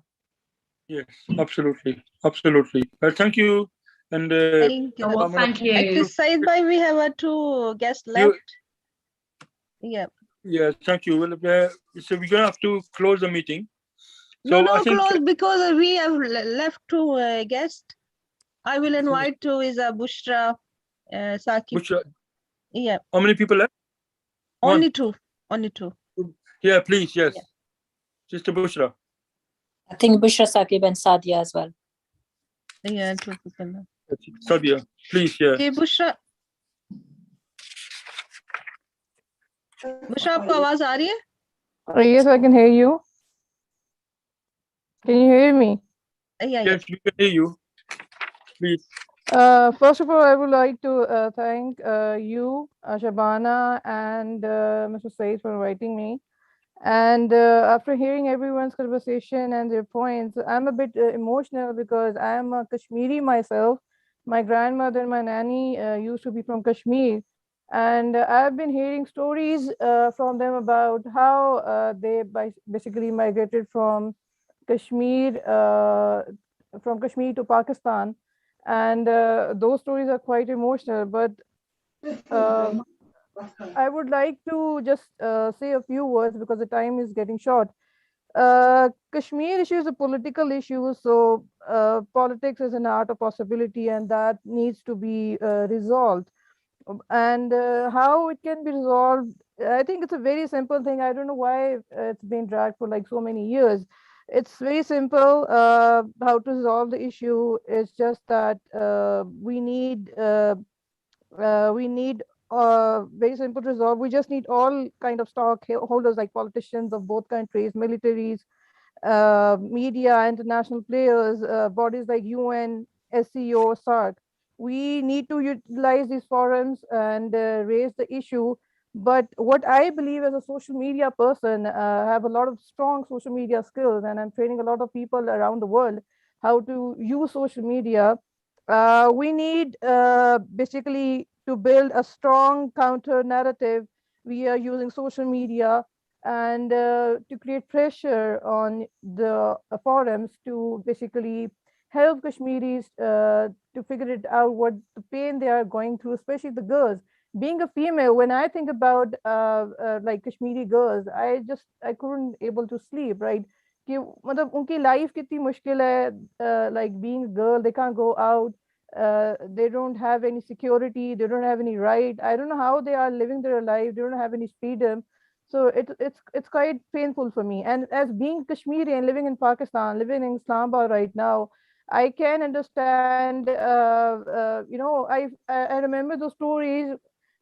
Yes, absolutely. Thank you. And thank you. Well, thank you. Actually, Saeed bhai, we have two guests left. Yeah, thank you. Well, so we're gonna have to close the meeting. So no, close because we have left two guests. I will invite to is Bushra Saki. Bushra. Yeah. How many people left? Only two. Yeah, please, yes. Yeah. Sister Bushra. I think Bushra Saki and Sadia as well. Yeah, two people. Sadia, please, yeah. जी बुशरा आपको आवाज आ रही है? Yes, I can hear you. Can you hear me? Yes, we can hear you. Please. First of all, I would like to thank you, Shabana, and Mr. Saeed for inviting me. And after hearing everyone's conversation and their points, I'm a bit emotional because I am a Kashmiri myself. My grandmother and my nanny used to be from Kashmir. And I've been hearing stories from them about how they basically migrated from Kashmir to Pakistan. And those stories are quite emotional, but I would like to just say a few words because the time is getting short. Kashmir issue is a political issue, so politics is an art of possibility, and that needs to be resolved. And how it can be resolved, I think it's a very simple thing. I don't know why it's been dragged for like so many years. It's very simple how to resolve the issue. It's just that we need very simple resolve. We just need all kind of stockholders like politicians of both countries, militaries, media, international players, bodies like UN, SCO, SARC. We need to utilize these forums and raise the issue. But what I believe as a social media person, have a lot of strong social media skills, and I'm training a lot of people around the world how to use social media. We need basically to build a strong counter narrative. We are using social media and to create pressure on the forums to basically help Kashmiris to figure it out what the pain they are going through, especially the girls. Being a female, when I think about like Kashmiri girls, I couldn't able to sleep, right? कि मतलब उनकी life कितनी मुश्किल है, like being a girl, they can't go out, they don't have any security, they don't have any right. I don't know how they are living their life. They don't have any freedom. So it's quite painful for me. And as being Kashmiri and living in Pakistan, living in Islamabad right now, I can understand. You know, I remember those stories.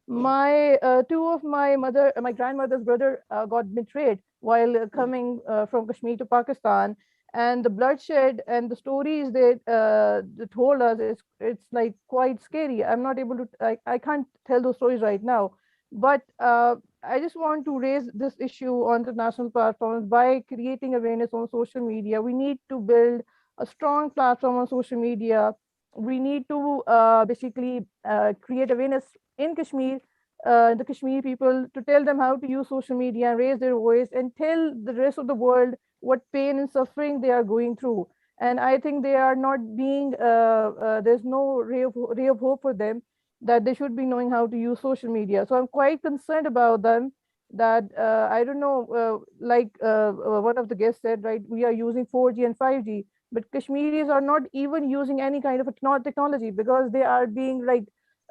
My two of my grandmother's brother got betrayed while coming from Kashmir to Pakistan, and the bloodshed and the stories they told us is it's like quite scary. I'm not able to. I can't tell those stories right now, but I just want to raise this issue on international platforms by creating awareness on social media. We need to build a strong platform on social media. We need to basically create awareness in Kashmir, the Kashmiri people, to tell them how to use social media and raise their voice and tell the rest of the world what pain and suffering they are going through. And I think they are not being, there's no ray of hope for them, that they should be knowing how to use social media. So I'm quite concerned about them, that I don't know, one of the guests said, right, we are using 4G and 5G, but Kashmiris are not even using any kind of a technology, because they are being like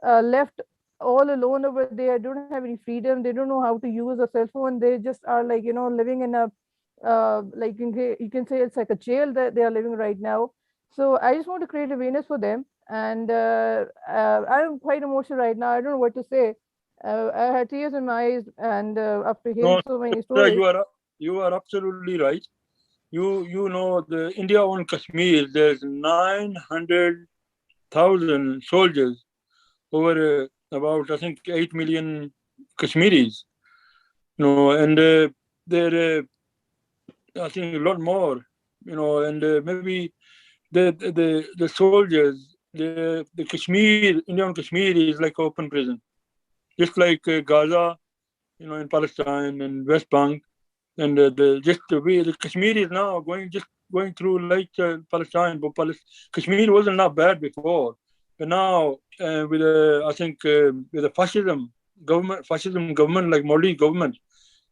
left all alone over there. Don't have any freedom. They don't know how to use a cell phone. They just are like, you know, living in a like you can say it's like a jail that they are living right now. So I just want to create awareness for them, and I'm quite emotional right now. I don't know what to say. I had tears in my eyes, and after hearing so many stories. You are absolutely right. You know, the India on Kashmir, there's 900,000 soldiers over about, I think, 8 million Kashmiris. You know, and there I think a lot more. You know, and maybe the soldiers, the Kashmir, India on Kashmir is like open prison, just like Gaza, you know, in Palestine and West Bank. And just the way the Kashmir is now going through like Palestine, but Kashmir wasn't not bad before, but now with I think with the fascism government like Modi government,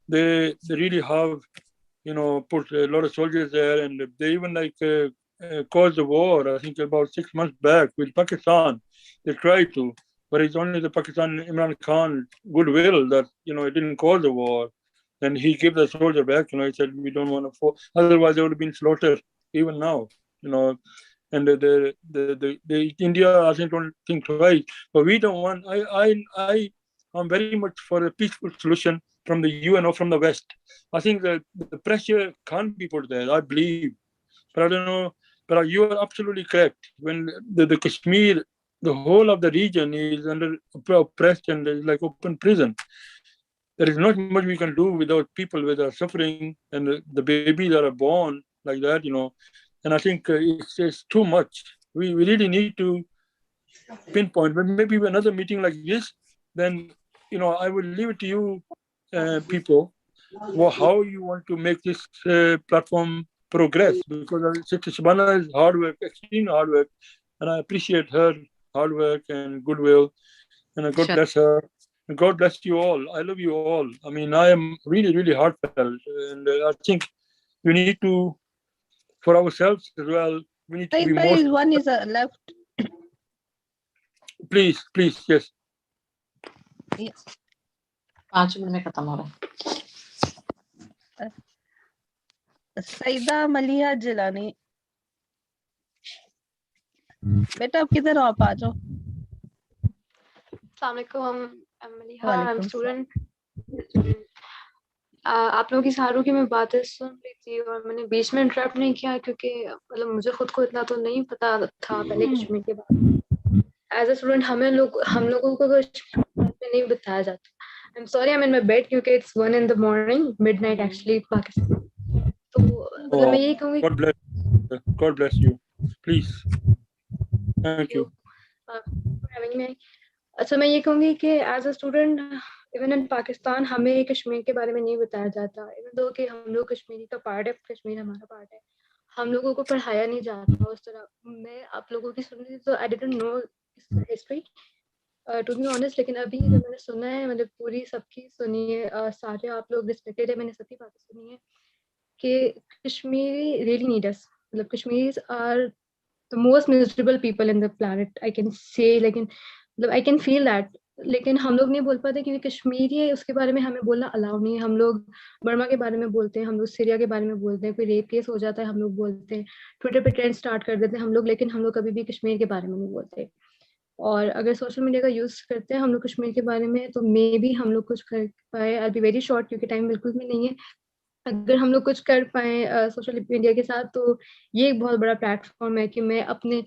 they really have, you know, put a lot of soldiers there, and they even like caused a war. I think about 6 months back with Pakistan, they tried to, but it's only the Pakistan Imran Khan goodwill that, you know, it didn't cause the war. And he gave the soldier back. You know, he said we don't want to fall. Otherwise, they would have been slaughtered even now. You know, and the India, I think, don't think twice. But we don't want. I'm very much for a peaceful solution from the UN or from the West. I think that the pressure can't be put there. I believe, but I don't know. But you are absolutely correct. When the Kashmir, the whole of the region is under oppressed and is like open prison. There is not much we can do without people that are suffering and the babies that are born like that, you know. And I think it's too much. We really need to pinpoint, but maybe another meeting like this, then, you know, I will leave it to you people, how you want to make this platform progress, because Sister Shabana is hard work, extreme hard work, and I appreciate her hard work and goodwill, and God bless her. And God bless you all. I love you all. I mean, I am really, really heartfelt. And I think we need to, for ourselves as well, we need to be more. One is left. Please, yes. Yes. 5 minute में खत्म हो रहा है. सईदा मलिहा जिलानी, बेटा आप किधर हो? आप आ जाओ. I'm student. आप लोगों की सारों की मैं बातें सुन रही थी और मैंने बीच में इंटरप्ट नहीं किया, क्योंकि मतलब मुझे खुद को इतना तो नहीं पता था पहले कश्मीर के बारे में. एज अ स्टूडेंट हम लोगों को नहीं बताया जाता. I'm sorry, I'm in my bed क्योंकि it's 1 in the morning, midnight actually Pakistan. तो मतलब मैं यही कहूँगी. God bless you. Please. Thank you. For having me. अच्छा, मैं ये कहूँगी कि as a student even in Pakistan हमें कश्मीर के बारे में नहीं बताया जाता. इवन दो कि हम लोग कश्मीरी का पार्ट है, कश्मीर हमारा पार्ट है, हम लोगों को पढ़ाया नहीं जाता उस तरह. मैं आप लोगों की सुन रही थी तो I didn't know history to be honest, लेकिन अभी जो मैंने सुना है, मतलब पूरी सबकी सुनी है, सारे आप लोग रिस्पेक्टेड है, मैंने सबकी बातें सुनी है कि कश्मीरी रियली नीड अस. मतलब Kashmiris are the most miserable people in the planet, I can say. Like I can feel that लेकिन हम लोग नहीं बोल पाते क्योंकि कश्मीरी है, उसके बारे में हमें बोलना अलाउ नहीं है। हम लोग बर्मा के बारे में बोलते हैं, हम लोग सीरिया के बारे में बोलते हैं, कोई रेप केस हो जाता है हम लोग बोलते हैं, ट्विटर पे ट्रेंड स्टार्ट कर देते हैं हम लोग, लेकिन हम लोग कभी भी कश्मीर के बारे में नहीं बोलते। और अगर सोशल मीडिया का यूज करते हैं हम लोग कश्मीर के बारे में, तो मे बी हम लोग कुछ कर पाए। आई बी वेरी शॉर्ट क्योंकि टाइम बिल्कुल भी नहीं है। अगर हम लोग कुछ कर पाए सोशल मीडिया के साथ, तो ये एक बहुत बड़ा प्लेटफॉर्म है कि मैं अपने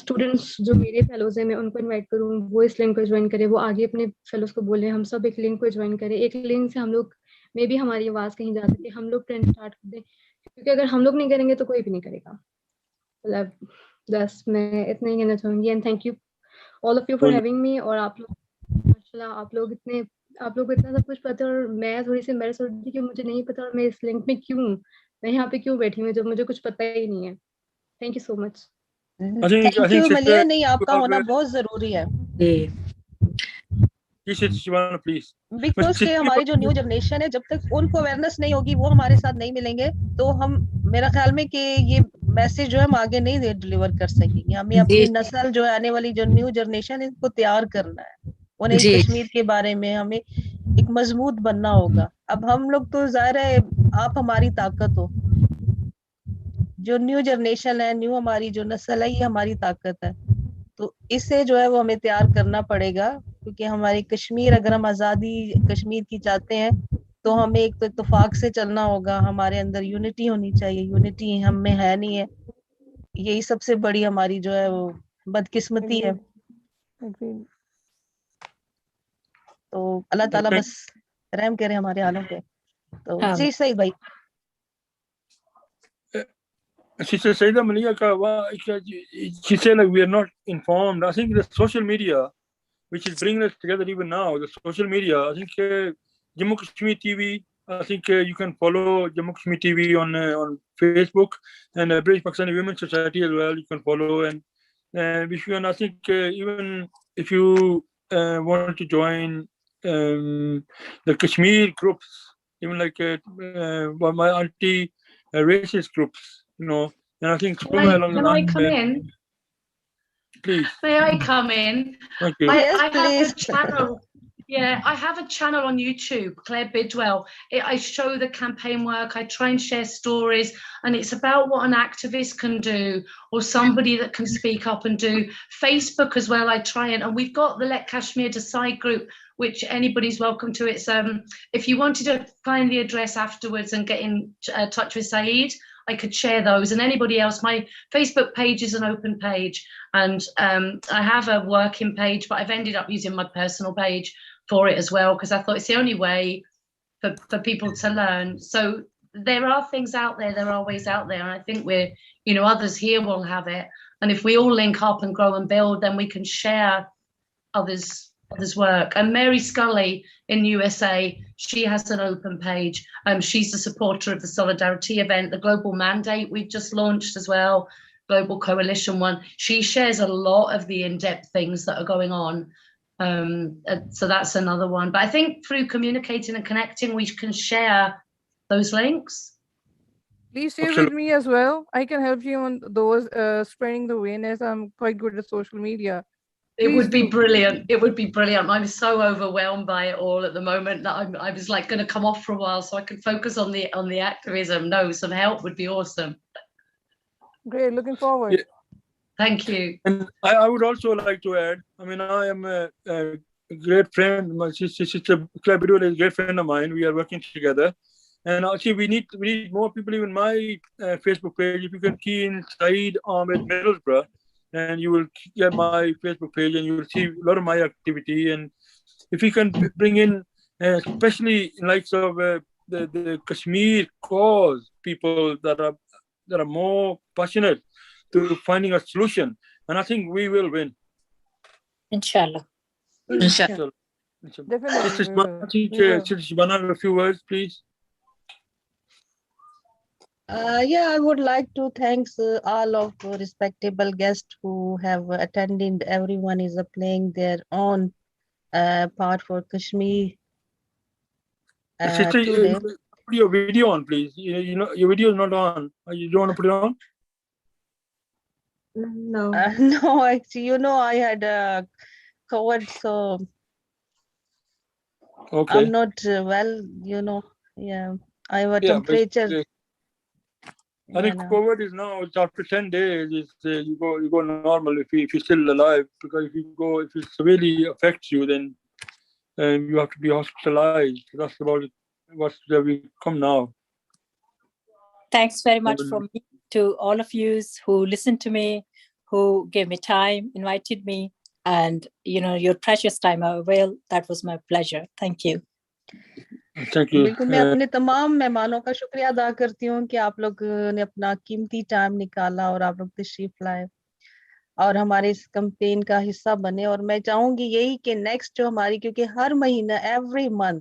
स्टूडेंट्स जो मेरे फेलोज हैं मैं उनको इनवाइट करूँ, वो इस लिंक को ज्वाइन करें, वो आगे अपने फेलोज को बोले, हम सब एक लिंक को ज्वाइन करें। एक लिंक से हम लोग मे बी हमारी आवाज कहीं जा सके, हम लोग ट्रेंड स्टार्ट कर दें, क्योंकि अगर हम लोग नहीं करेंगे तो कोई भी नहीं करेगा। मतलब बस मैं इतना ही कहना चाहूंगी। And thank you all of you for having me. और आप लोग माशाल्लाह, आप लोग को इतना सब कुछ पता है, और मैं थोड़ी सी एम्बैरेस हो रही थी कि मुझे नहीं पता और मैं इस लिंक में क्यों, मैं यहाँ पे क्यों बैठी हूँ जब मुझे कुछ पता ही नहीं है। Thank you so much. Thank you मलिया। नहीं, आपका होना बहुत जरूरी है प्लीज, बिकॉज के हमारी जो न्यू जनरेशन है, जब तक उनको अवेयरनेस नहीं होगी, वो हमारे साथ नहीं मिलेंगे, तो हम, मेरा ख्याल में कि ये मैसेज जो है हम आगे नहीं डिलीवर कर सकेंगे। हमें अपनी नस्ल जो है, आने वाली जो न्यू जनरेशन है, इसको तैयार करना है। उन्हें कश्मीर के बारे में हमें एक मजबूत बनना होगा। अब हम लोग तो जाहिर है आप हमारी ताकत हो, जो न्यू जनरेशन है, न्यू हमारी जो नस्ल है, ये हमारी ताकत है। तो इससे जो है वो हमें तैयार करना पड़ेगा, क्योंकि हमारी कश्मीर, अगर हम आजादी कश्मीर की चाहते हैं, तो हमें एक तो इत्तेफाक से चलना होगा, हमारे अंदर यूनिटी होनी चाहिए। यूनिटी हम में है नहीं है, यही सबसे बड़ी हमारी जो है वो बदकिस्मती है। तो अल्लाह ताला बस रहम करे हमारे हालों पे। तो जी सईद भाई। Sister Saida Malika, she said like we are not informed. I think the social media, which is bringing us together even now, the social media, I think Jammu Kashmir TV, I think you can follow Jammu Kashmir TV on Facebook, and British Pakistani Women's Society as well, you can follow. And I think even if you want to join the Kashmir groups, even like my auntie racist groups, you know, and I think somewhere along the line. Can I come in? Please. May I come in? Thank you. I have a channel. Yeah, I have a channel on YouTube, Claire Bidwell. I show the campaign work. I try and share stories, and it's about what an activist can do, or somebody that can speak up and do. Facebook as well, I try and we've got the Let Kashmir Decide group, which anybody's welcome to. It's if you wanted to find the address afterwards and get in touch with Saeed, I could share those, and anybody else. My Facebook page is an open page, and I have a working page, but I've ended up using my personal page for it as well, because I thought it's the only way for people to learn. So there are things out there, there are ways out there, and I think we're, others here will have it. And if we all link up and grow and build, then we can share others' work. And Mary Scully in USA, she has an open page. She's the supporter of the Solidarity event, the Global Mandate we've just launched as well, Global Coalition one. She shares a lot of the in-depth things that are going on. So that's another one. But I think through communicating and connecting, we can share those links. Please share with me as well. I can help you on those, spreading the awareness. I'm quite good at social media. It would be brilliant. It would be brilliant. I'm so overwhelmed by it all at the moment that I was like going to come off for a while so I could focus on the activism. No, some help would be awesome. Great. Looking forward. Yeah. Thank you. And I would also like to add, I mean, I am a great friend. My sister Claire Bidwell is a great friend of mine. We are working together. And actually, we need more people. Even my Facebook page, if you can key in Saeed Ahmed Middlesbrough, and you will get my Facebook page, and you will see a lot of my activity. And if we can bring in, especially in likes of the Kashmir cause, people that are more passionate to finding a solution, and I think we will win. Inshallah. Inshallah. Definitely. Sister Shaban, a few words, please. Yeah, I would like to thank all of respectable guests who have attended. Everyone is playing their own part for Kashmir. Sister, put your video on, please. You know your video is not on. You don't want to put it on? No. No, actually, I had covered, so Okay. I'm not well, Yeah, I have a temperature. I think COVID is now, it's after 10 days, you go normal if you're still alive, because if it severely affects you, then you have to be hospitalized. That's about it. What's where we come now. Thanks very much from me to all of you who listened to me, who gave me time, invited me, and your precious time avail. That was my pleasure. Thank you. Thank you. बिल्कुल मैं अपने तमाम मेहमानों का शुक्रिया अदा करती हूँ कि आप लोग ने अपना कीमती टाइम निकाला और आप लोग तशरीफ लाए और हमारे इस कैंपेन का हिस्सा बने। और मैं चाहूंगी यही कि नेक्स्ट जो हमारी, क्योंकि हर महीना एवरी मंथ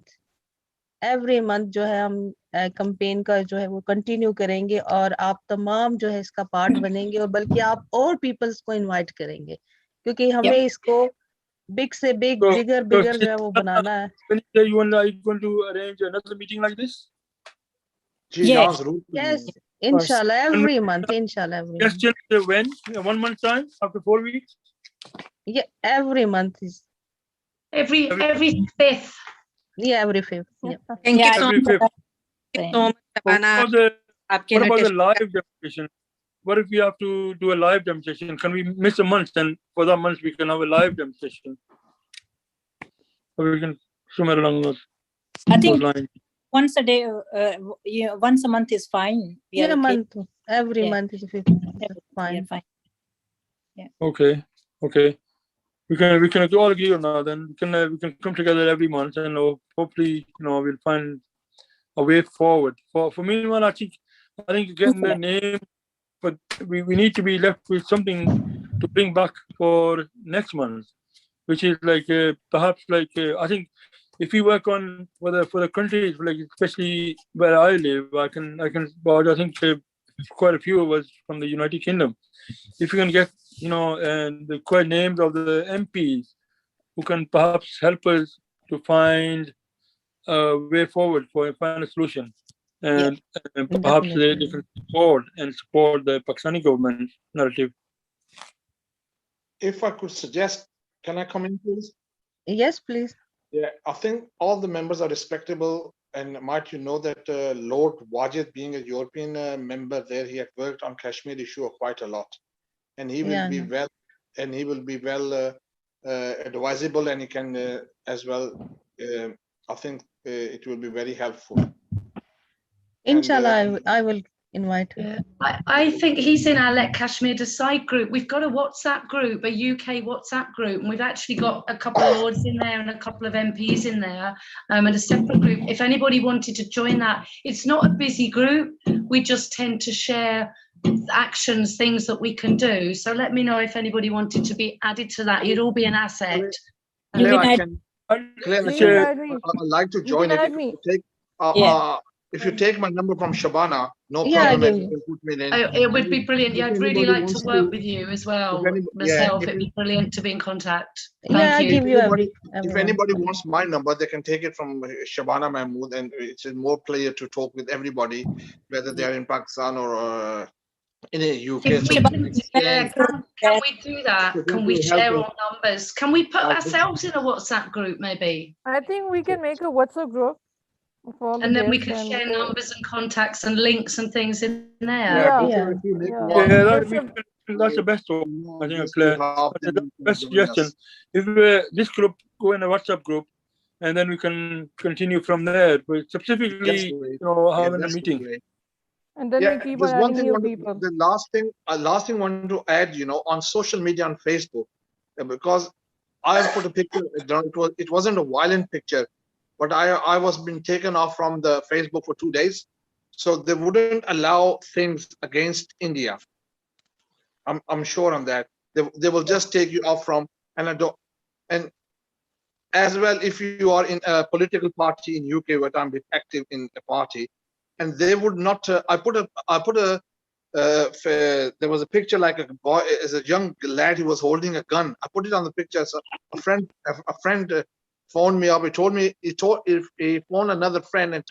जो है हम कैंपेन का जो है वो कंटिन्यू करेंगे और आप तमाम जो है इसका पार्ट बनेंगे और बल्कि आप और पीपल्स को इनवाइट करेंगे, क्योंकि हमें इसको बिग से बिगर जो है वो बनाना है। You and I going to arrange another meeting like this? Yes, inshallah, every month, inshallah, every month. Just when? 1 month time? After 4 weeks? Yeah, every month is. Every fifth. Yeah, every fifth. Yeah. Thank you so Every much. fifth. So much, Shabana. What about the live demonstration? What if we have to do a live demonstration? Can we miss a month, and for that month we can have a live demonstration? Or we can somewhere along those lines. Once a day, once a month is fine. Yeah, a month. Every month is 15. Fine. Fine. Yeah. Okay. We can all agree on that. Then we can come together every month, and hopefully we'll find a way forward. For meanwhile, I think getting the name, but we need to be left with something to bring back for next month, which is like perhaps like I think if we work on for the countries, like especially where I live, I think quite a few of us from the United Kingdom. If you can get the correct names of the MPs who can perhaps help us to find a way forward find a solution, and perhaps they can support the Pakistani government narrative. If I could suggest, can I come in, please? Yes, please. Yeah, I think all the members are respectable, and might you know that Lord Wajid, being a European member there, he had worked on Kashmir issue quite a lot, and he will be well, and he will be well advisable, and he can as well. I think it will be very helpful. Inshallah, I will invite him. I think he's in our Let Kashmir Decide group. We've got a WhatsApp group, a UK WhatsApp group, and we've actually got a couple of Lords in there and a couple of MPs in there, and a separate group. If anybody wanted to join that, it's not a busy group. We just tend to share actions, things that we can do. So let me know if anybody wanted to be added to that. You'd all be an asset. I'd like to join it. If you take my number from Shabana, no problem. You can put me in. It would be brilliant. Yeah, I'd really like to work with you as well. Myself, it'd be brilliant to be in contact. Thank you. If anybody wants my number, they can take it from Shabana Mahmood, and it's more clear to talk with everybody, whether they are in Pakistan or in the UK. Can we do that? Can we share our numbers? Can we put ourselves in a WhatsApp group, maybe? I think we can make a WhatsApp group. And then we can share numbers and contacts and links and things in there. That's the best one. I think, Claire. That's the best suggestion. If this group go in a WhatsApp group, and then we can continue from there. But specifically, having a meeting. Great. And then we keep on adding new people. The last thing I wanted to add, on social media on Facebook, because I put a picture. It wasn't a violent picture. But I was being taken off from the Facebook for 2 days, so they wouldn't allow things against India. I'm sure on that. They will just take you off from, and as well, if you are in a political party in UK, where I'm active in a party, and they would not. There was a picture like a boy, as a young lad, he was holding a gun. I put it on the picture. So a friend phoned me up. He phoned another friend and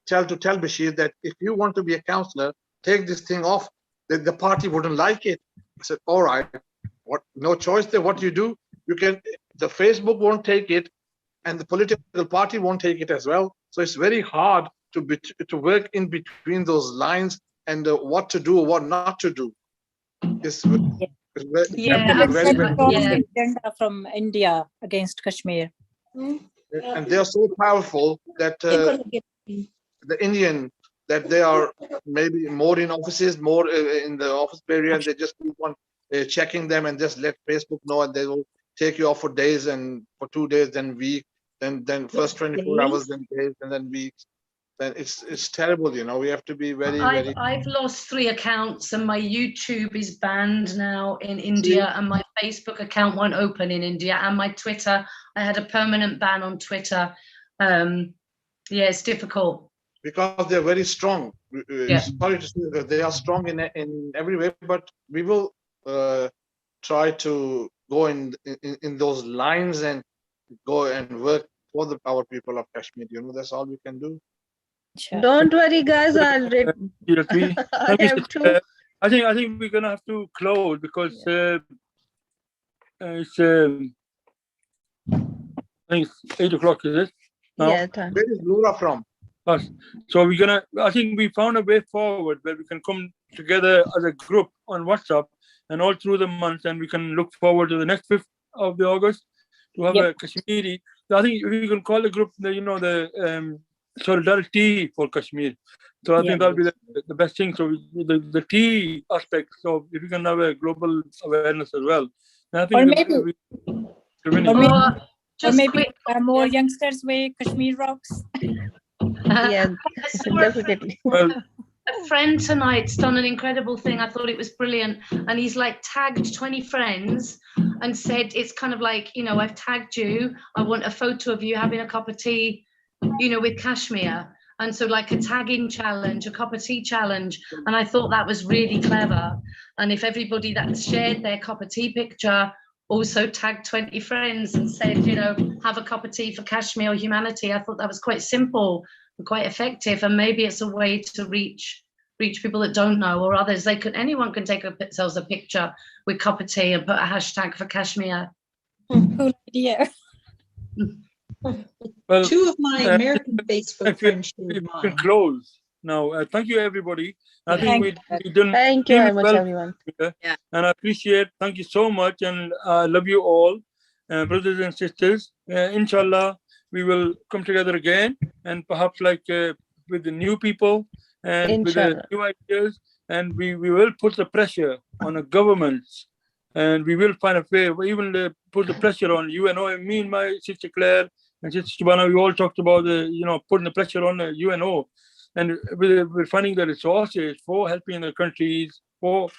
tell Bashir that if you want to be a councillor, take this thing off. The party wouldn't like it. I said, all right, no choice there. What you do, the Facebook won't take it, and the political party won't take it as well. So it's very hard to work in between those lines and what to do or what not to do. It's very, very agenda from India against Kashmir. And they are so powerful that the Indian, that they are maybe more in offices, more in the office area, and they just keep on checking them and just let Facebook know, and they will take you off for days, and for 2 days, then week, then first 24 hours, then days, and then weeks. Then it's terrible, you know. We have to be very. I've lost 3 accounts, and my YouTube is banned now in India, and my Facebook account won't open in India, and my Twitter, I had a permanent ban on Twitter. Yeah, it's difficult. Because they're very strong. Sorry to say that they are strong in every way, but we will try to go in those lines and go and work for our people of Kashmir. You know, that's all we can do. Don't worry, guys. I'll read. I have to. I think we're gonna have to close because it's I think it's 8 o'clock. Is it? Now? Yeah. Where is Laura from? Us. So we're gonna. I think we found a way forward where we can come together as a group on WhatsApp and all through the month, and we can look forward to the next 5th of August to have a Kashmiri. I think we can call the group the solidarity for Kashmir. So I think that'll be the best thing. So the T aspect. So if we can have a global awareness as well. And I think or maybe more youngsters way Kashmir rocks. Yeah, definitely. Well, a friend tonight's done an incredible thing. I thought it was brilliant. And he's like tagged 20 friends and said, it's kind of like, you know, I've tagged you. I want a photo of you having a cup of tea, you know, with Kashmir. And so like a tagging challenge, a cup of tea challenge. And I thought that was really clever. And if everybody that shared their cup of tea picture also tagged 20 friends and said, you know, have a cup of tea for Kashmir or humanity, I thought that was quite simple and quite effective. And maybe it's a way to reach people that don't know, or others. Anyone can take themselves a picture with cup of tea and put a hashtag for Kashmir. Cool idea. Well, 2 of my American Facebook friends shared we mine. can close now. Thank you, everybody. I think we done. Thank you very much, everyone. And I appreciate. Thank you so much, and I love you all, brothers and sisters. Inshallah, we will come together again, and perhaps like with the new people and with the new ideas, and we will put the pressure on the governments, and we will find a way. We even put the pressure on UNO. Me and my sister Claire and sister Shaban, we all talked about putting the pressure on the UNO. And we're finding the resources for helping the countries, for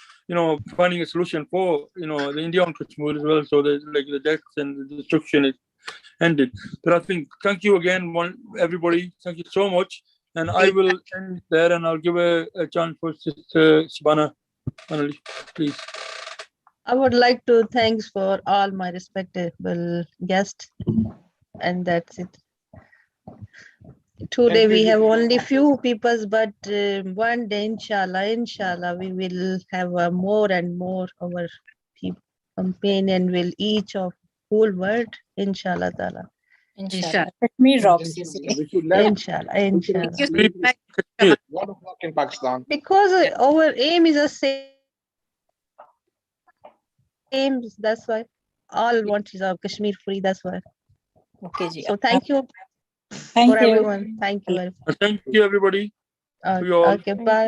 finding a solution for the Indian Kashmir as well. So the deaths and the destruction is ended. But I think thank you again, everybody. Thank you so much. And I will end there, and I'll give a chance for Sister Shabana, please. I would like to thanks for all my respectable guests, and that's it. Today we have only few people, but one day, inshallah, we will have more and more our campaign, and will each of whole world, inshallah ta'ala. Inshallah. Kashmir rocks, you see. Inshallah. 1 o'clock in Pakistan. Because our aim is the same, that's why all want is our Kashmir free, that's why. Okay, ji. So thank you. Thank for you. everyone. Thank you. Thank you, everybody. Okay, bye.